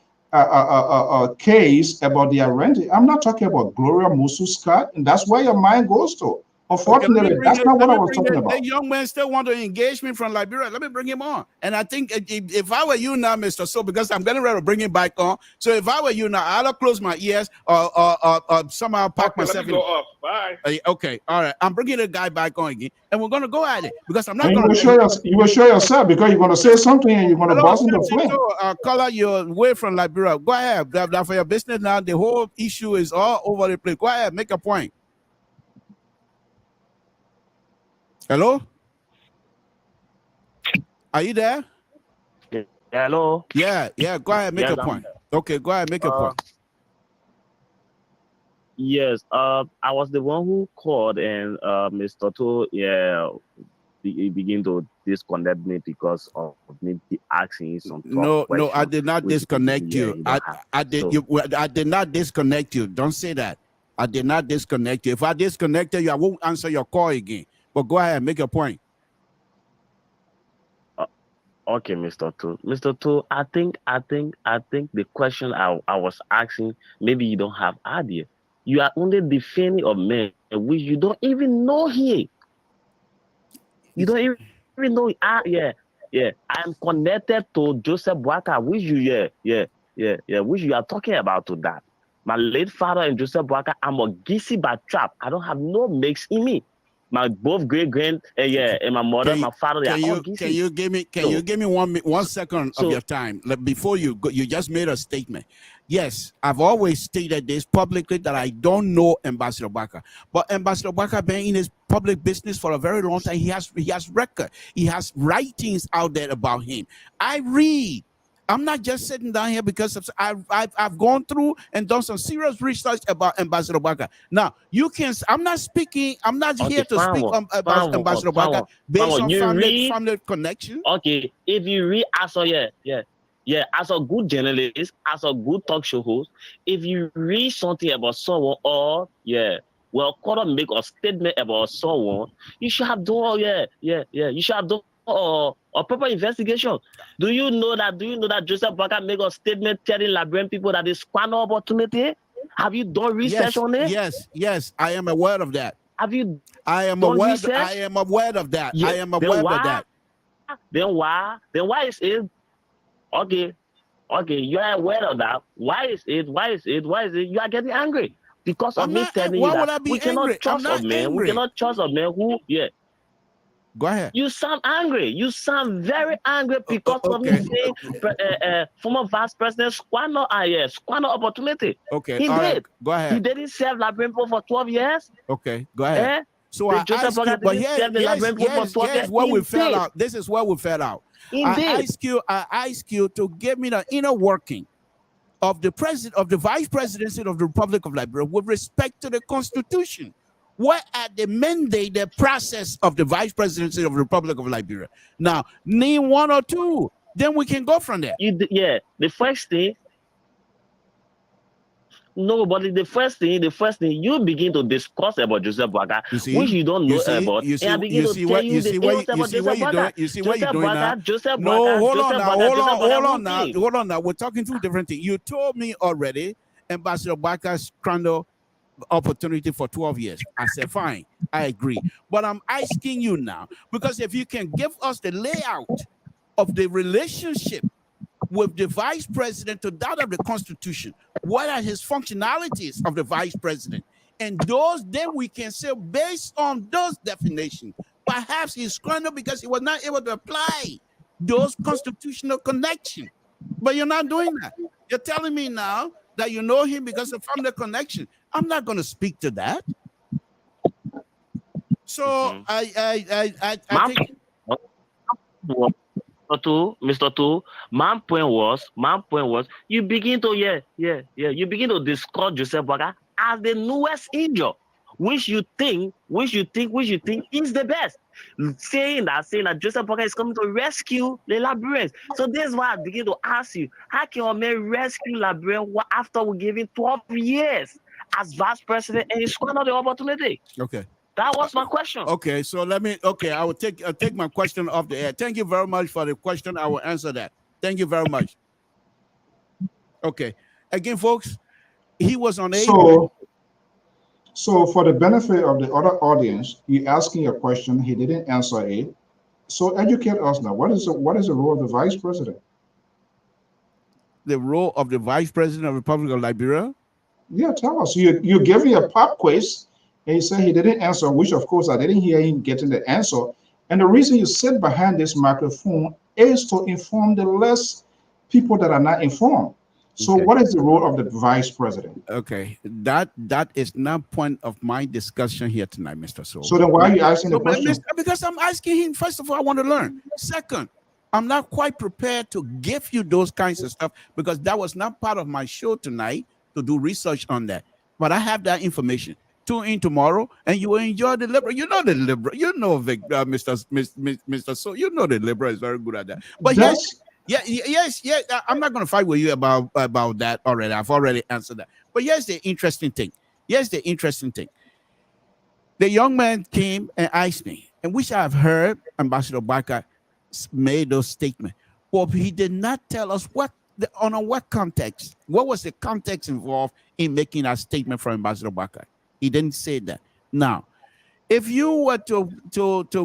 case about the arrangement. I'm not talking about Gloria Musu Scott, and that's where your mind goes to. Unfortunately, that's not what I was talking about. The young man still want to engage me from Liberia. Let me bring him on. And I think if I were you now, Mr. So, because I'm getting ready to bring him back on. So if I were you now, I'll close my ears or somehow pack myself in. Go off. Bye. Okay, all right. I'm bringing the guy back on again, and we're going to go at it because I'm not going to. You will show yourself because you're going to say something and you're going to bust into flame. Caller, you're away from Liberia. Go ahead. For your business now, the whole issue is all over the place. Go ahead, make a point. Hello? Are you there? Hello? Yeah. Go ahead, make a point. Okay, go ahead, make a point. Yes, I was the one who called and Mr. To, he began to disconnect me because of me asking some No, I did not disconnect you. I did not disconnect you. Don't say that. I did not disconnect you. If I disconnected you, I won't answer your call again. But go ahead, make a point. Okay, Mr. Tu. Mr. Tu, I think the question I was asking, maybe you don't have idea. You are only defending a man which you don't even know here. You don't even know. Yeah. I am connected to Joseph Boaka, which which you are talking about to that. My late father and Joseph Boaka, I'm a Gisi by trap. I don't have no mix in me. My both great-grand and my mother, my father, they are all Gisi. Can you give me 1 second of your time? Before you go, you just made a statement. Yes, I've always stated this publicly that I don't know Ambassador Boaka. But Ambassador Boaka been in his public business for a very long time. He has record. He has writings out there about him. I read. I'm not just sitting down here because I've gone through and done some serious research about Ambassador Boaka. Now, I'm not here to speak about Ambassador Boaka based on family connection. Okay, if you read as a good journalist, as a good talk show host, if you read something about someone call and make a statement about someone, you should have done you should have done a proper investigation. Do you know that Joseph Boaka make a statement telling Liberian people that they squander opportunity? Have you done research on it? Yes, I am aware of that. Have you? I am aware of that. Yeah, I am aware of that. Then why is it? Okay, you are aware of that. Why is it? You are getting angry because of me telling you that we cannot trust a man. We cannot trust a man who Go ahead. You sound angry. You sound very angry because of me saying former vice president squander opportunity. Okay, he did. Right. Go ahead. He didn't serve Liberian people for 12 years. Okay, go ahead. So I ask you, but here's what we found out. This is what we found out. I ask you to give me the inner working of the vice presidency of the Republic of Liberia with respect to the Constitution. What are the mandate, the process of the vice presidency of the Republic of Liberia? Now, name one or two, then we can go from there. The first thing, No, but the first thing, you begin to discuss about Joseph Boakai, which you don't know about. And I begin to tell you the things about Joseph Boakai. You see what you're doing now? Joseph No, Boakai, hold on Joseph now, Boakai, Joseph Boakai, hold on now. We're talking two different things. You told me already, Ambassador Boakai scrambled opportunity for 12 years. I said, fine, I agree. But I'm asking you now, because if you can give us the layout of the relationship with the vice president to that of the Constitution, what are his functionalities of the vice president? And those, then we can say, based on those definitions, perhaps he's scrambled because he was not able to apply those constitutional connections. But you're not doing that. You're telling me now that you know him because of family connection. I'm not going to speak to that. So I think. Mr. Tu, my point was, you begin to you begin to discuss Joseph Boakai as the newest angel, which you think is the best. Saying that Joseph Boakai is coming to rescue the Liberians. So this is why I begin to ask you, how can a man rescue Liberians after we give him 12 years as vice president and he squandered the opportunity? Okay. That was my question. Okay, so I will take my question off the air. Thank you very much for the question. I will answer that. Thank you very much. Okay. Again, folks, he was unable. So for the benefit of the other audience, you asking a question, he didn't answer it. So educate us now. What is the role of the vice president? The role of the vice president of the Republic of Liberia? Yeah, tell us. You gave me a pop quiz. And he said he didn't answer, which of course I didn't hear him getting the answer. And the reason you sit behind this microphone is to inform the less people that are not informed. So what is the role of the vice president? Okay, that is not point of my discussion here tonight, Mr. Soul. So then why are you asking the question? Because I'm asking him, first of all, I want to learn. Second, I'm not quite prepared to give you those kinds of stuff because that was not part of my show tonight to do research on that. But I have that information. Tune in tomorrow, and you will enjoy the liberal. You know the liberal. You know Mr. So you know the liberal is very good at that. But yes. I'm not going to fight with you about that already. I've already answered that. But here's the interesting thing. The young man came and asked me, and which I've heard Ambassador Boakai made those statements, but he did not tell us what context. What was the context involved in making that statement from Ambassador Boakai? He didn't say that. Now, if you were to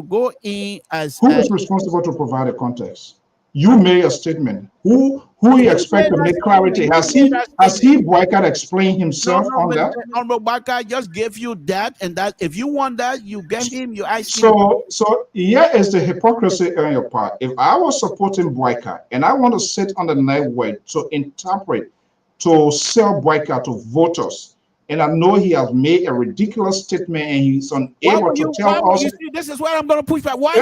go in as who is responsible to provide a context? You made a statement. Who you expect to make clarity? Has he Boakai explained himself on that? Honorable Boakai just gave you that, and that if you want that, you get him. You ask him. So here is the hypocrisy on your part. If I was supporting Boakai and I want to sit on the network to interpret, to sell Boakai to voters, and I know he has made a ridiculous statement and he's unable to tell us. This is where I'm going to push back. Why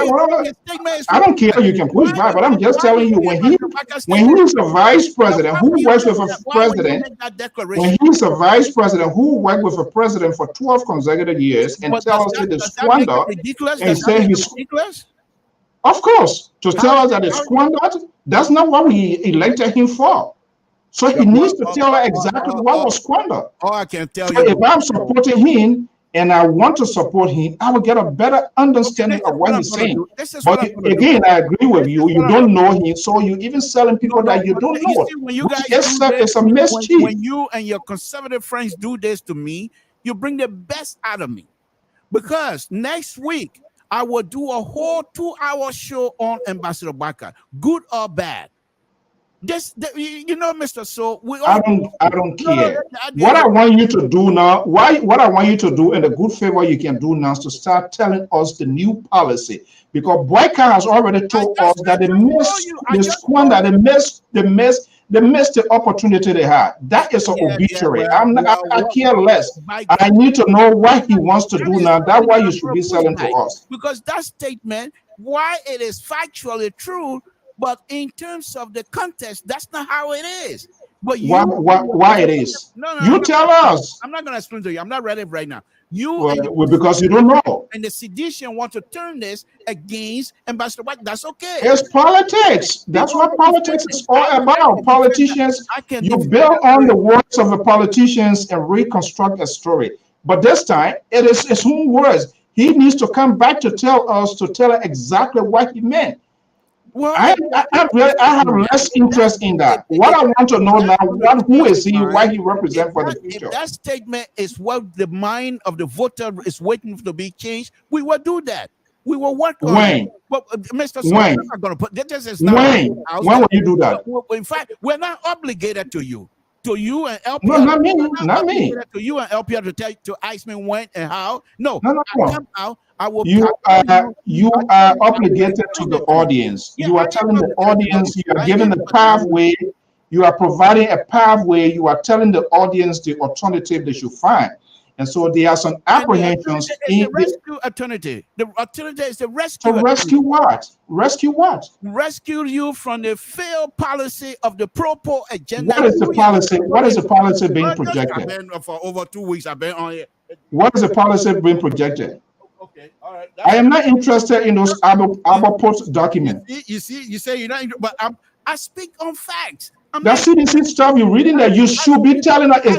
I don't care if you can push back, but I'm just telling you when he's a vice president who works with a president, when he's a vice president who worked with a president for 12 consecutive years and tells us that it's squandered and say he's ridiculous? Of course, to tell us that it's squandered, that's not what we elected him for. So he needs to tell her exactly what was squandered. I can tell you. If I'm supporting him and I want to support him, I will get a better understanding of what he's saying. But again, I agree with you. You don't know him, so you're even selling people that you don't know. When you guys it's a mischief. When you and your conservative friends do this to me, you bring the best out of me. Because next week, I will do a whole 2-hour show on Ambassador Boakai, good or bad. Mr. So I don't care. What I want you to do now, what I want you to do, and the good favor you can do now is to start telling us the new policy, because Boakai has already told us that they missed the opportunity they had. That is an obituary. I care less. I need to know what he wants to do now. That's why you should be selling to us. Because that statement, why it is factually true, but in terms of the context, that's not how it is. But why it is? No, you tell us. I'm not going to explain to you. I'm not ready right now. Because you don't know. And the sedition want to turn this against Ambassador White. That's okay. It's politics. That's what politics is all about. Politicians, you build on the words of the politicians and reconstruct a story. But this time, it is his own words. He needs to come back to tell us exactly what he meant. Well, I have less interest in that. What I want to know now, who is he, why he represents for the future. If that statement is what the mind of the voter is waiting to be changed, we will do that. We will work on when? it. But Mr. When? I'm not going to put this is not when will you do that? In fact, we're not obligated to you. To you and LPR. No, not me. Not me. To you and LPR to tell to ask me when and how. No. I will. You are obligated to the audience. You are telling the audience. You are giving the pathway. You are providing a pathway. You are telling the audience the alternative they should find. And so there are some apprehensions in the rescue alternative. The alternative is the rescue. To rescue what? Rescue what? Rescue you from the failed policy of the pro-poor agenda. What is the policy? What is the policy being projected? I've been for over 2 weeks. I've been on here. What is the policy being projected? Okay, all right. I am not interested in those Abbott documents. You say you're not, but I speak on facts. That CDC stuff you're reading that you should be telling us is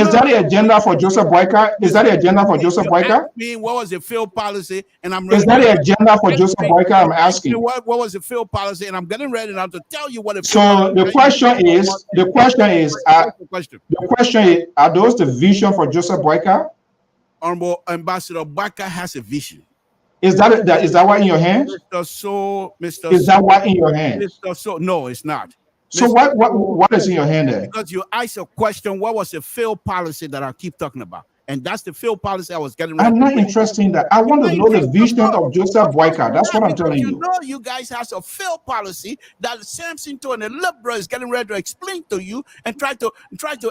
that the agenda for Joseph Boyka? Is that the agenda for Joseph Boyka? What was the field policy? And I'm is that the agenda for Joseph Boyka? I'm asking. What was the field policy? And I'm getting ready now to tell you what it. So the question is, are those the vision for Joseph Boyka? Honorable Ambassador Boyka has a vision. Is that what in your hand? Mr. Is that what in your hand? No, it's not. So what is in your hand there? Because you asked a question, what was the field policy that I keep talking about? And that's the field policy I was getting ready. I'm not interested in that. I want to know the vision of Joseph Boyka. That's what I'm telling you. You know, you guys have a field policy that Samson and the liberal is getting ready to explain to you and try to.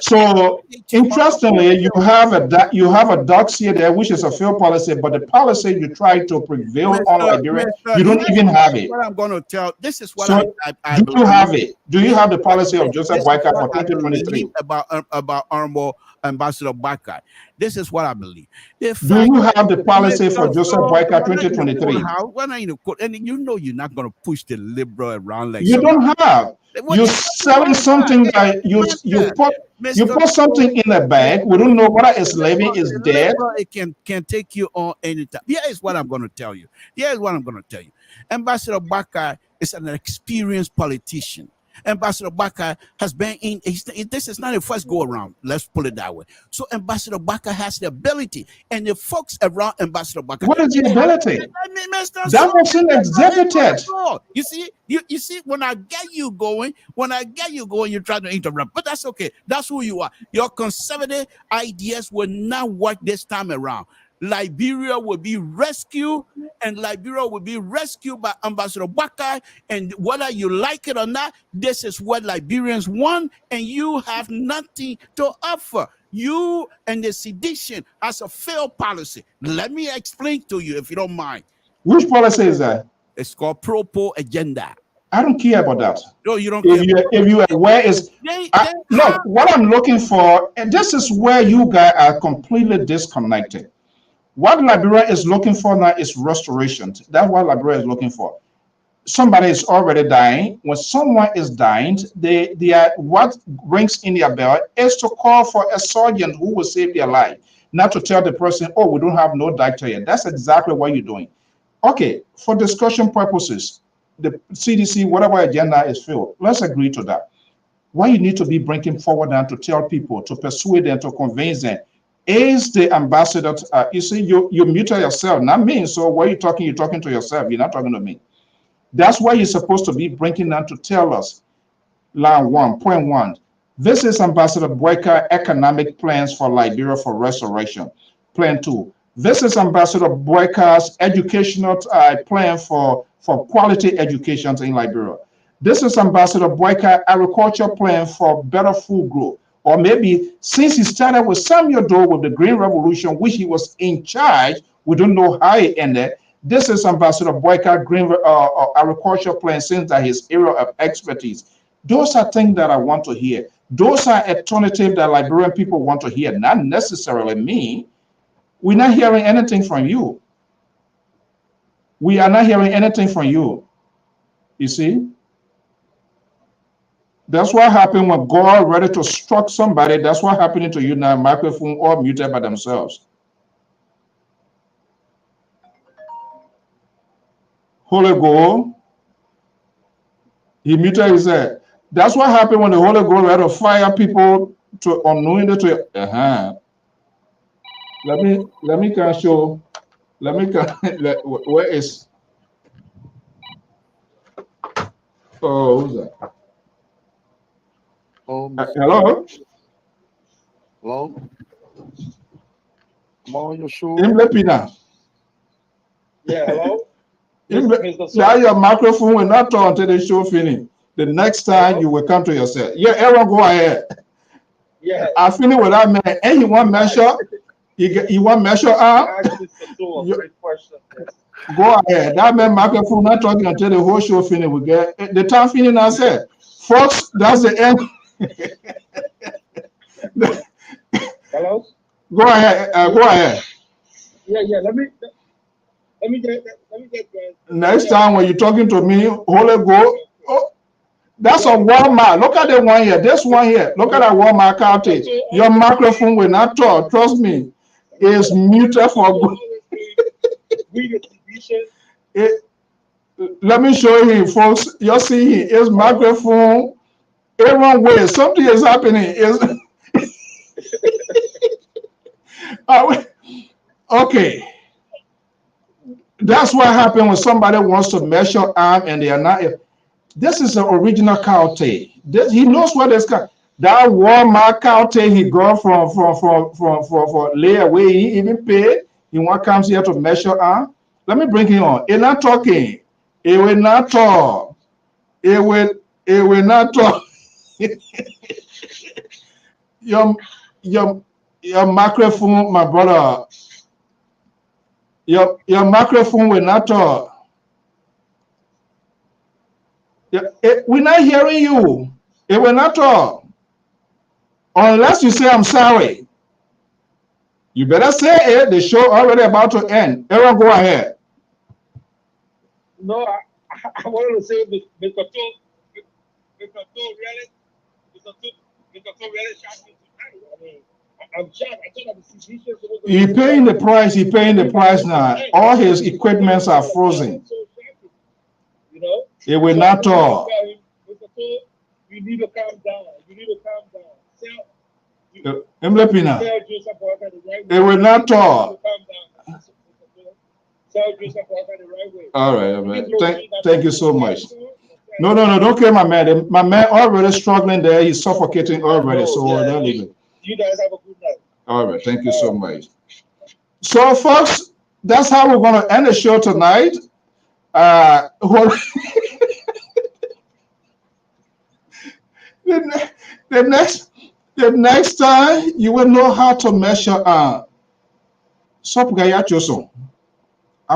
So interestingly, you have a dossier there, which is a field policy, but the policy you try to prevail on Liberia, you don't even have it. What I'm going to tell. This is what I do you have it? Do you have the policy of Joseph Boyka for 2023 about Honorable Ambassador Boyka? This is what I believe. Do you have the policy for Joseph Boyka 2023? And you know you're not going to push the liberal around like you don't have. You're selling something that you put something in a bag. We don't know whether it's living, is dead. It can take you on anytime. Here is what I'm going to tell you. Ambassador Boyka is an experienced politician. Ambassador Boyka has been in. This is not a first go around. Let's put it that way. So Ambassador Boyka has the ability, and the folks around Ambassador Boyka. What is the ability? That wasn't executed. You see, when I get you going, you try to interrupt. But that's okay. That's who you are. Your conservative ideas will not work this time around. Liberia will be rescued, and Liberia will be rescued by Ambassador Boyka. And whether you like it or not, this is what Liberians want, and you have nothing to offer. You and the sedition has a failed policy. Let me explain to you, if you don't mind. Which policy is that? It's called pro-poor agenda. I don't care about that. No, you don't care. If you are aware, look, what I'm looking for, and this is where you guys are completely disconnected. What Liberia is looking for now is restoration. That's what Liberia is looking for. Somebody is already dying. When someone is dying, they are what rings in their bell is to call for a surgeon who will save their life, not to tell the person, oh, we don't have no doctor yet. That's exactly what you're doing. Okay, for discussion purposes, the CDC, whatever agenda is filled, let's agree to that. What you need to be bringing forward now to tell people, to persuade them, to convince them, is the ambassador. You see, you muted yourself, not me. So what you're talking to yourself. You're not talking to me. That's why you're supposed to be bringing them to tell us. Line 1.1. This is Ambassador Boyka economic plans for Liberia for restoration. Plan 2. This is Ambassador Boyka's educational plan for quality education in Liberia. This is Ambassador Boyka agriculture plan for better food growth. Or maybe since he started with Samuel Doe with the Green Revolution, which he was in charge, we don't know how it ended. This is Ambassador Boyka Green agriculture plan since that his area of expertise. Those are things that I want to hear. Those are alternatives that Liberian people want to hear, not necessarily me. We're not hearing anything from you. We are not hearing anything from you. You see? That's what happened when God ready to struck somebody. That's what happening to you now. Microphone all muted by themselves. Holy Ghost, he muted his head. That's what happened when the Holy Ghost ready to fire people to unknowingly to. Let me can show. Let me can. Where is? Oh, who's that? Hello. Hello. I'm on your show. Imlepina. Yeah, hello? Now your microphone will not turn until the show finish. The next time you will come to yourself. Yeah, Aaron, go ahead. Yeah. I finish with that man. And you want measure? You want measure out? Go ahead. That man microphone not talking until the whole show finish. We get the time finish now said. Folks, that's the end. Hello? Go ahead. Go ahead. Yeah. Let me get. Next time when you're talking to me, Holy Ghost. Oh, that's a Walmart. Look at the one here. This one here. Look at that Walmart county. Your microphone will not talk. Trust me. It's muted for good. Let me show you, folks. You see his microphone. Everyone way. Something is happening. Okay. That's what happened when somebody wants to measure arm and they are not. This is the original county. He knows what this guy. That Walmart county he got from layaway. He even paid. He want comes here to measure arm. Let me bring him on. He's not talking. He will not talk. He will not talk. your microphone, my brother. Your microphone will not talk. We're not hearing you. It will not talk. Unless you say, I'm sorry. You better say it. The show already about to end. Aaron, go ahead. No, I wanted to say Mr. Toe really shocked me tonight. I mean, I'm shocked. I thought that the situation was He paying the price. He paying the price now. All his equipments are frozen. You know? It will not talk. Mr. Toe, you need to calm down. You need to calm down. It will not talk. All right. Thank you so much. No, don't care, my man. My man already struggling there. He's suffocating already. So don't leave it. You guys have a good night. All right. Thank you so much. So, folks, that's how we're going to end the show tonight. The next time you will know how to measure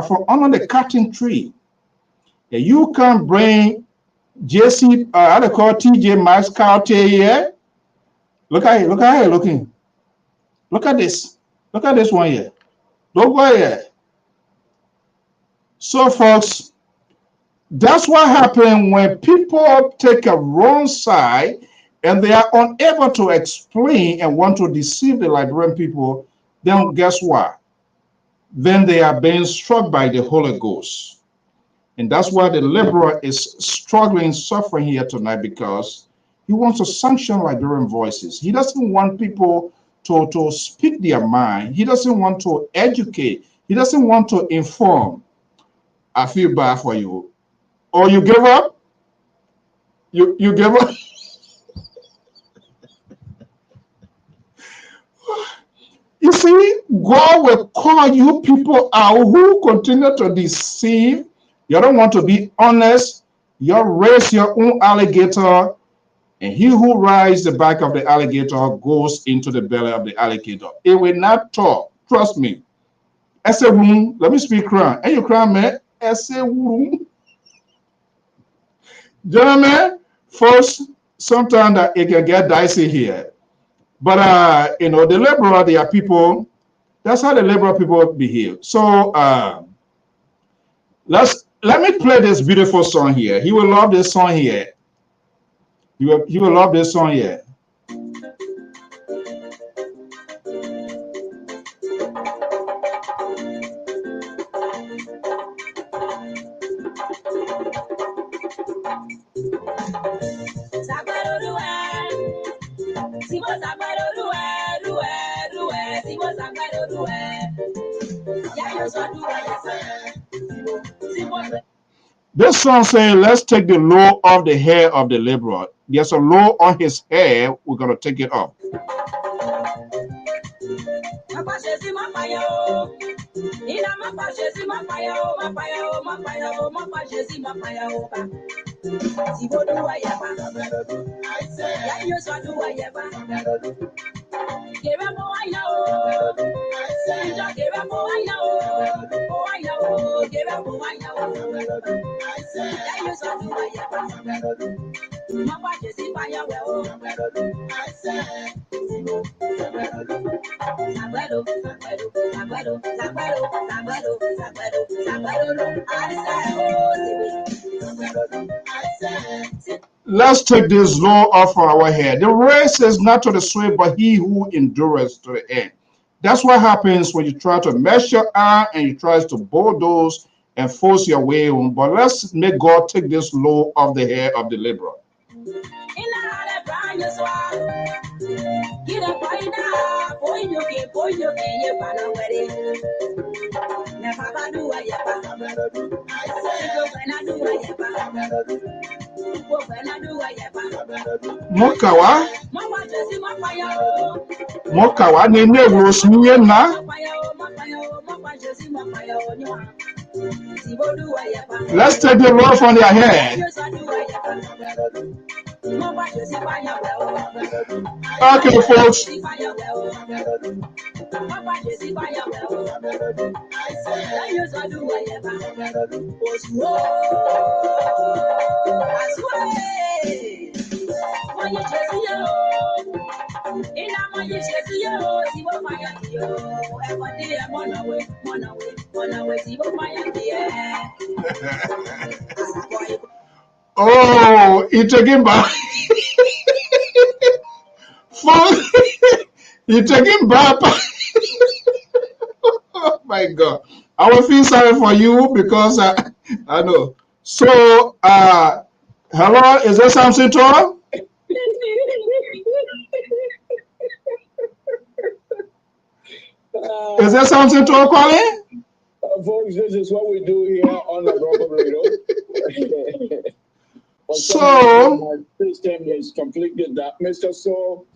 from under the cutting tree. You can bring JC, how they call TJ Maxx County here. Look at it, looking. Look at this. Look at this one here. Don't go here. So, folks, that's what happens when people take a wrong side and they are unable to explain and want to deceive the Liberian people. Then guess what? Then they are being struck by the Holy Ghost. And that's why the liberal is struggling, suffering here tonight, because he wants to sanction Liberian voices. He doesn't want people to speak their mind. He doesn't want to educate. He doesn't want to inform. I feel bad for you. Or you give up? You give up? You see, God will call you people out who continue to deceive. You don't want to be honest. You raise your own alligator, and he who rides the back of the alligator goes into the belly of the alligator. It will not talk. Trust me. Let me speak crown. And you crown, man. Gentlemen, first, sometimes that it can get dicey here. But the liberal, they are people That's how the liberal people behave. So let me play this beautiful song here. He will love this song here. He will love this song here. This song saying, let's take the low off the hair of the liberal. There's a low on his hair. We're going to take it off. Let's take this law off our hair. The race is not to the swift, but he who endures to the end. That's what happens when you try to measure out and you try to bulldoze and force your way on. But let's make God take this law off the hair of the liberal. Mokawa nene wosniye na. Let's take the law from their hair. Okay, folks. Oh, it's taking back. You're taking back. Oh my God. I will feel sorry for you because I know. So, hello, is there Samson Toro? Is there Samson Toro calling? Folks, this is what we do here on the Global Radio. So, my system is completed that. Mr. So,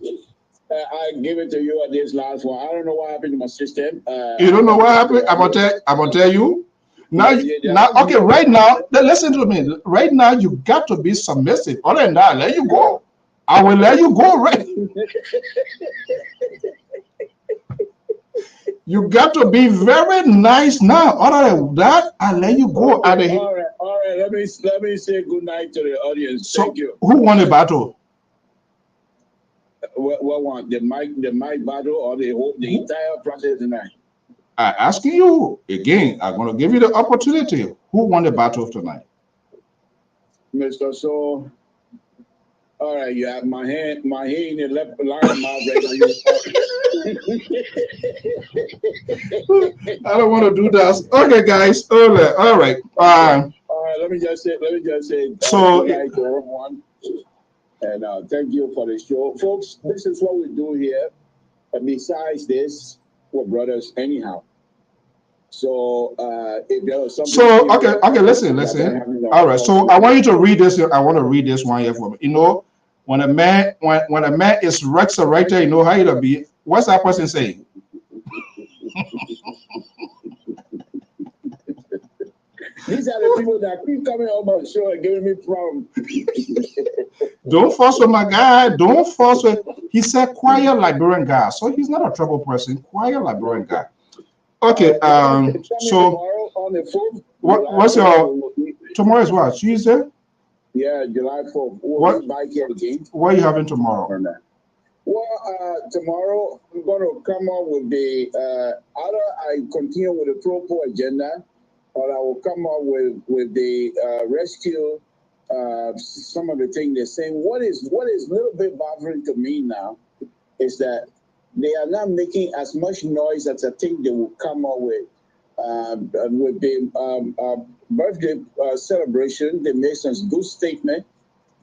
I give it to you at this last one. I don't know what happened to my system. You don't know what happened? I'm gonna tell you. Now, okay, right now, listen to me. Right now, you got to be submissive. Other than that, let you go. I will let you go, right? You got to be very nice now. Other than that, I'll let you go. All right. Let me say good night to the audience. So, thank you. Who won the battle? What one? The mic battle or the entire process tonight? I'm asking you again. I'm going to give you the opportunity. Who won the battle tonight? Mr. So, all right, you have my hand in the left line, my I don't want to do that. Okay, guys. All right. All right. Let me just say. So, good night to everyone, and thank you for the show, folks. This is what we do here. And besides this, we're brothers anyhow. So, if there was something. So, okay. Listen. All right. So, I want you to read this. I want to read this one here for me. You know, when a man is resurrected, you know how it'll be. What's that person saying? These are the people that keep coming on my show and giving me problems. Don't force with my guy. Don't force with. He said quiet Liberian guy, so he's not a trouble person. Quiet Liberian guy. Okay. So what's your tomorrow is what? Tuesday? Yeah, July 4th. What are you having tomorrow? Well, tomorrow I'm going to come up with the either I continue with the pro-poor agenda, or I will come up with the rescue. Some of the things they're saying. What is a little bit bothering to me now is that they are not making as much noise as I think they will come up with the birthday celebration. They made some good statement,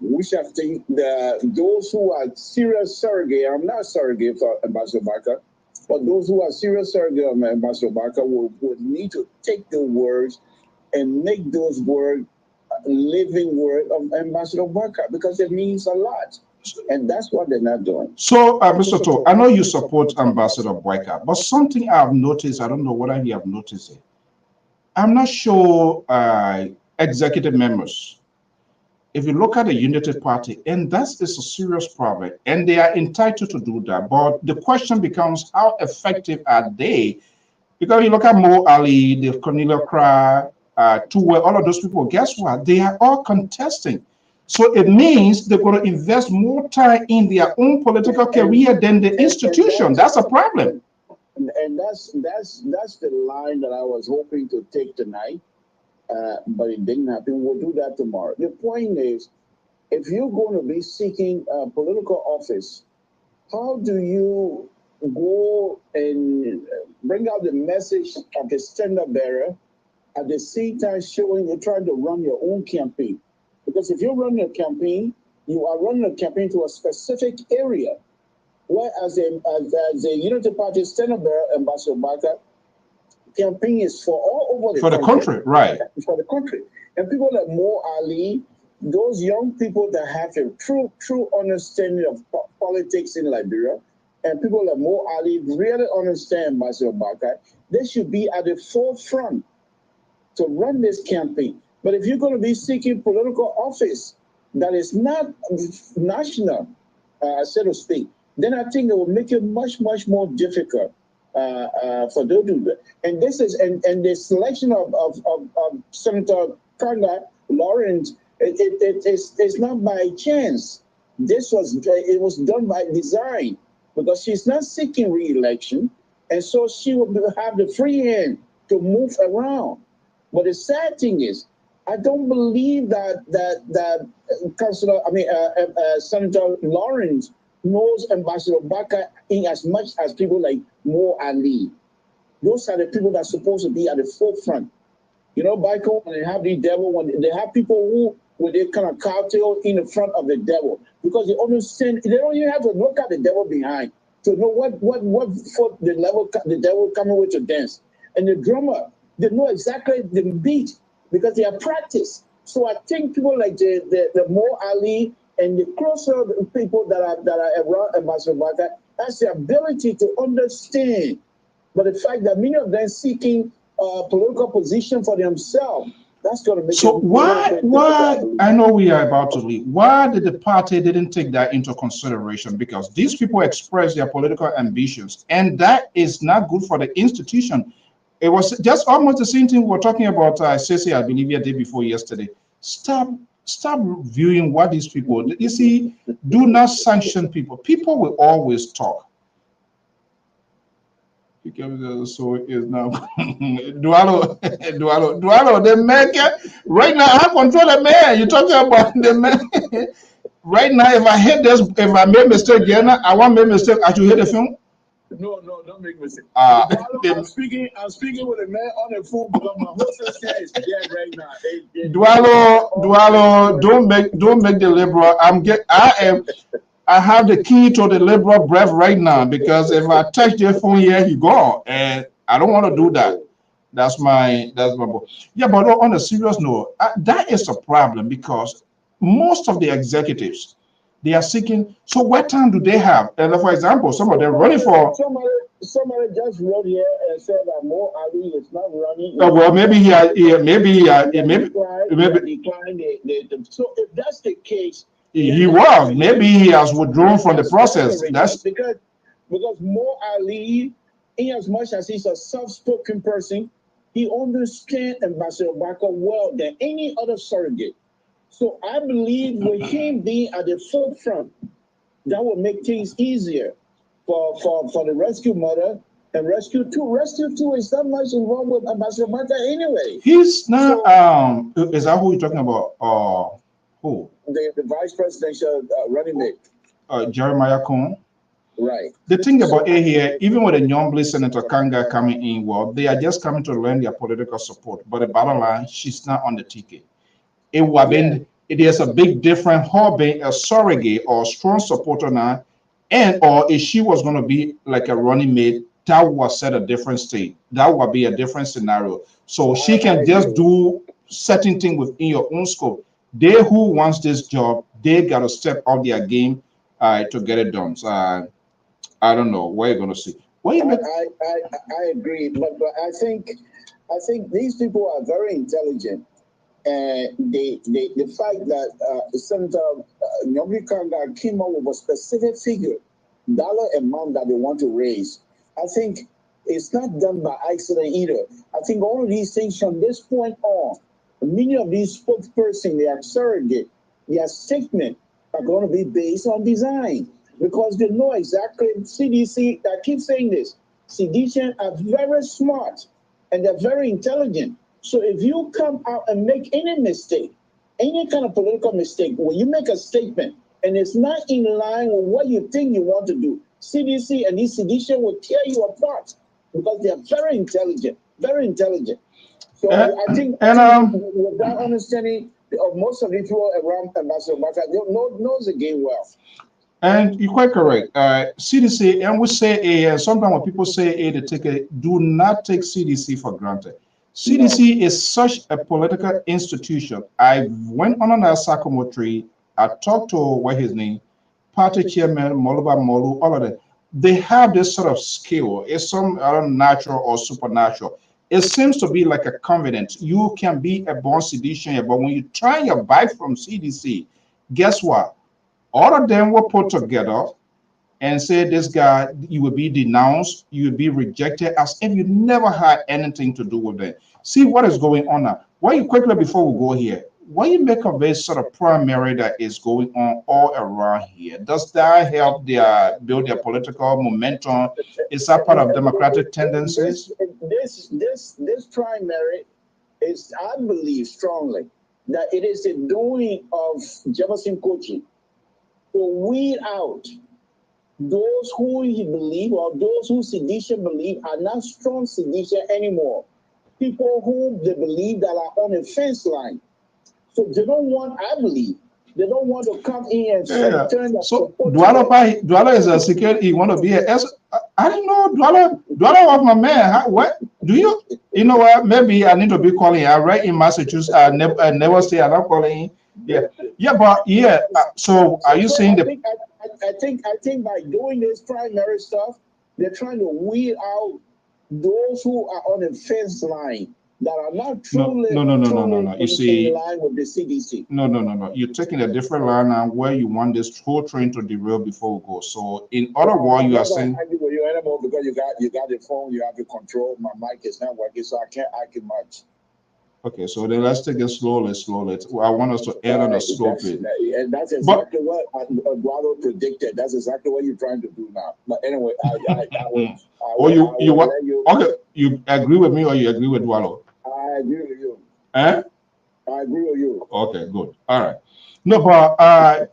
which I think those who are serious surrogate, I'm not surrogate for Ambassador Barker, but those who are serious surrogate of Ambassador Barker would need to take the words and make those words living word of Ambassador Barker, because it means a lot. And that's what they're not doing. So, Mr. To, I know you support Ambassador Boyka, but something I've noticed, I don't know whether you have noticed it. I'm not sure executive members, if you look at the Unity Party, and that is a serious problem, and they are entitled to do that. But the question becomes, how effective are they? Because you look at Mo Ali, the Cornelia Cry, all of those people, guess what? They are all contesting. So it means they're going to invest more time in their own political career than the institution. That's a problem. And that's the line that I was hoping to take tonight, but it didn't happen. We'll do that tomorrow. The point is, if you're going to be seeking political office, how do you go and bring out the message of the standard bearer at the same time showing you're trying to run your own campaign? Because if you're running a campaign, you are running a campaign to a specific area. Whereas the Unity Party standard bearer, Ambassador Barker, campaign is for all over the country, right? For the country. And people like Mo Ali, those young people that have a true understanding of politics in Liberia, and people like Mo Ali really understand Ambassador Barker, they should be at the forefront to run this campaign. But if you're going to be seeking political office that is not national, so to speak, then I think it will make it much more difficult for those to do that. And this is and the selection of Senator Kanga Lawrence, it's not by chance. It was done by design, because she's not seeking re-election, and so she will have the free hand to move around. But the sad thing is, I don't believe that Senator Lawrence knows Ambassador Barker in as much as people like Mo Ali. Those are the people that are supposed to be at the forefront. You know, Barker, when they have the devil, when they have people who they kind of cartel in the front of the devil, because they understand, they don't even have to look at the devil behind to know what foot the devil coming with to dance. And the drummer, they know exactly the beat, because they are practiced. So I think people like the Mo Ali and the closer people that are around Ambassador Barker has the ability to understand. But the fact that many of them seeking political position for themselves, that's going to make so why I know we are about to leave. Why did the party didn't take that into consideration? Because these people express their political ambitions, and that is not good for the institution. It was just almost the same thing we were talking about, Ceci, I believe, the day before yesterday. Stop viewing what these people, you see, do not sanction people. People will always talk. So is now Dualo, the man right now I control the man. You're talking about the man. Right now, if I hit this, if I make mistake again, I want make mistake, I should hit the film. No, don't make mistake. I'm speaking with a man on the phone, because my hostess is dead right now. Dualo, don't make the liberal. I have the key to the liberal breath right now, because if I touch the phone here, he gone, and I don't want to do that. That's my boy. Yeah, but on a serious note, that is a problem, because most of the executives, they are seeking. So what time do they have? And for example, some of them running for. Somebody just wrote here and said that Mo Ali is not running. Well, maybe So if that's the case, he was. Maybe he has withdrawn from the process. That's because Mo Ali, in as much as he's a soft-spoken person, he understands Ambassador Barker well than any other surrogate. So I believe with him being at the forefront That will make things easier for the rescue mother and rescue 2. Rescue 2 is not much involved with Ambassador Mata anyway. He's not. Is that who you're talking about? Who? The vice presidential running mate. Jeremiah Cohn. Right. The thing about it here, even with the Nyomble Senator Kanga coming in, well, they are just coming to learn their political support. But the bottom line, she's not on the ticket. It would have been. It is a big difference her being a surrogate or strong supporter now, and or if she was going to be like a running mate, that would set a different state. That would be a different scenario. So she can just do certain things within your own scope. They who wants this job, they got to step up their game to get it done. So I don't know what you're going to see. What you I agree, but I think these people are very intelligent. And the fact that Senator Nyomble Kanga came up with a specific figure, dollar amount that they want to raise, I think it's not done by accident either. I think all of these things from this point on, many of these spokespersons, they are surrogate, their statement are going to be based on design because they know exactly. CDC, I keep saying this, CDC are very smart and they're very intelligent. So if you come out and make any mistake, any kind of political mistake, when you make a statement and it's not in line with what you think you want to do, CDC and ECDC will tear you apart because they are very intelligent, very intelligent. So I think with that understanding of most of the people around Ambassador Mata, knows the game well. And you're quite correct. CDC, and we say and sometimes when people say they take a, do not take CDC for granted. CDC is such a political institution. I went on another psychometry. I talked to what his name, party chairman, Moluba Molu, all of that. They have this sort of skill. It's some natural or supernatural. It seems to be like a confidence. You can be a born seditious, but when you try your bite from CDC, guess what? All of them were put together and say this guy, you will be denounced, you will be rejected as if you never had anything to do with it. See what is going on now. Why you quickly before we go here, what you make of this sort of primary that is going on all around here? Does that help their build their political momentum? Is that part of democratic tendencies? This primary is, I believe strongly, that it is the doing of Jefferson Kochi to weed out those who he believe or those who sedition believe are not strong sedition anymore. People who they believe that are on a fence line. So they don't want, I believe, they don't want to come in and turn the so Dwala is a security, he want to be a I don't know, Dwala was my man. What do you know what? Maybe I need to be calling. I read in Massachusetts, I never say I'm not calling. So are you saying that I think by doing this primary stuff, they're trying to weed out those who are on the fence line that are not truly no. You see, in line with the CDC. No. You're taking a different line now where you want this whole train to derail before we go. So in other words, you are saying with your animal because you got the phone, you have the control. My mic is not working, so I can't argue much. Okay, so then let's take it slowly. I want us to end on a slow pace. And that's exactly what Eduardo predicted. That's exactly what you're trying to do now. But anyway, you agree with me or you agree with Eduardo? I agree with you. I agree with you. Okay, good. All right. No, but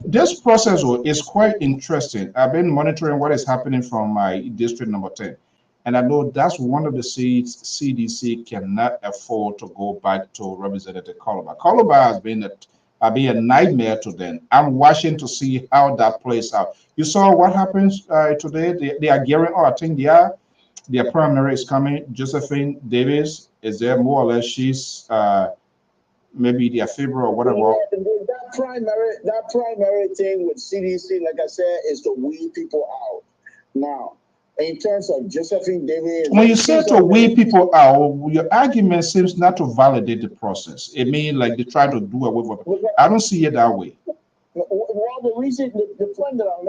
this process is quite interesting. I've been monitoring what is happening from my district number 10. And I know that's one of the seats CDC cannot afford to go back to Representative Calabar. Calabar has been a nightmare to them. I'm watching to see how that plays out. You saw what happens today. They are gearing up. I think their primary is coming. Josephine Davis is there more or less. She's maybe their favorite or whatever. That primary thing with CDC, like I said, is to weed people out. Now, in terms of Josephine Davis, when you say to weed people out, your argument seems not to validate the process. It means like they try to do away with it. I don't see it that way. Well, the point that I'm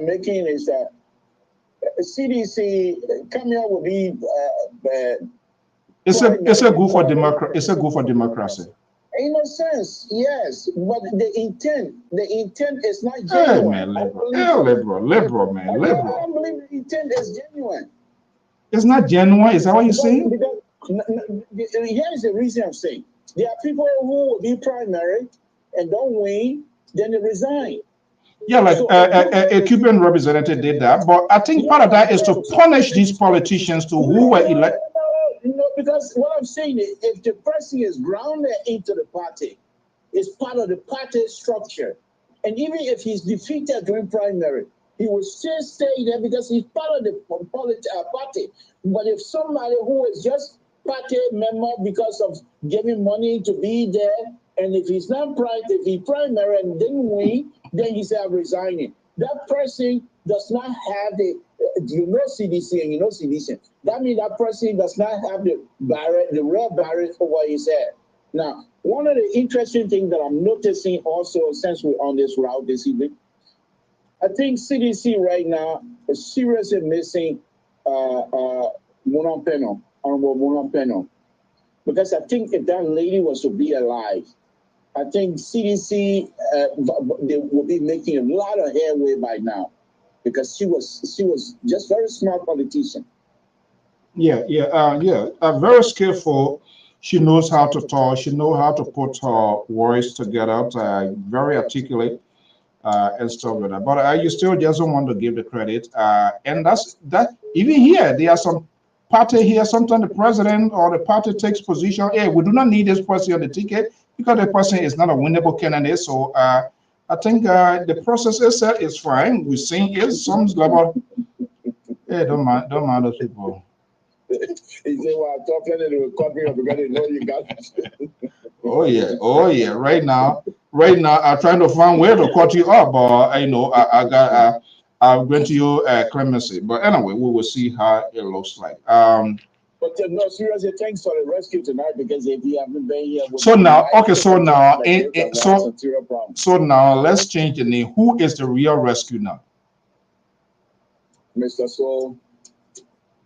making here, is that CDC coming out will be. It's a good for democracy. In a sense, yes, but the intent is not Hey, genuine. man, liberal. Hey, liberal, man, I liberal. don't believe the intent is genuine. It's not genuine. Is that what you're saying? Because here's the reason I'm saying. There are people who will be primary and don't win, then they resign. Yeah, like a Cuban representative did that, but I think part of that is to punish these politicians to who were elected. No, because what I'm saying is, if the person is grounded into the party, it's part of the party structure, and even if he's defeated during primary, he will still stay there because he's part of the party. But if somebody who is just party member because of giving money to be there, and if he's not if he primary and didn't win, then he's resigning. That person does not have the, CDC and CDC. That means that person does not have the real barrier over his head. Now, one of the interesting things that I'm noticing also since we're on this route this evening, I think CDC right now is seriously missing Honorable Munapeno, because I think if that lady was to be alive, I think CDC they will be making a lot of headway by now, because she was just very smart politician. Yeah. Very skillful. She knows how to talk. She knows how to put her words together. Very articulate and stuff like that. But you still just don't want to give the credit. And that's that. Even here, there are some party here. Sometimes the president or the party takes position. Hey, we do not need this person on the ticket because the person is not a winnable candidate. So I think the process itself is fine. We're seeing it. Some level. Hey, don't mind those people. He said, "Well, I'm talking to the copy of because they know you got." Oh yeah. Right now, I'm trying to find where to cut you up, but I'm going to you clemency. But anyway, we will see how it looks like. But no, seriously, thanks for the rescue tonight, because if you haven't been here, So now, so now let's change the name. Who is the real rescue now? Mr. Soul,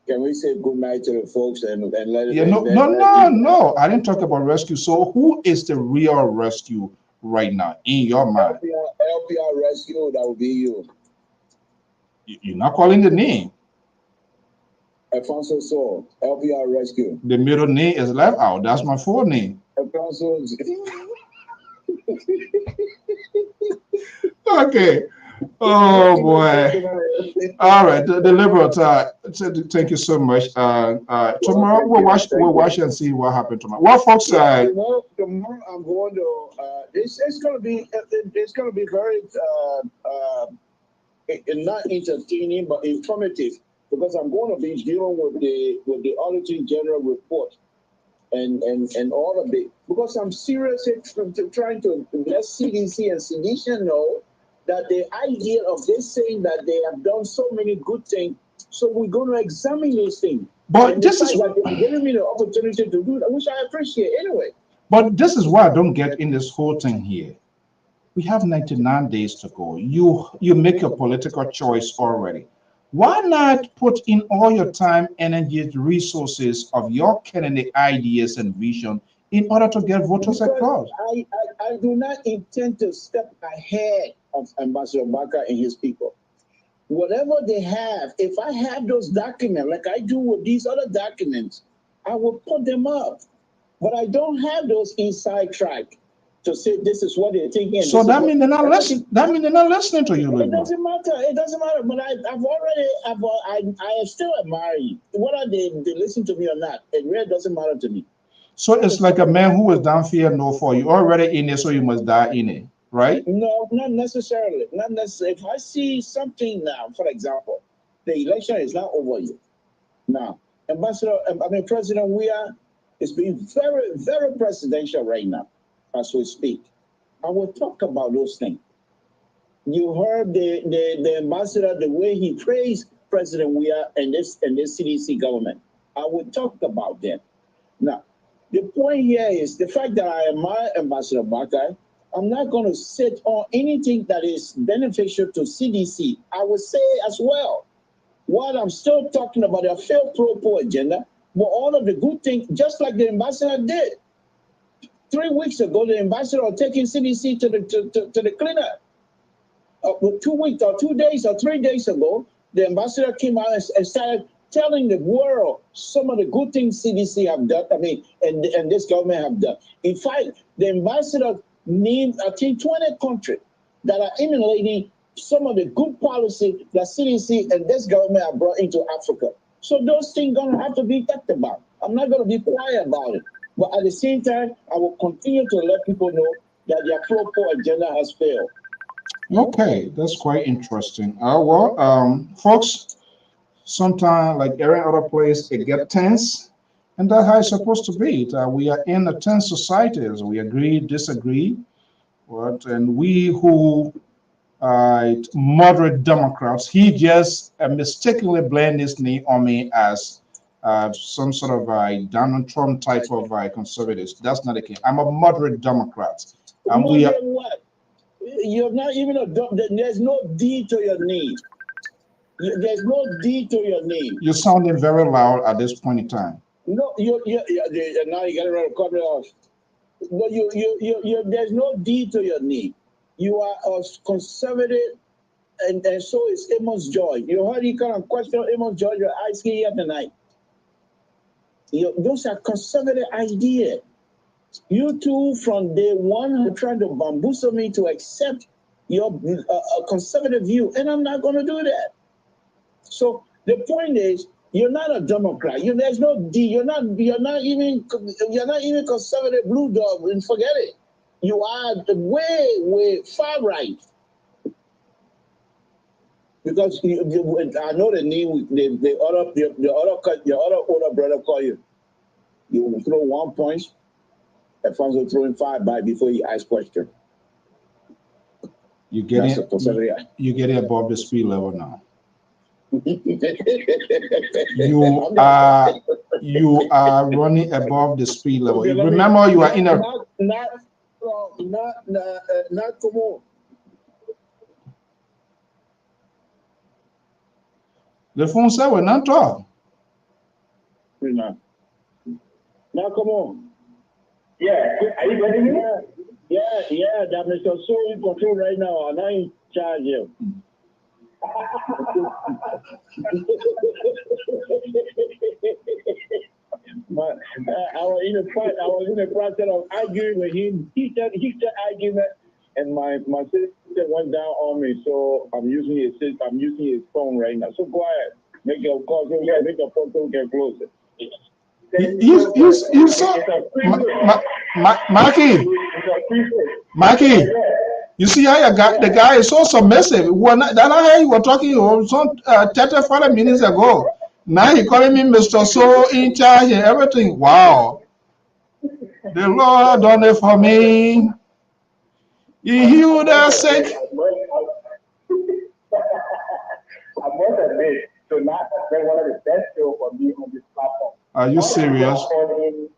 can we say good night to the folks and let it? Yeah, no. I didn't talk about rescue. So who is the real rescue right now in your mind? LPR rescue, that would be you. You're not calling the name. Alfonso Soul, LPR rescue. The middle name is left out. That's my full name. Alfonso. Okay. Oh boy. All right. The liberal. Thank you so much. Tomorrow we'll watch and see what happened tomorrow. Well, folks. Tomorrow I'm going to. It's going to be very not entertaining but informative, because I'm going to be dealing with the Auditor General report and all of it, because I'm seriously trying to let CDC and CDC know that the idea of this saying that they have done so many good things, so we're going to examine those things. But and this is that they're giving me the opportunity to do that, which I appreciate anyway. But this is why I don't get in this whole thing here. We have 99 days to go. You make your political choice already. Why not put in all your time, energy, resources of your candidate ideas and vision in order to get voters across? I do not intend to step ahead of Ambassador Baka and his people. Whatever they have, if I have those documents, like I do with these other documents, I will put them up. But I don't have those inside track to say this is what they're thinking. So that means they're not listening. That means they're not listening to you. It doesn't matter. It doesn't matter. But I still admire you. Whether they listen to me or not, it really doesn't matter to me. So it's like a man who was down fear no for you already in it, so you must die in it, right? No, not necessarily. Not necessarily. If I see something now, for example, the election is not over yet. Now, President Weah is being very, very presidential right now, as we speak. I will talk about those things. You heard the ambassador, the way he praised President Weah and this CDC government. I will talk about them. Now, the point here is the fact that I admire Ambassador Baka. I'm not going to sit on anything that is beneficial to CDC. I would say as well, while I'm still talking about a failed pro-poor agenda, but all of the good things, just like the ambassador did. 3 weeks ago, the ambassador taking CDC to the cleanup. 2 weeks or 2 days or 3 days ago, the ambassador came out and started telling the world some of the good things CDC have done, and this government have done. In fact, the ambassador named, I think, 20 countries that are emulating some of the good policy that CDC and this government have brought into Africa. So those things gonna have to be talked about. I'm not gonna be quiet about it. But at the same time, I will continue to let people know that their pro-poor agenda has failed. Okay, that's quite interesting. Folks, sometimes, like every other place, it gets tense, and that's how it's supposed to be. We are in a tense society, as we agree, disagree, right? And we who are moderate Democrats, he just mistakenly blamed his knee on me as some sort of Donald Trump type of conservatives. That's not the case. I'm a moderate Democrat. We are. What? You're not even there's no D to your name. There's no D to your name. You're sounding very loud at this point in time. No, now you got to cover it off. But there's no D to your name. You are a conservative, and so is Amos George. You heard he kind of question Amos George, you're asking here tonight. Those are conservative ideas. You two, from day one, are trying to bamboozle me to accept your conservative view, and I'm not going to do that. So the point is, you're not a Democrat. There's no D. You're not even conservative blue dog. And forget it. You are way far right. Because I know the name the other older brother call you. You will throw 1 point. Alfonso throwing 5 by before he asks question. You get it above the speed level now. You are running above the speed level. Remember, you are in a not come on. The phone said we're not talking. Now come on. Yeah, are you getting me? Yeah, that Mr. So in control right now, and I'm in charge here. I was in the process of arguing with him. He said argument, and my sister went down on me, so I'm using his phone right now. So go ahead, make your call, make your phone so we can close it. You saw Mikey. You see how the guy is so submissive. That's not how you were talking some 30, 40 minutes ago. Now he calling me Mr. So in charge and everything. Wow. The Lord done it for me. He healed the sick. I must admit, tonight has been one of the best shows for me on this platform. Are you serious? And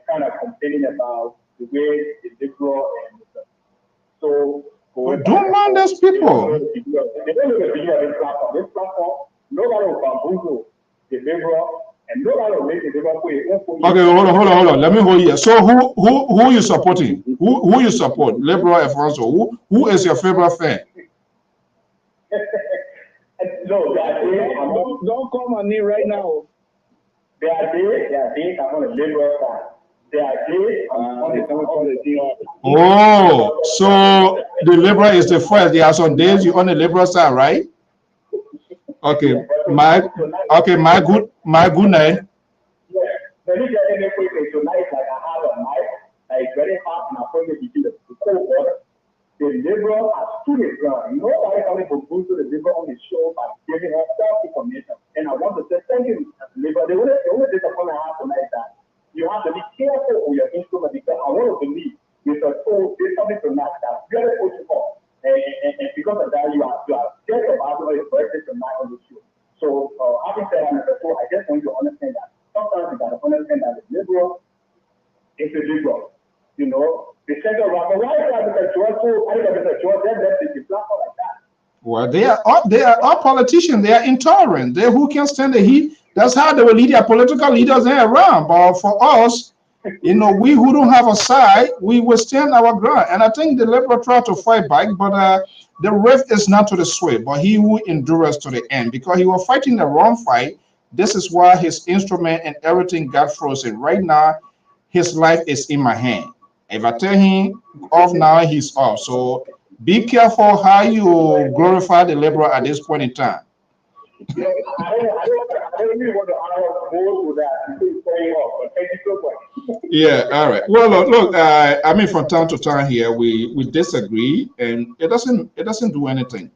kind of complaining about the way the liberal and so. Don't mind those people. They don't look at this platform. This platform, nobody will bamboozle the liberal, and nobody will make the liberal pay. Okay, hold on. Let me hold you. So who you supporting? Who you support? Liberal Alfonso. Who is your favorite fan? No, don't call my name right now. They are days I'm on the liberal side. They are days on the Oh, so the liberal is the first. There are some days you're on the liberal side, right? Okay, my good night. Yeah, but if you're in the tonight, like I have a night, like very hard and appointment between the cold water. The liberal has stood his ground. Nobody coming to boost the liberal on the show by giving her self-information. And I want to say thank you, liberal. The only disappointment I have tonight is that you have to be careful with your instrument, because I want to believe Mr. So there's something tonight that's very possible. And because of that, you are scared about the person tonight on the show. So having said that, Mr. So I just want you to understand that sometimes you got to understand that the liberal is the liberal. You know, the center of why is that Mr. George? I think Mr. George, they're platform like that. Well, they are all politicians. They are intolerant. Who can stand the heat? That's how they will lead their political leaders there around. But for us, You know, we who don't have a side, we will stand our ground. And I think the liberal try to fight back, but the rift is not to the swift, but he who endures to the end, because he was fighting the wrong fight. This is why his instrument and everything got frozen. Right now, his life is in my hand. If I tell him off now, he's off. So be careful how you glorify the liberal at this point in time. Yeah, I don't really want to go with that. It's going off, but thank you so much. Yeah, all right. Well, look, I mean, from time to time here, we disagree, and it doesn't do anything.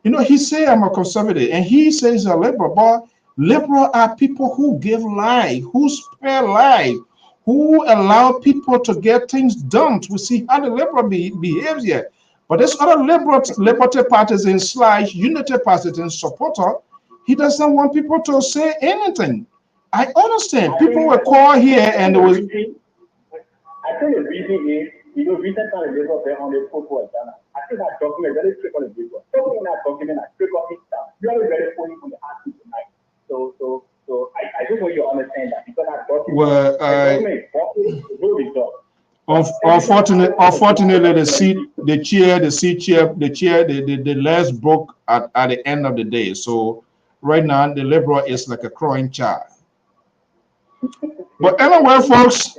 You know, he say I'm a conservative, and he says a liberal, but liberal are people who give life, who spare life, who allow people to get things done. We see how the liberal behaves here. But there's other liberty partisans slash unity partisans supporter. He doesn't want people to say anything. I understand. People were called here and there was. I think the reason is, recent time the on the photo of Ghana. I think that document very quick on the paper. Something in that document, I quick on it down. You are very funny from the heart tonight. So I just want you to understand that because that document. Unfortunately, the last book at the end of the day. So right now, the liberal is like a crying child. But anyway, folks,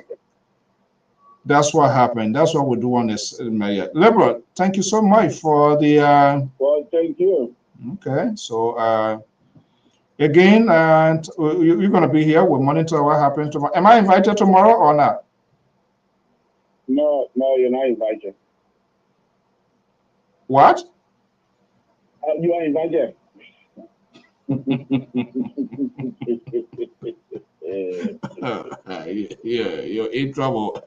that's what happened. That's what we do on this. Liberal, thank you so much for the. Well, thank you. Okay, so again, you're going to be here. We'll monitor what happens tomorrow. Am I invited tomorrow or not? No, you're not invited. What? You are invited. Yeah, you're in trouble.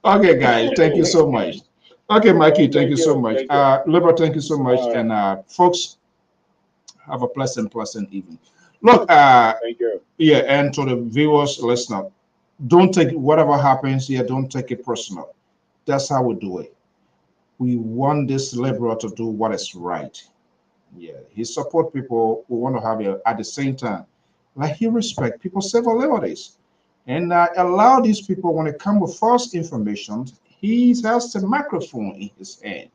Okay, guys, thank you so much. Okay, Mikey, thank you so much. Liberal, thank you so much. And folks, have a pleasant evening. Look, thank you. Yeah, and to the viewers, listener, don't take whatever happens here, don't take it personal. That's how we do it. We want this liberal to do what is right. Yeah, he support people who want to have it at the same time. Like he respect people's civil liberties. And allow these people, when it comes with false information, he has the microphone in his hand.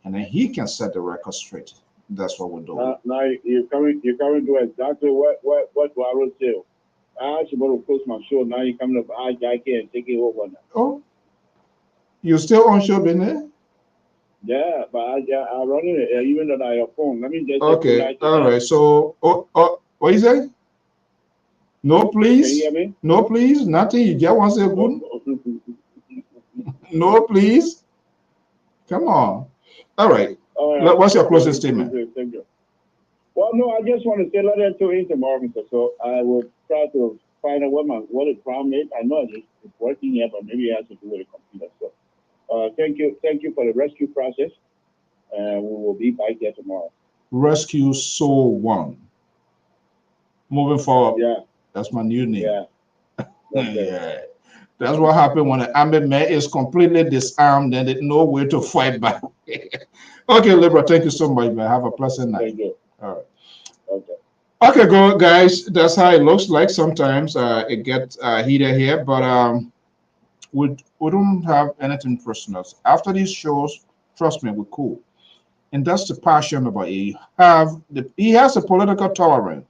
And then he can set the record straight. That's what we're doing. Now you're coming to do exactly what Warren said. I actually want to close my show. Now you're coming up, I can't take it over now. Oh, you still on show, Bene? Yeah, but I run it even though I have phone. Let me just okay. All right. So, what is it? No, please. Can you hear me? No, please. Nothing. You just want to say good. No, please. Come on. All right. What's your closing statement? Thank you. Well, no, I just want to say let it to him tomorrow, so I will try to find out what the problem is. I know it's working here, but maybe it has to do with the computer. So, thank you for the rescue process, and we will be back here tomorrow. Rescue Soul One. Moving forward. Yeah. That's my new name. Yeah. Yeah. That's what happened when an army man is completely disarmed and there's no way to fight back. Okay, Libra, thank you so much, man. Have a pleasant night. Thank you. All right. Okay. Okay, go guys. That's how it looks like. Sometimes it gets heated here, but we don't have anything personal. After these shows, trust me, we're cool. And that's the passion about it. He has a political tolerance.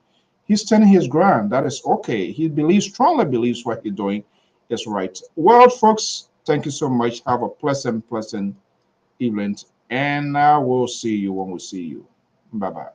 He's standing his ground. That is okay. He strongly believes what he's doing is right. Well, folks, thank you so much. Have a pleasant evening. And now we'll see you when we see you. Bye-bye.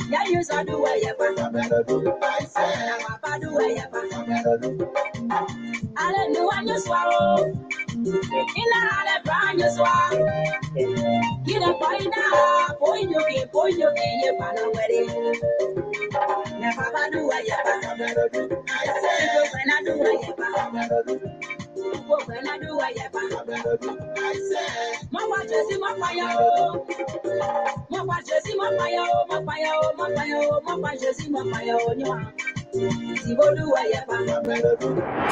Yeah, you saw do what you want. I don't know when you swallow. In a brand you swallow. Get a point now. Point you can, you pan away. Never do what you want. When I do what you want. When I do what you want. Mama just in my fire. Mama just in my fire. My fire. Mama just in my fire. See what do I have?